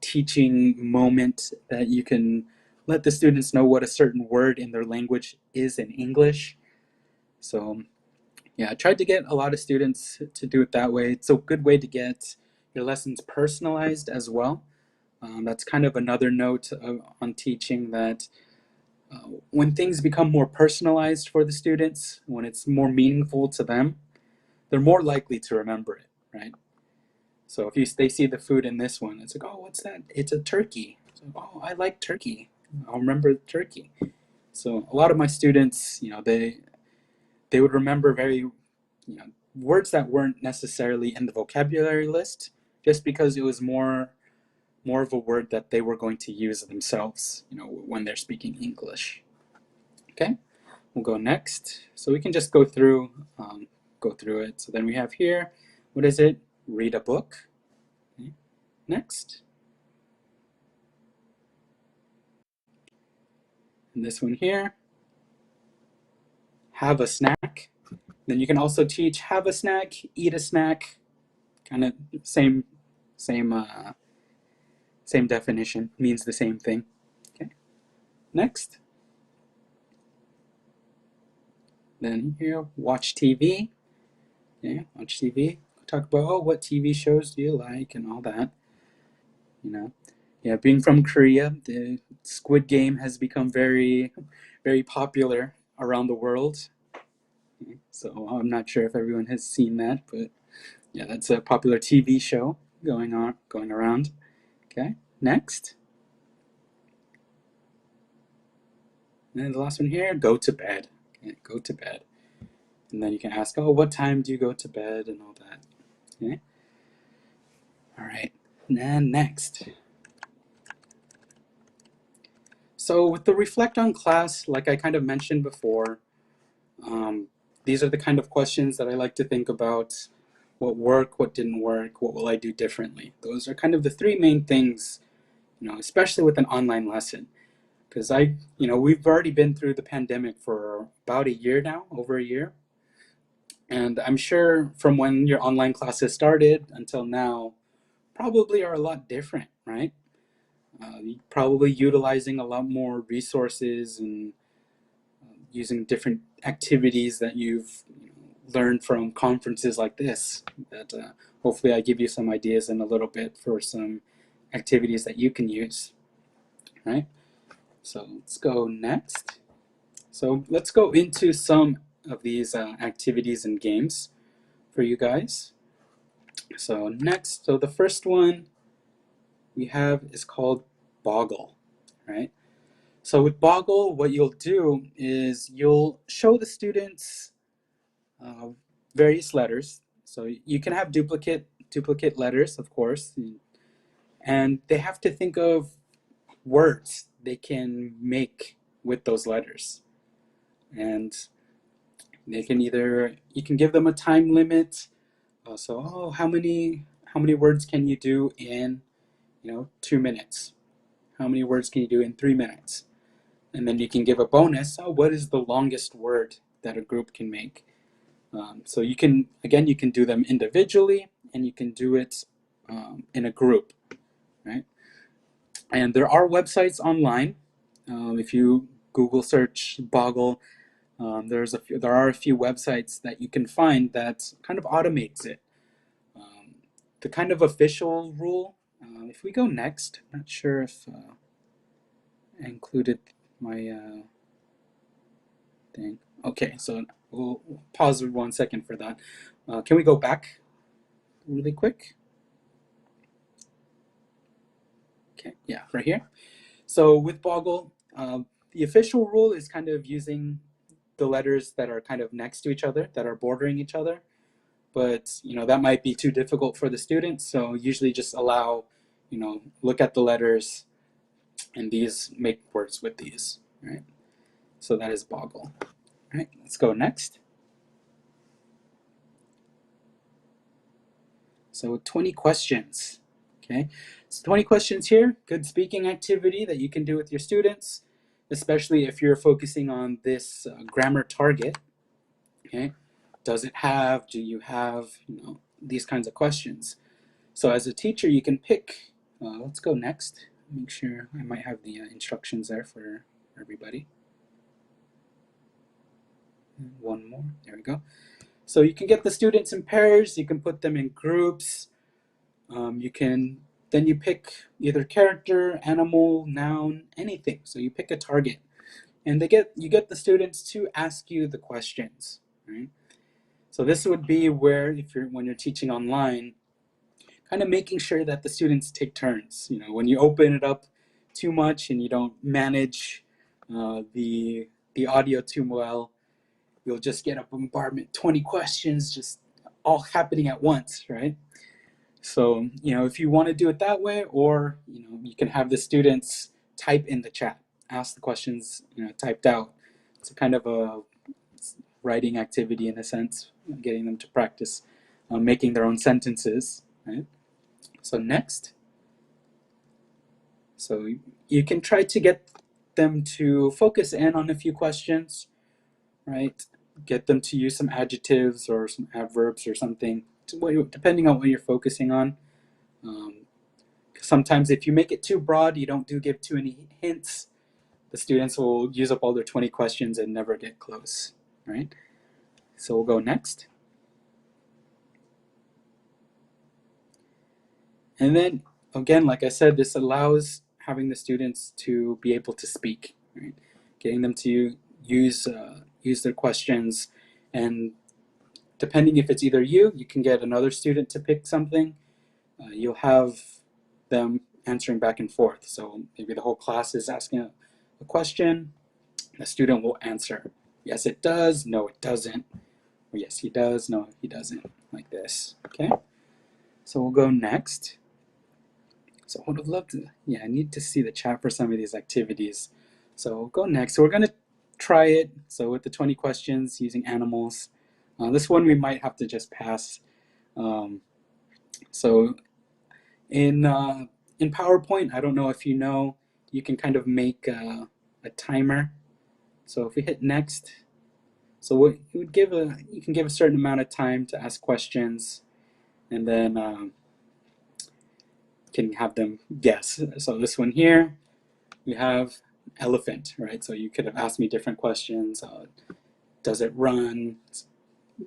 teaching moment that you can let the students know what a certain word in their language is in English. So yeah, I tried to get a lot of students to do it that way. It's a good way to get your lessons personalized as well. That's kind of another note on teaching, that when things become more personalized for the students, when it's more meaningful to them, they're more likely to remember it, right? So if they see the food in this one, it's like, what's that? It's a turkey. So, I like turkey. I'll remember turkey. So a lot of my students, they would remember very, words that weren't necessarily in the vocabulary list, just because it was more of a word that they were going to use themselves, when they're speaking English. Okay, we'll go next. So we can just go through it. So then we have here, what is it? Read a book. Okay. Next. And this one here, have a snack. Then you can also teach have a snack, eat a snack, kind of same definition, means the same thing. Okay. Next. Then here, watch TV. Okay, watch TV. Talk about what TV shows do you like and all that. Yeah, being from Korea, the Squid Game has become very, very popular around the world. Okay, so I'm not sure if everyone has seen that, but yeah, that's a popular TV show going around. Okay, next. And then the last one here, go to bed. Okay, go to bed. And then you can ask, what time do you go to bed and all that. Okay. All right, and then next. So with the reflect on class, like I kind of mentioned before, these are the kind of questions that I like to think about. What worked, what didn't work, what will I do differently? Those are kind of the three main things, especially with an online lesson. Because we've already been through the pandemic for about a year now, over a year. And I'm sure from when your online classes started until now, probably are a lot different, right? Probably utilizing a lot more resources and using different activities that you've learned from conferences like this. That hopefully I give you some ideas in a little bit for some activities that you can use, right? So let's go next. So let's go into some of these activities and games for you guys. So next, so the first one we have is called Boggle, right? So with Boggle, what you'll do is you'll show the students various letters. So you can have duplicate letters, of course, and they have to think of words they can make with those letters. And they can either, you can give them a time limit. So, how many words can you do in 2 minutes? How many words can you do in 3 minutes? And then you can give a bonus. What is the longest word that a group can make? So you can, again, you can do them individually, and you can do it in a group, right? And there are websites online. If you Google search Boggle, there are a few websites that you can find that kind of automates it. The kind of official rule, if we go next, I'm not sure if I included my thing. Okay, so we'll pause 1 second for that. Can we go back really quick? Okay, yeah, right here. So with Boggle, the official rule is kind of using the letters that are kind of next to each other, that are bordering each other. But that might be too difficult for the students, so usually just allow, look at the letters and these make words with these, right? So that is Boggle. All right, let's go next. So 20 questions, okay? So 20 questions here, good speaking activity that you can do with your students, especially if you're focusing on this grammar target, okay? Does it have, do you have, these kinds of questions. So as a teacher, you can pick, let's go next, make sure I might have the instructions there for everybody. One more, there we go. So you can get the students in pairs, you can put them in groups, then you pick either character, animal, noun, anything. So you pick a target, and you get the students to ask you the questions, right? So this would be where, when you're teaching online, kind of making sure that the students take turns. When you open it up too much and you don't manage the audio too well, you'll just get a bombardment, 20 questions just all happening at once, right? So, if you want to do it that way, or, you can have the students type in the chat, ask the questions, typed out. It's a kind of a writing activity in a sense, getting them to practice making their own sentences, right? So next. So you can try to get them to focus in on a few questions, right? Get them to use some adjectives or some adverbs or something, depending on what you're focusing on. Sometimes if you make it too broad, you don't give too many hints, the students will use up all their 20 questions and never get close, right? So we'll go next. And then, again, like I said, this allows having the students to be able to speak, right? Getting them to use their questions, and depending if it's either you can get another student to pick something. You'll have them answering back and forth. So maybe the whole class is asking a question, the student will answer, yes it does, no it doesn't, or yes he does, no he doesn't, like this, okay? So we'll go next. So I would have loved to, I need to see the chat for some of these activities. So we'll go next. So we're gonna try it. So with the 20 questions using animals, this one we might have to just pass. So in PowerPoint, I don't know if you know, you can kind of make a timer. So if we hit next, So it would give you can give a certain amount of time to ask questions, and then can have them guess. So this one here, we have elephant, right? So you could have asked me different questions. Does it run?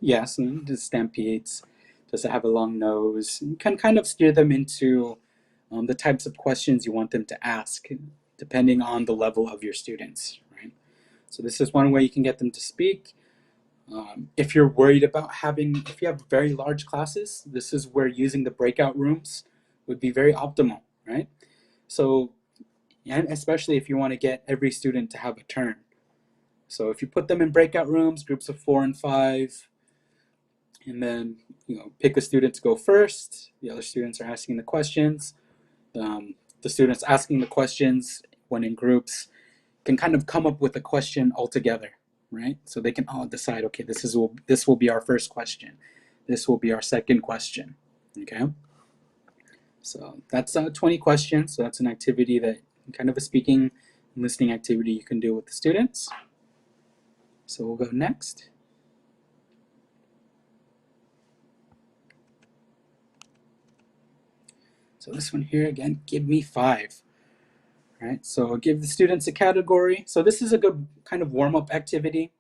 Yes. And does it stampedes? Does it have a long nose? You can kind of steer them into the types of questions you want them to ask, depending on the level of your students, right? So this is one way you can get them to speak. If you're worried about if you have very large classes, this is where using the breakout rooms would be very optimal, right? So, and especially if you want to get every student to have a turn. So if you put them in breakout rooms, groups of 4 and 5, and then pick a student to go first, the other students are asking the questions. The students asking the questions when in groups can kind of come up with a question altogether, right? So they can all decide, okay, this will be our first question. This will be our second question, okay? So that's 20 questions. So that's an activity that kind of a speaking and listening activity you can do with the students. So we'll go next. So this one here, again, give me 5. Right, so give the students a category. So this is a good kind of warm-up activity.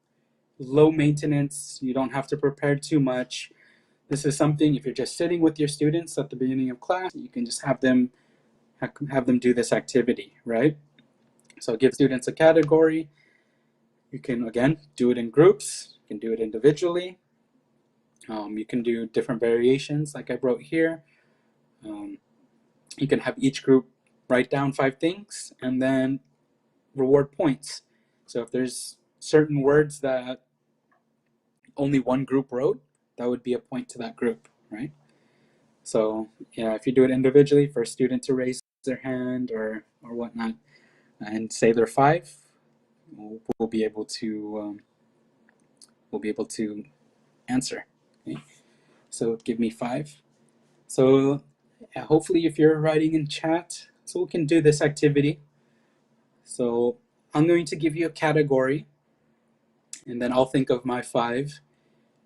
Low maintenance, you don't have to prepare too much. This is something, if you're just sitting with your students at the beginning of class, you can just have them do this activity, right? So give students a category. You can, again, do it in groups. You can do it individually. You can do different variations like I wrote here. You can have each group write down 5 things and then reward points. So if there's certain words that only one group wrote, that would be a point to that group, right? So yeah, if you do it individually, for a student to raise their hand or whatnot and say they're 5, we'll be able to answer. Okay? So give me 5. So yeah, hopefully if you're writing in chat, so we can do this activity. So I'm going to give you a category, and then I'll think of my 5,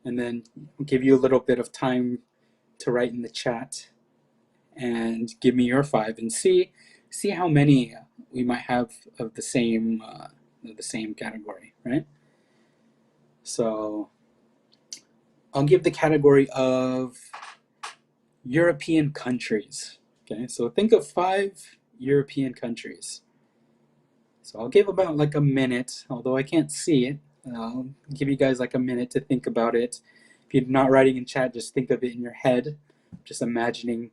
and then give you a little bit of time to write in the chat and give me your 5 and see how many we might have of the same category, right? So I'll give the category of European countries. Okay, so think of 5 European countries. So I'll give about like a minute, although I can't see it. I'll give you guys like a minute to think about it. If you're not writing in chat, just think of it in your head. Just imagining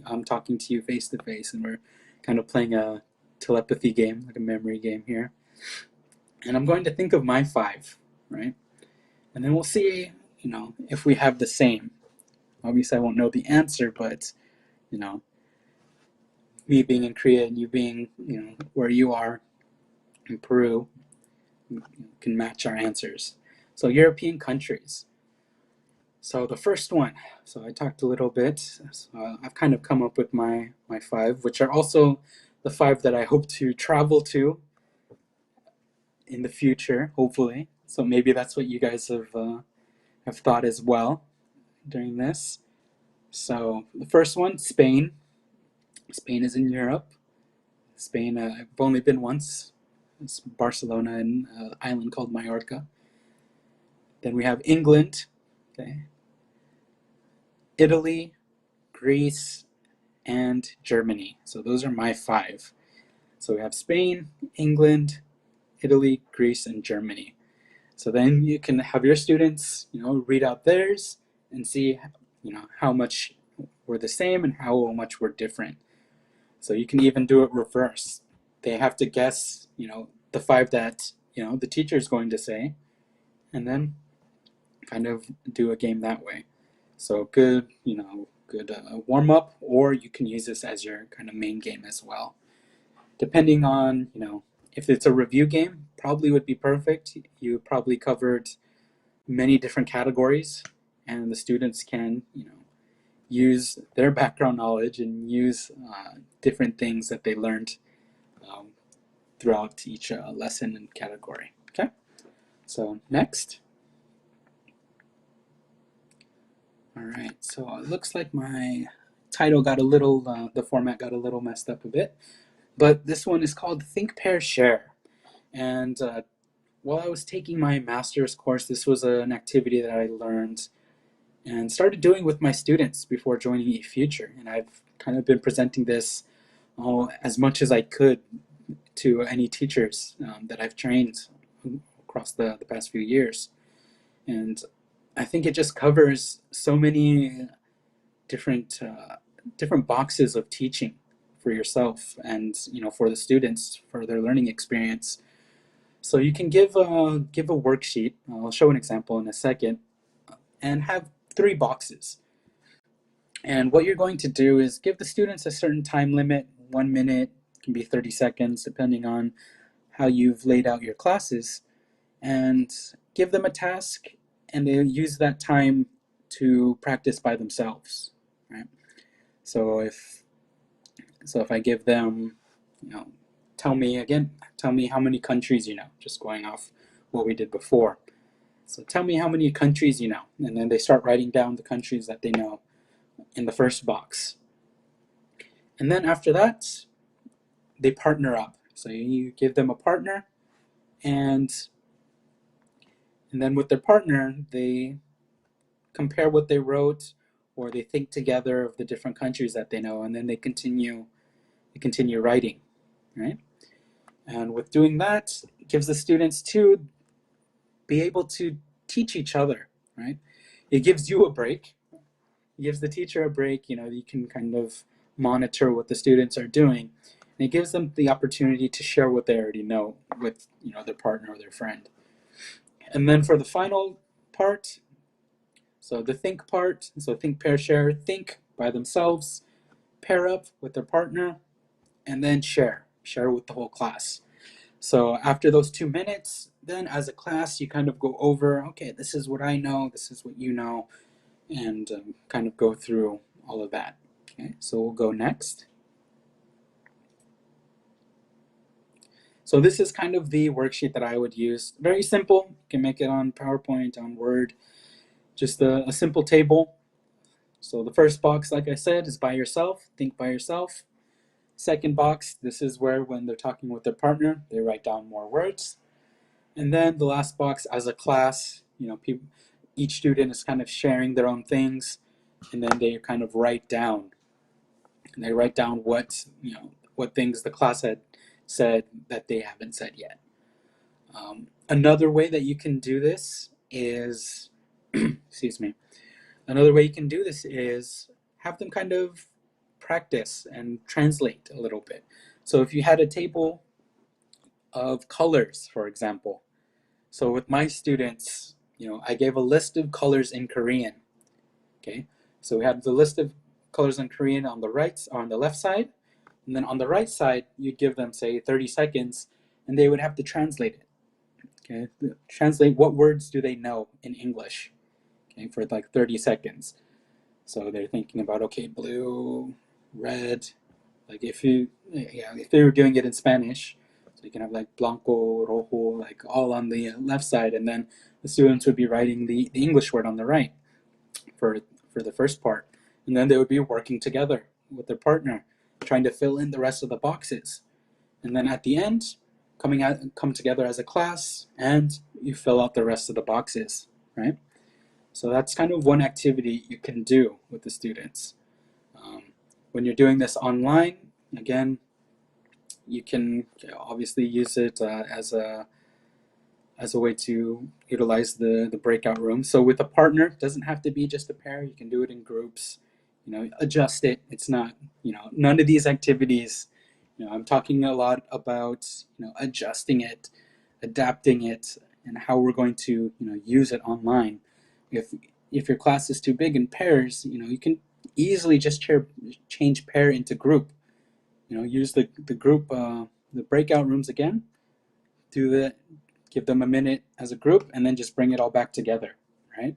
I'm talking to you face to face, and we're kind of playing a telepathy game, like a memory game here. And I'm going to think of my 5, right? And then we'll see, if we have the same. Obviously, I won't know the answer, but, me being in Korea and you being, where you are in Peru, can match our answers. So European countries. So the first one, so I talked a little bit. So I've kind of come up with my 5, which are also the 5 that I hope to travel to in the future, hopefully. So maybe that's what you guys have thought as well during this. So the first one, Spain. Spain is in Europe. Spain, I've only been once. It's Barcelona and an island called Mallorca. Then we have England, okay, Italy, Greece, and Germany. So those are my 5. So we have Spain, England, Italy, Greece, and Germany. So then you can have your students, read out theirs and see, how much were the same and how much were different. So you can even do it reverse. They have to guess, the 5 that, the teacher is going to say, and then kind of do a game that way. So good, good warm up, or you can use this as your kind of main game as well. Depending on, if it's a review game, probably would be perfect. You probably covered many different categories, and the students can, use their background knowledge and use different things that they learned throughout each lesson and category. Okay, so next. All right, so it looks like my title got a little, the format got a little messed up a bit, but this one is called Think, Pair, Share. And while I was taking my master's course, this was an activity that I learned and started doing with my students before joining eFuture. And I've kind of been presenting this as much as I could to any teachers that I've trained across the past few years. And I think it just covers so many different boxes of teaching for yourself and for the students, for their learning experience. So you can give a worksheet. I'll show an example in a second, and have 3 boxes. And what you're going to do is give the students a certain time limit, 1 minute, can be 30 seconds, depending on how you've laid out your classes, and give them a task, and they use that time to practice by themselves, right? So if I give them, tell me how many countries you know, just going off what we did before. So tell me how many countries you know, and then they start writing down the countries that they know in the first box. And then after that, they partner up. So you give them a partner, and then with their partner, they compare what they wrote, or they think together of the different countries that they know, and then they continue writing, right? And with doing that, it gives the students to be able to teach each other, right? It gives you a break. It gives the teacher a break. You can kind of monitor what the students are doing, and it gives them the opportunity to share what they already know with their partner or their friend. And then for the final part, so the think part, so think, pair, share. Think by themselves, pair up with their partner, and then share with the whole class. So after those 2 minutes, then as a class, you kind of go over, okay, this is what I know, this is what you know, and kind of go through all of that. Okay, so we'll go next. So this is kind of the worksheet that I would use. Very simple. You can make it on PowerPoint, on Word, just a simple table. So the first box, like I said, is by yourself. Think by yourself. Second box, this is where when they're talking with their partner, they write down more words. And then the last box, as a class, each student is kind of sharing their own things, and then they kind of write down. And they write down what things the class had said that they haven't said yet. Another way that you can do this is, excuse me, another way you can do this is have them kind of practice and translate a little bit. So if you had a table of colors, for example, so with my students, I gave a list of colors in Korean. Okay, so we had the list of colors in Korean on the right or on the left side, and then on the right side, you'd give them, say, 30 seconds, and they would have to translate it. Okay, translate what words do they know in English, okay, for like 30 seconds. So they're thinking about, okay, blue, red, like if they were doing it in Spanish, so you can have like blanco, rojo, like all on the left side, and then the students would be writing the English word on the right for the first part, and then they would be working together with their partner, trying to fill in the rest of the boxes, and then at the end, come together as a class, and you fill out the rest of the boxes, right? So that's kind of one activity you can do with the students. When you're doing this online, again, you can obviously use it as a way to utilize the breakout room. So with a partner, it doesn't have to be just a pair. You can do it in groups. Adjust it. It's not, none of these activities. I'm talking a lot about adjusting it, adapting it, and how we're going to use it online. If your class is too big in pairs, you can easily just change pair into group. Use the group, the breakout rooms again. Give them a minute as a group, and then just bring it all back together, right?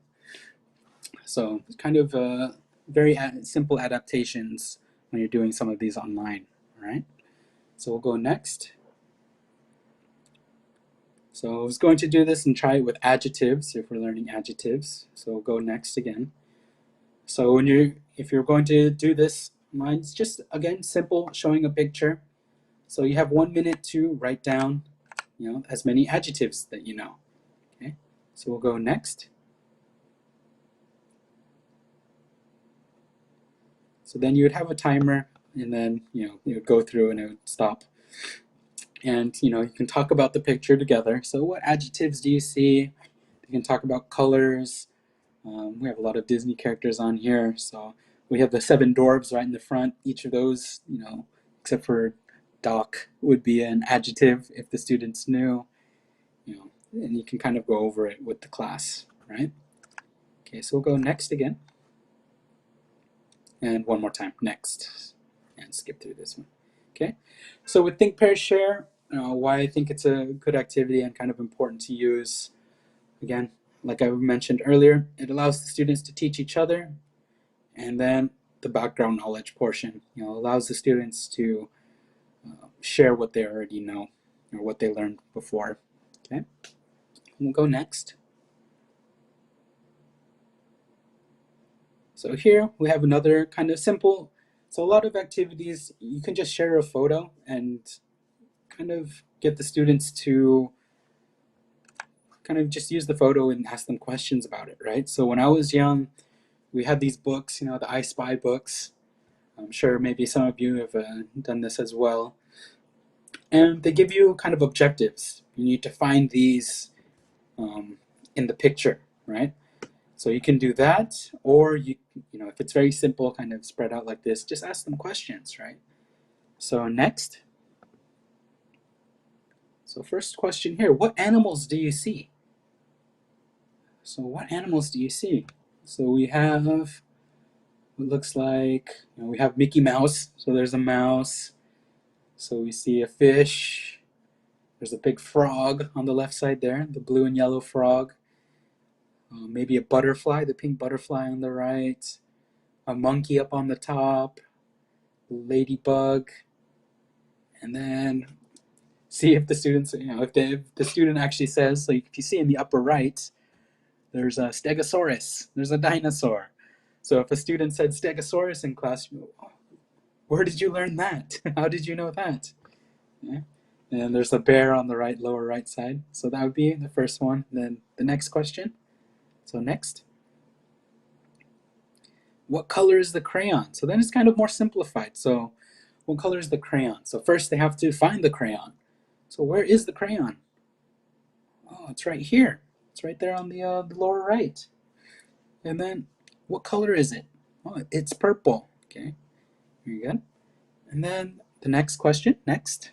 So it's kind of very simple adaptations when you're doing some of these online, all right? So we'll go next. So I was going to do this and try it with adjectives if we're learning adjectives. So we'll go next again. So if you're going to do this, mine's just, again, simple, showing a picture. So you have 1 minute to write down, as many adjectives that you know. Okay, so we'll go next. So then you would have a timer, and then you would go through and it would stop. And you can talk about the picture together. So what adjectives do you see? You can talk about colors. We have a lot of Disney characters on here. So we have the 7 dwarves right in the front. Each of those, except for Doc, would be an adjective if the students knew. And you can kind of go over it with the class, right? Okay, so we'll go next again. And one more time, next. And skip through this one. Okay, so with Think, Pair, Share, why I think it's a good activity and kind of important to use. Again, like I mentioned earlier, it allows the students to teach each other. And then the background knowledge portion, allows the students to share what they already know or what they learned before. Okay, we'll go next. So here we have another kind of simple, so a lot of activities, you can just share a photo and kind of get the students to kind of just use the photo and ask them questions about it, right? So when I was young, we had these books, the I Spy books. I'm sure maybe some of you have done this as well. And they give you kind of objectives. You need to find these in the picture, right? So you can do that, or if it's very simple, kind of spread out like this, just ask them questions, right? So next. So first question here, what animals do you see? So what animals do you see? So we have what looks like, we have Mickey Mouse, so there's a mouse. So we see a fish. There's a big frog on the left side there, the blue and yellow frog. Maybe a butterfly, the pink butterfly on the right. A monkey up on the top. Ladybug. And then see if the students, if the student actually says, so if you see in the upper right, there's a stegosaurus, there's a dinosaur. So if a student said stegosaurus in class, where did you learn that? How did you know that? Yeah. And there's a bear on the right, lower right side. So that would be the first one. Then the next question. So next. What color is the crayon? So then it's kind of more simplified. So what color is the crayon? So first they have to find the crayon. So where is the crayon? Oh, it's right here. It's right there on the lower right. And then what color is it? Oh, it's purple. Okay, very good. And then the next question, next.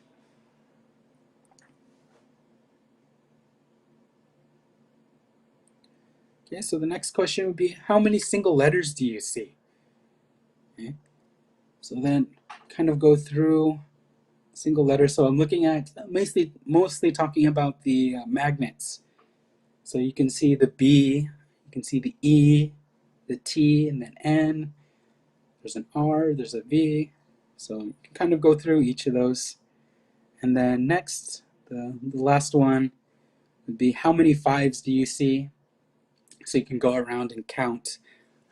Okay, so the next question would be, how many single letters do you see? Okay, so then kind of go through single letters. So I'm looking at mostly talking about the magnets. So you can see the B, you can see the E, the T, and then N. There's an R, there's a V. So you can kind of go through each of those. And then next, the last one would be, how many 5s do you see? So you can go around and count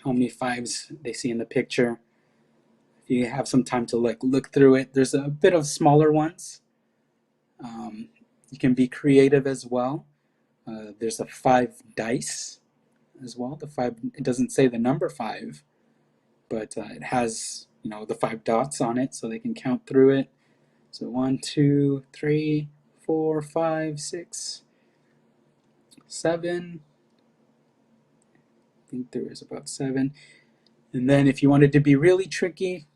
how many 5s they see in the picture. If you have some time to look through it, there's a bit of smaller ones. You can be creative as well. There's a 5 dice as well. The 5, it doesn't say the number 5, but it has the 5 dots on it, so they can count through it. So 1, 2, 3, 4, 5, 6, 7. I think there is about 7. And then if you wanted to be really tricky,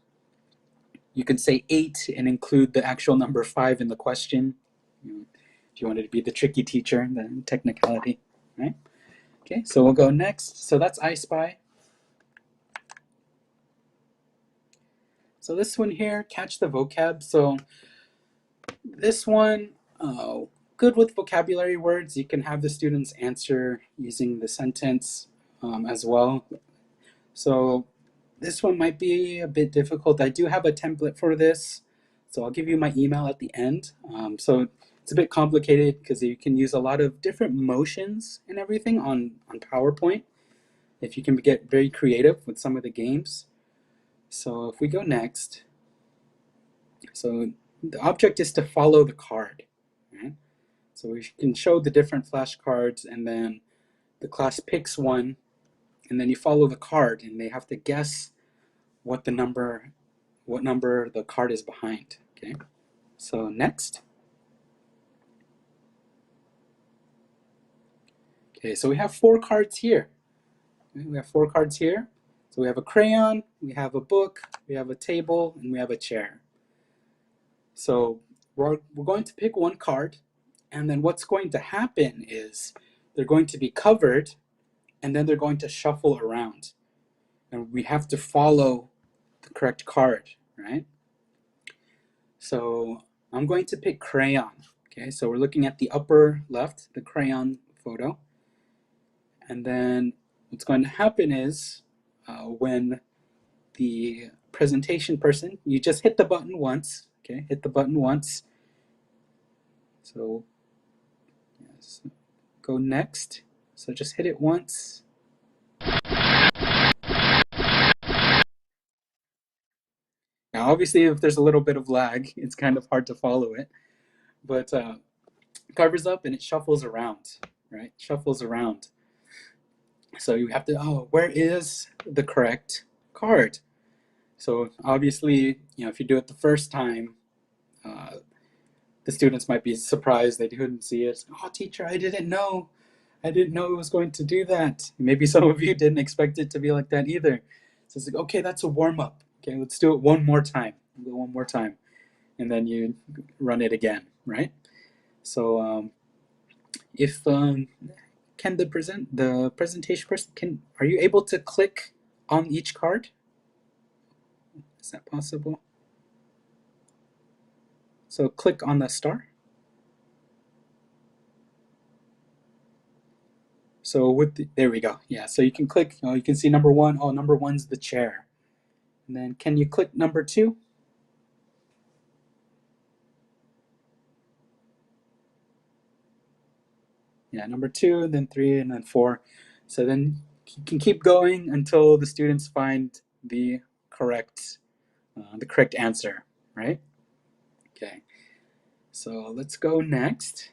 you can say 8 and include the actual number 5 in the question. If you wanted to be the tricky teacher, then technicality, right? Okay, so we'll go next. So that's I Spy. So this one here, catch the vocab. So this one, good with vocabulary words. You can have the students answer using the sentence as well. So this one might be a bit difficult. I do have a template for this, so I'll give you my email at the end. So it's a bit complicated because you can use a lot of different motions and everything on PowerPoint. if you can get very creative with some of the games. So if we go next, so the object is to follow the card, right? So we can show the different flashcards, and then the class picks one, and then you follow the card, and they have to guess what number the card is behind. Okay, so next. Okay, so we have 4 cards here. Okay, we have 4 cards here. So we have a crayon, we have a book, we have a table, and we have a chair. So we're going to pick one card, and then what's going to happen is they're going to be covered, and then they're going to shuffle around. And we have to follow the correct card, right? So I'm going to pick crayon. Okay, so we're looking at the upper left, the crayon photo. And then what's going to happen is when the presentation person, you just hit the button once. Okay, hit the button once. So yes, go next. So just hit it once. Now obviously if there's a little bit of lag, it's kind of hard to follow it. But covers up and it shuffles around, right? Shuffles around. So you have to, where is the correct card? So obviously, if you do it the first time, the students might be surprised they couldn't see it. Oh, teacher, I didn't know it was going to do that. Maybe some of you didn't expect it to be like that either. So it's like, okay, that's a warm-up. Okay, let's do it one more time. We'll go one more time. And then you run it again, right? So if can the presentation person, are you able to click on each card? Is that possible? So click on the star. So there we go. Yeah, so you can click, you can see number 1. Oh, number 1's the chair. And then can you click number 2? Yeah, number 2, then 3, and then 4. So then you can keep going until the students find the correct answer, right? Okay. So let's go next.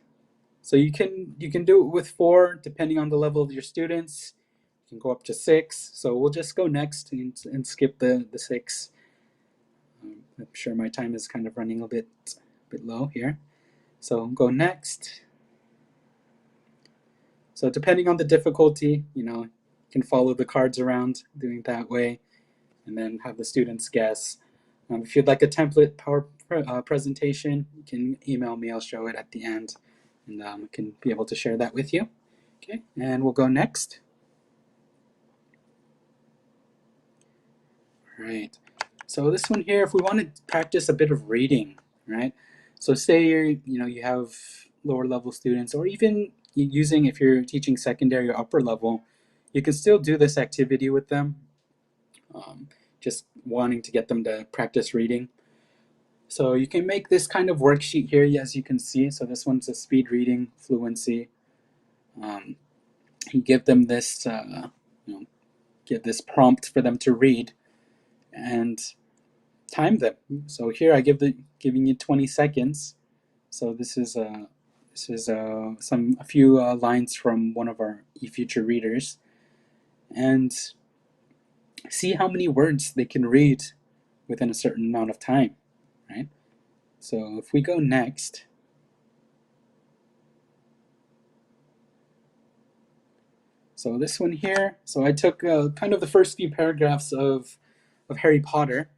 So you can do it with 4 depending on the level of your students. You can go up to 6. So we'll just go next and skip the 6. I'm sure my time is kind of running a bit low here. So go next. So depending on the difficulty, you can follow the cards around doing it that way, and then have the students guess. If you'd like a template power presentation, you can email me. I'll show it at the end, and I can be able to share that with you. Okay, and we'll go next. All right. So this one here, if we want to practice a bit of reading, right? So say you have lower level students, or even if you're teaching secondary or upper level, you can still do this activity with them, just wanting to get them to practice reading. So you can make this kind of worksheet here, as you can see. So this one's a speed reading fluency. You give them this, give this prompt for them to read, and time them. So here I giving you 20 seconds. So this is a few lines from one of our eFuture readers, and see how many words they can read within a certain amount of time, right? So if we go next, so this one here, so I took kind of the first few paragraphs of Harry Potter,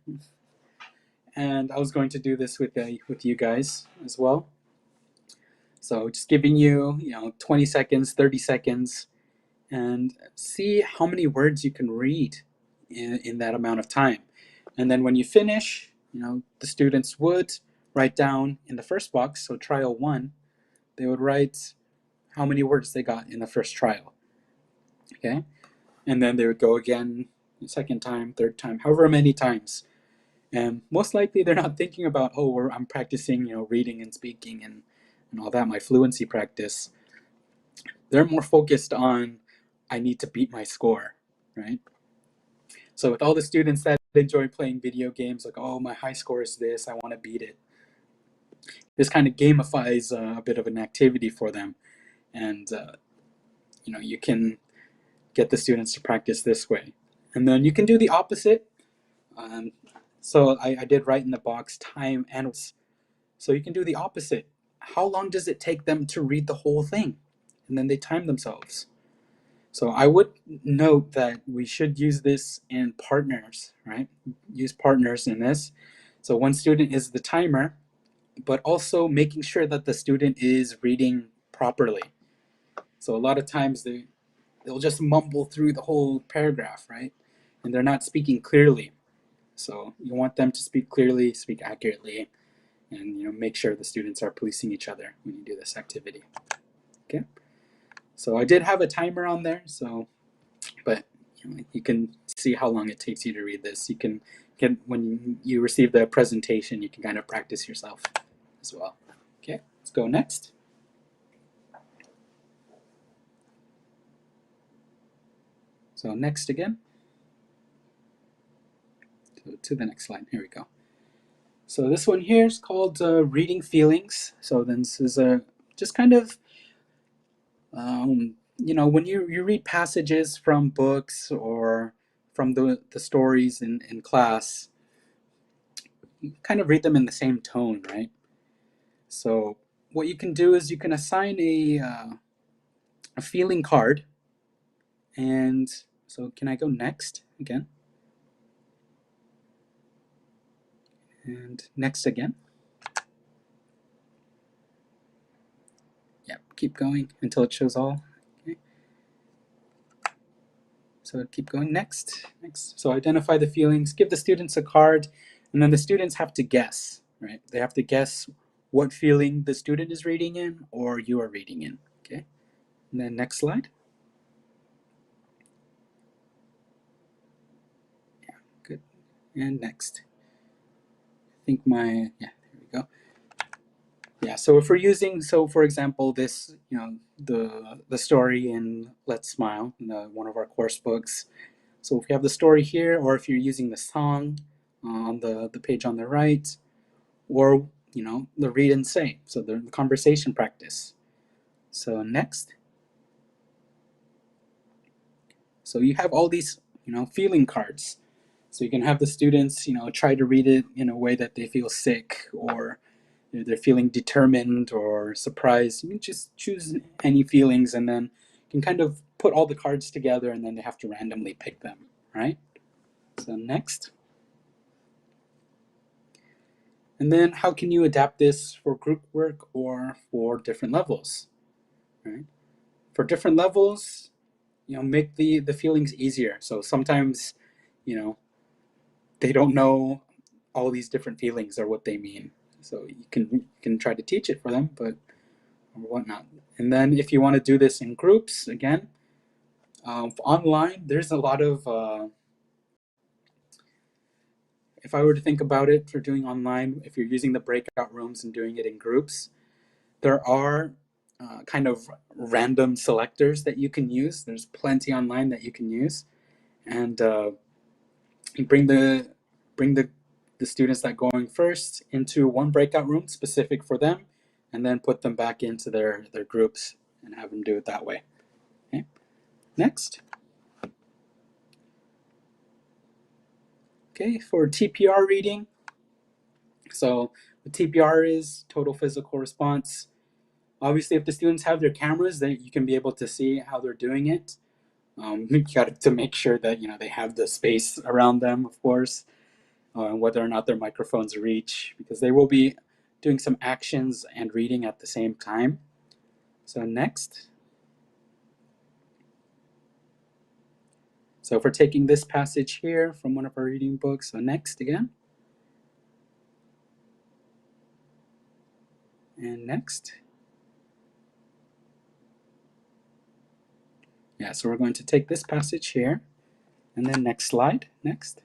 and I was going to do this with you guys as well. So just giving you 20 seconds, 30 seconds, and see how many words you can read in that amount of time. And then when you finish, the students would write down in the first box, so trial 1, they would write how many words they got in the first trial. Okay, and then they would go again, the second time, third time, however many times. And most likely they're not thinking about, I'm practicing, reading and speaking and all that, my fluency practice. They're more focused on, I need to beat my score, right? So with all the students that enjoy playing video games, like, oh, my high score is this, I want to beat it. This kind of gamifies a bit of an activity for them. And, you can get the students to practice this way. And then you can do the opposite. So I did write in the box time and so you can do the opposite. How long does it take them to read the whole thing? And then they time themselves. So I would note that we should use this in partners, right? Use partners in this. So one student is the timer, but also making sure that the student is reading properly. So a lot of times they'll just mumble through the whole paragraph, right? And they're not speaking clearly. So you want them to speak clearly, speak accurately, and make sure the students are policing each other when you do this activity. Okay. So I did have a timer on there, but you can see how long it takes you to read this. You can get, when you receive the presentation, you can kind of practice yourself as well. Okay, let's go next. So next again. So to the next slide, here we go. So this one here is called reading feelings. So then this is just kind of, when you read passages from books or from the stories in class, you kind of read them in the same tone, right? So what you can do is you can assign a feeling card. And so can I go next again? And next again. Yeah, keep going until it shows all. Okay. So keep going, next. So identify the feelings, give the students a card, and then the students have to guess, right? They have to guess what feeling the student is reading in or you are reading in, okay? And then next slide. Yeah, good. And next. I think there we go. Yeah, so if we're using, for example, this, the story in Let's Smile, one of our course books. So if you have the story here, or if you're using the song on the page on the right, or, the read and say, so the conversation practice. So next. So you have all these, feeling cards. So you can have the students, try to read it in a way that they feel sick, or they're feeling determined or surprised. You can just choose any feelings, and then you can kind of put all the cards together, and then they have to randomly pick them, right? So next. And then how can you adapt this for group work or for different levels, right? For different levels, make the feelings easier. So sometimes, they don't know all these different feelings or what they mean. So you can try to teach it for them, or whatnot. And then if you want to do this in groups, again, online, there's a lot of, if I were to think about it for doing online, if you're using the breakout rooms and doing it in groups, there are kind of random selectors that you can use. There's plenty online that you can use, and bring the students that going first into one breakout room specific for them, and then put them back into their groups and have them do it that way. Okay. Next. Okay, for TPR reading. So the TPR is total physical response. Obviously, if the students have their cameras, then you can be able to see how they're doing it. You got to make sure that they have the space around them, of course, and whether or not their microphones reach, because they will be doing some actions and reading at the same time. So next. So if we're taking this passage here from one of our reading books, so next again. And next. Yeah, so we're going to take this passage here, and then next slide, next.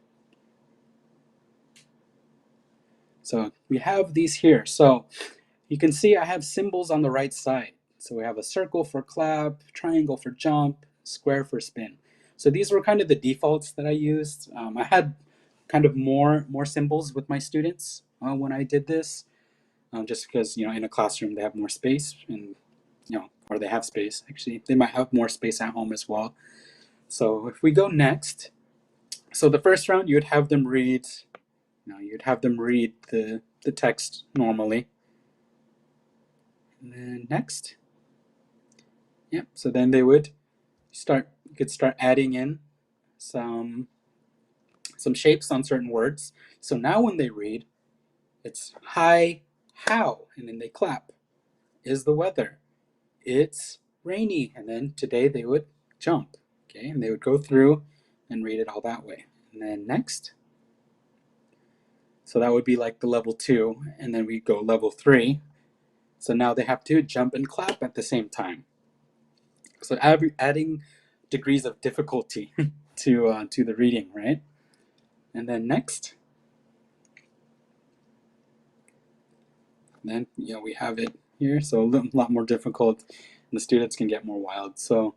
So we have these here. So you can see I have symbols on the right side. So we have a circle for clap, triangle for jump, square for spin. So these were kind of the defaults that I used. I had kind of more symbols with my students when I did this, just because, you know, in a classroom they have more space, and, you know, or they have space, actually. They might have more space at home as well. So if we go next, so the first round you would have them read, you know, you'd have them read the text normally. And then next. Yep, so then they would you could start adding in some shapes on certain words. So now when they read, it's hi, how, and then they clap. Is the weather? It's rainy, and then today they would jump. Okay, and they would go through and read it all that way. And then next. So that would be like the level 2, and then we go level 3. So now they have to jump and clap at the same time. So adding degrees of difficulty to the reading, right? And then next. And then, you know, we have it here, so a lot more difficult, and the students can get more wild. So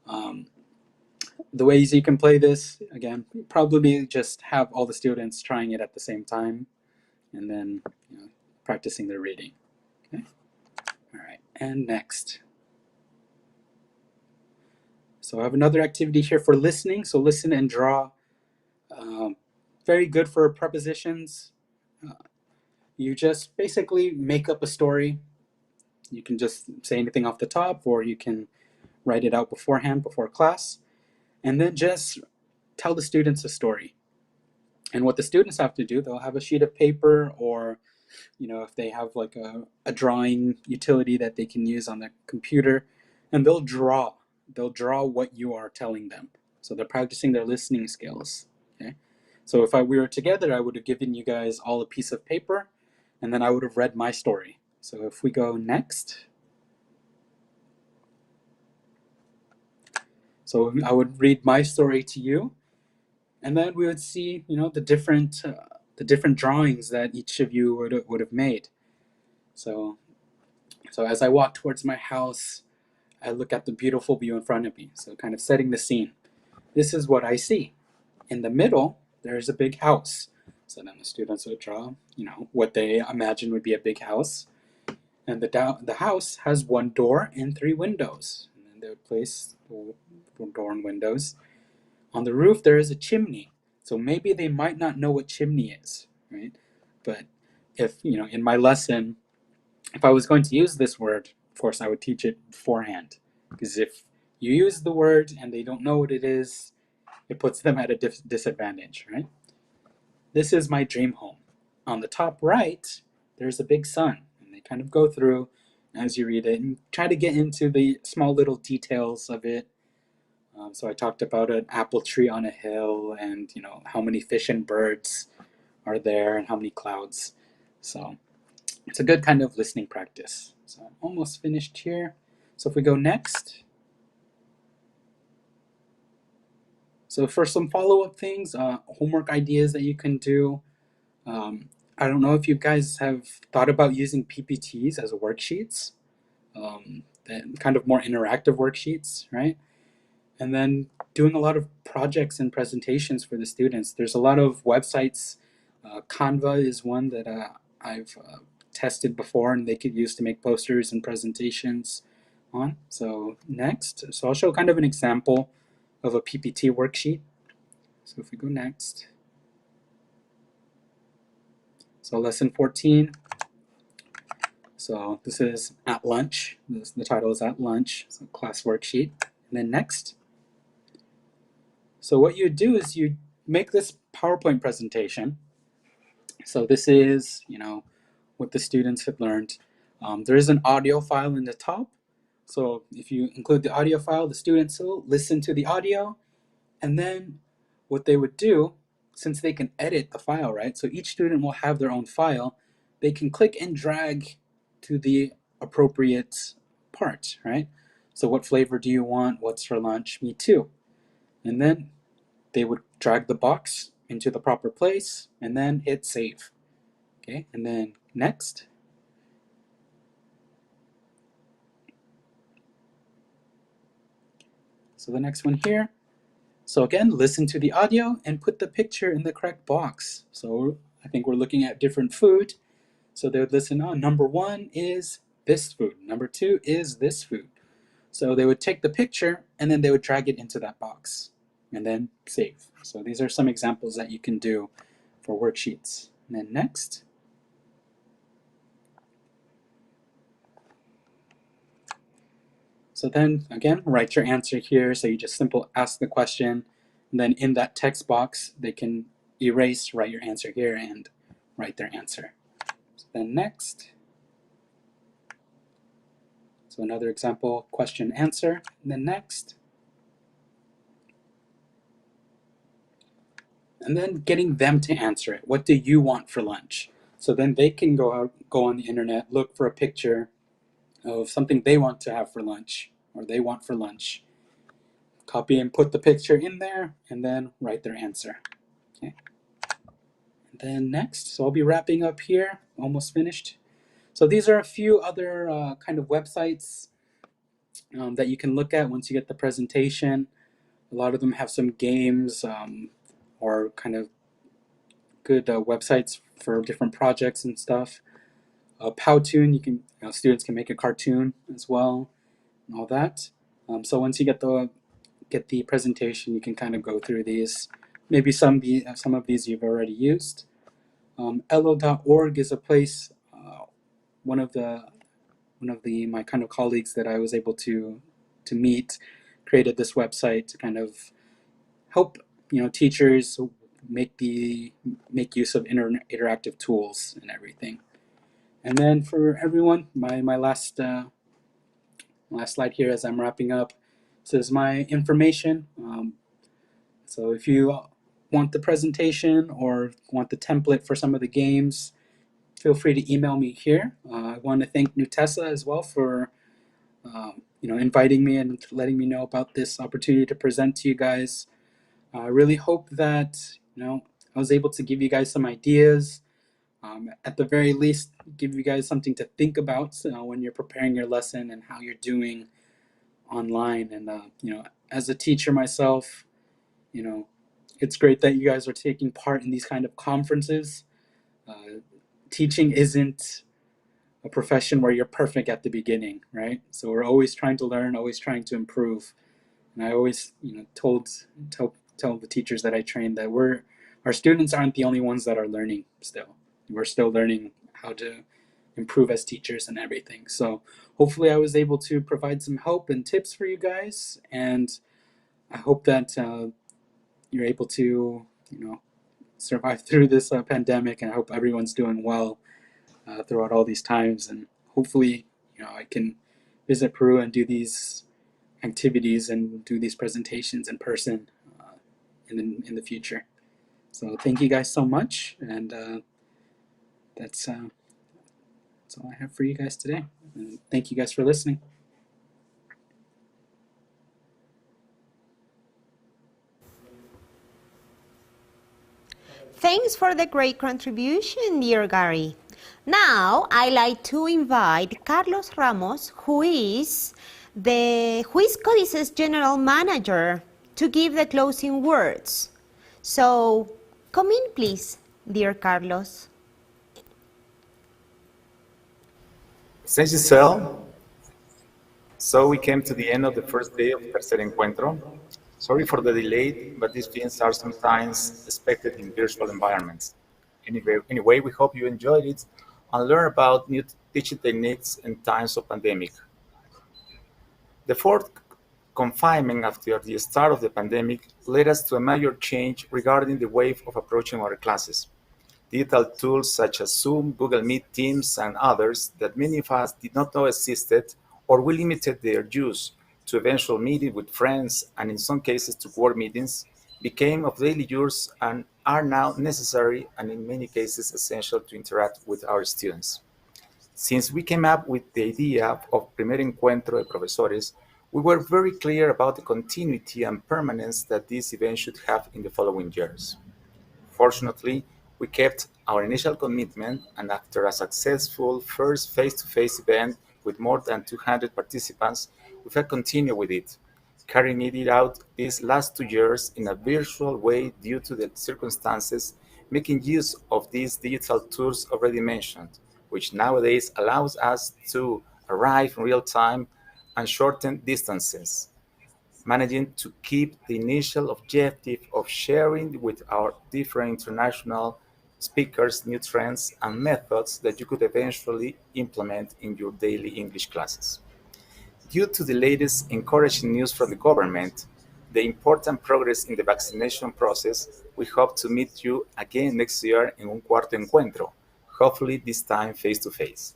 the ways you can play this, again, probably just have all the students trying it at the same time, and then, you know, practicing their reading. Okay. All right, and next. So I have another activity here for listening. So listen and draw. Very good for prepositions. You just basically make up a story. You can just say anything off the top, or you can write it out beforehand, before class, and then just tell the students a story. And what the students have to do, they'll have a sheet of paper, or, you know, if they have like a drawing utility that they can use on the computer, and they'll draw what you are telling them. So they're practicing their listening skills. Okay. So if we were together, I would have given you guys all a piece of paper, and then I would have read my story. So if we go next. So I would read my story to you, and then we would see, you know, the different drawings that each of you would have made. So as I walk towards my house, I look at the beautiful view in front of me. So kind of setting the scene. This is what I see. In the middle, there's a big house. So then the students would draw, you know, what they imagine would be a big house. And the house has 1 door and 3 windows. And then they would place the door and windows. On the roof, there is a chimney. So maybe they might not know what chimney is, right? But if, you know, in my lesson, if I was going to use this word, of course, I would teach it beforehand. Because if you use the word and they don't know what it is, it puts them at a disadvantage, right? This is my dream home. On the top right, there's a big sun. And they kind of go through as you read it and try to get into the small little details of it. So I talked about an apple tree on a hill, and, you know, how many fish and birds are there and how many clouds. So it's a good kind of listening practice. So I'm almost finished here. So if we go next. So for some follow-up things, homework ideas that you can do. I don't know if you guys have thought about using PPTs as worksheets, that kind of more interactive worksheets, right? And then doing a lot of projects and presentations for the students. There's a lot of websites. Canva is one that I've tested before, and they could use to make posters and presentations on. So next, so I'll show kind of an example of a PPT worksheet. So if we go next. So lesson 14. So this is at lunch. The title is at lunch, so class worksheet. And then next. So what you do is you make this PowerPoint presentation. So this is, you know, what the students have learned. There is an audio file in the top. So if you include the audio file, the students will listen to the audio, and then what they would do, since they can edit the file, right? So each student will have their own file. They can click and drag to the appropriate part, right? So what flavor do you want? What's for lunch? Me too. And then they would drag the box into the proper place and then hit save. Okay, and then next. So the next one here. So again, listen to the audio and put the picture in the correct box. So I think we're looking at different food. So they would listen, oh, number 1 is this food. Number 2 is this food. So they would take the picture and then they would drag it into that box and then save. So these are some examples that you can do for worksheets. And then next. So then again, write your answer here. So you just simply ask the question, and then in that text box, they can erase, write your answer here, and write their answer. So then next. So another example, question, answer, and then next. And then getting them to answer it. What do you want for lunch? So then they can go on the internet, look for a picture of something they want to have for lunch, or they want for lunch. Copy and put the picture in there, and then write their answer. Okay. And then next, so I'll be wrapping up here, almost finished. So these are a few other kind of websites that you can look at once you get the presentation. A lot of them have some games or kind of good websites for different projects and stuff. Powtoon, students can make a cartoon as well, and all that. So once you get the presentation, you can kind of go through these. Maybe some of these you've already used. Elo.org is a place. One of my kind of colleagues that I was able to meet created this website to kind of help teachers make use of interactive tools and everything. And then for everyone, my last slide here as I'm wrapping up, says my information. So if you want the presentation or want the template for some of the games, feel free to email me here. I want to thank Nutessa as well for inviting me and letting me know about this opportunity to present to you guys. I really hope that I was able to give you guys some ideas. At the very least, give you guys something to think about when you're preparing your lesson and how you're doing online. And as a teacher myself, it's great that you guys are taking part in these kind of conferences. Teaching isn't a profession where you're perfect at the beginning, right? So we're always trying to learn, always trying to improve. And I always, tell the teachers that I train that our students aren't the only ones that are learning still. We're still learning how to improve as teachers and everything. So hopefully I was able to provide some help and tips for you guys, and I hope that you're able to, survive through this pandemic, and I hope everyone's doing well throughout all these times. And hopefully, I can visit Peru and do these activities and do these presentations in person in the future. So thank you guys so much, and that's all I have for you guys today. And thank you guys for listening. Thanks for the great contribution, dear Gary. Now, I'd like to invite Carlos Ramos, who is Códice's General Manager, to give the closing words. So, come in, please, dear Carlos. Thanks, Giselle. So we came to the end of the first day of Tercer Encuentro. Sorry for the delay, but these things are sometimes expected in virtual environments. Anyway, we hope you enjoyed it and learned about new teaching techniques in times of pandemic. The fourth confinement after the start of the pandemic led us to a major change regarding the way of approaching our classes. Digital tools such as Zoom, Google Meet, Teams, and others that many of us did not know existed, or we limited their use to eventual meeting with friends, and in some cases to work meetings, became of daily use and are now necessary and in many cases essential to interact with our students. Since we came up with the idea of Primer Encuentro de Profesores, we were very clear about the continuity and permanence that this event should have in the following years. Fortunately, we kept our initial commitment, and after a successful first face-to-face event with more than 200 participants, we have continued with it. carrying it out these last 2 years in a virtual way due to the circumstances, making use of these digital tools already mentioned, which nowadays allows us to arrive in real time and shorten distances, managing to keep the initial objective of sharing with our different international speakers new trends and methods that you could eventually implement in your daily English classes. Due to the latest encouraging news from the government, the important progress in the vaccination process, we hope to meet you again next year in Un Cuarto Encuentro, hopefully this time face-to-face.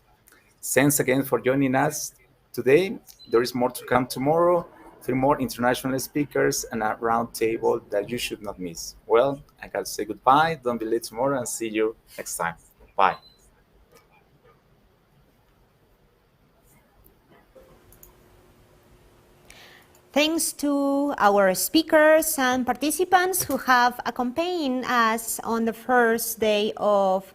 Thanks again for joining us today. There is more to come tomorrow, 3 more international speakers and a round table that you should not miss. Well, I got to say goodbye, don't be late tomorrow, and see you next time. Bye. Thanks to our speakers and participants who have accompanied us on the first day of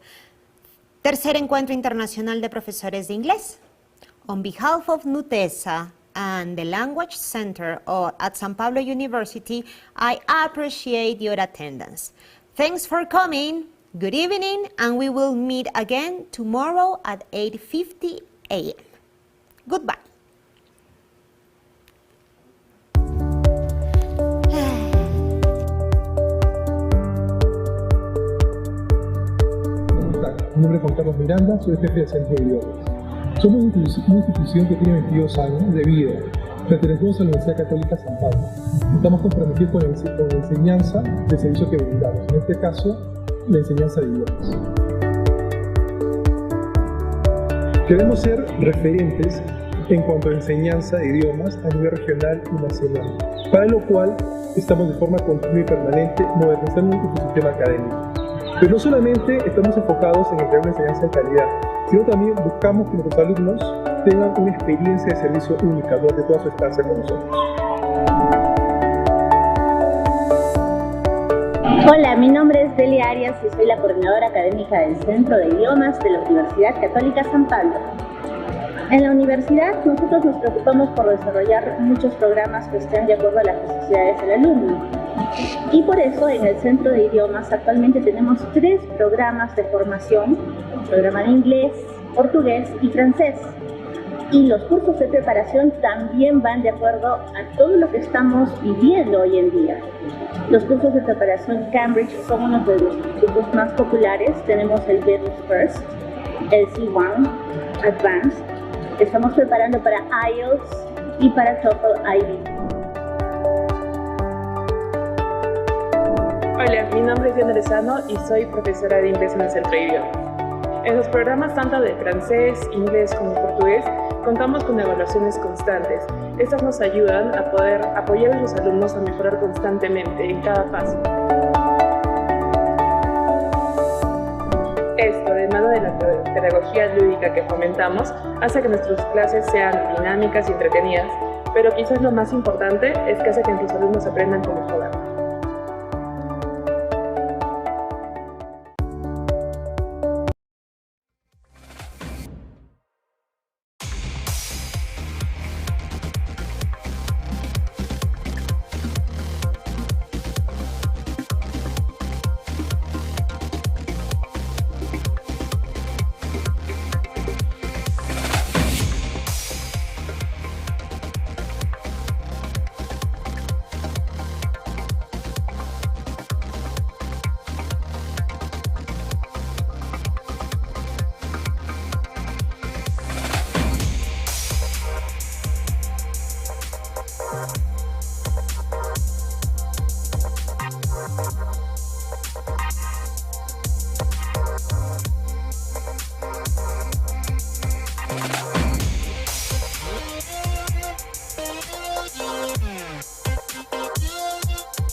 Tercer Encuentro Internacional de Profesores de Inglés. On behalf of NUTESA and the Language Center at San Pablo University, I appreciate your attendance. Thanks for coming, good evening, and we will meet again tomorrow at 8:50 a.m. Goodbye. Mi nombre es Juan Carlos Miranda, soy jefe del Centro de Idiomas. Somos una institución que tiene 22 años de vida. Pertenecemos a la Universidad Católica San Pablo. Estamos comprometidos con la enseñanza del servicio que brindamos, en este caso, la enseñanza de idiomas. Queremos ser referentes en cuanto a enseñanza de idiomas a nivel regional y nacional, para lo cual estamos de forma continua y permanente modernizando nuestro sistema académico. Pero no solamente estamos enfocados en entregar una enseñanza de calidad, sino también buscamos que nuestros alumnos tengan una experiencia de servicio única durante toda su estancia con nosotros. Hola, mi nombre es Delia Arias y soy la coordinadora académica del Centro de Idiomas de la Universidad Católica San Pablo. En la universidad nosotros nos preocupamos por desarrollar muchos programas que estén de acuerdo a las necesidades del alumno. Y por eso en el Centro de Idiomas actualmente tenemos 3 programas de formación, programa de inglés, portugués y francés. Y los cursos de preparación también van de acuerdo a todo lo que estamos viviendo hoy en día. Los cursos de preparación Cambridge son uno de los cursos más populares. Tenemos el Business First, el C1, Advanced. Estamos preparando para IELTS y para TOEFL IB. Hola, mi nombre es Diana Lezano y soy profesora de inglés en el Centro de Idiomas. En los programas tanto de francés, inglés como portugués, contamos con evaluaciones constantes. Estas nos ayudan a poder apoyar a los alumnos a mejorar constantemente en cada paso. Esto, de mano de la pedagogía lúdica que fomentamos, hace que nuestras clases sean dinámicas y entretenidas, pero quizás lo más importante es que hace que nuestros alumnos aprendan con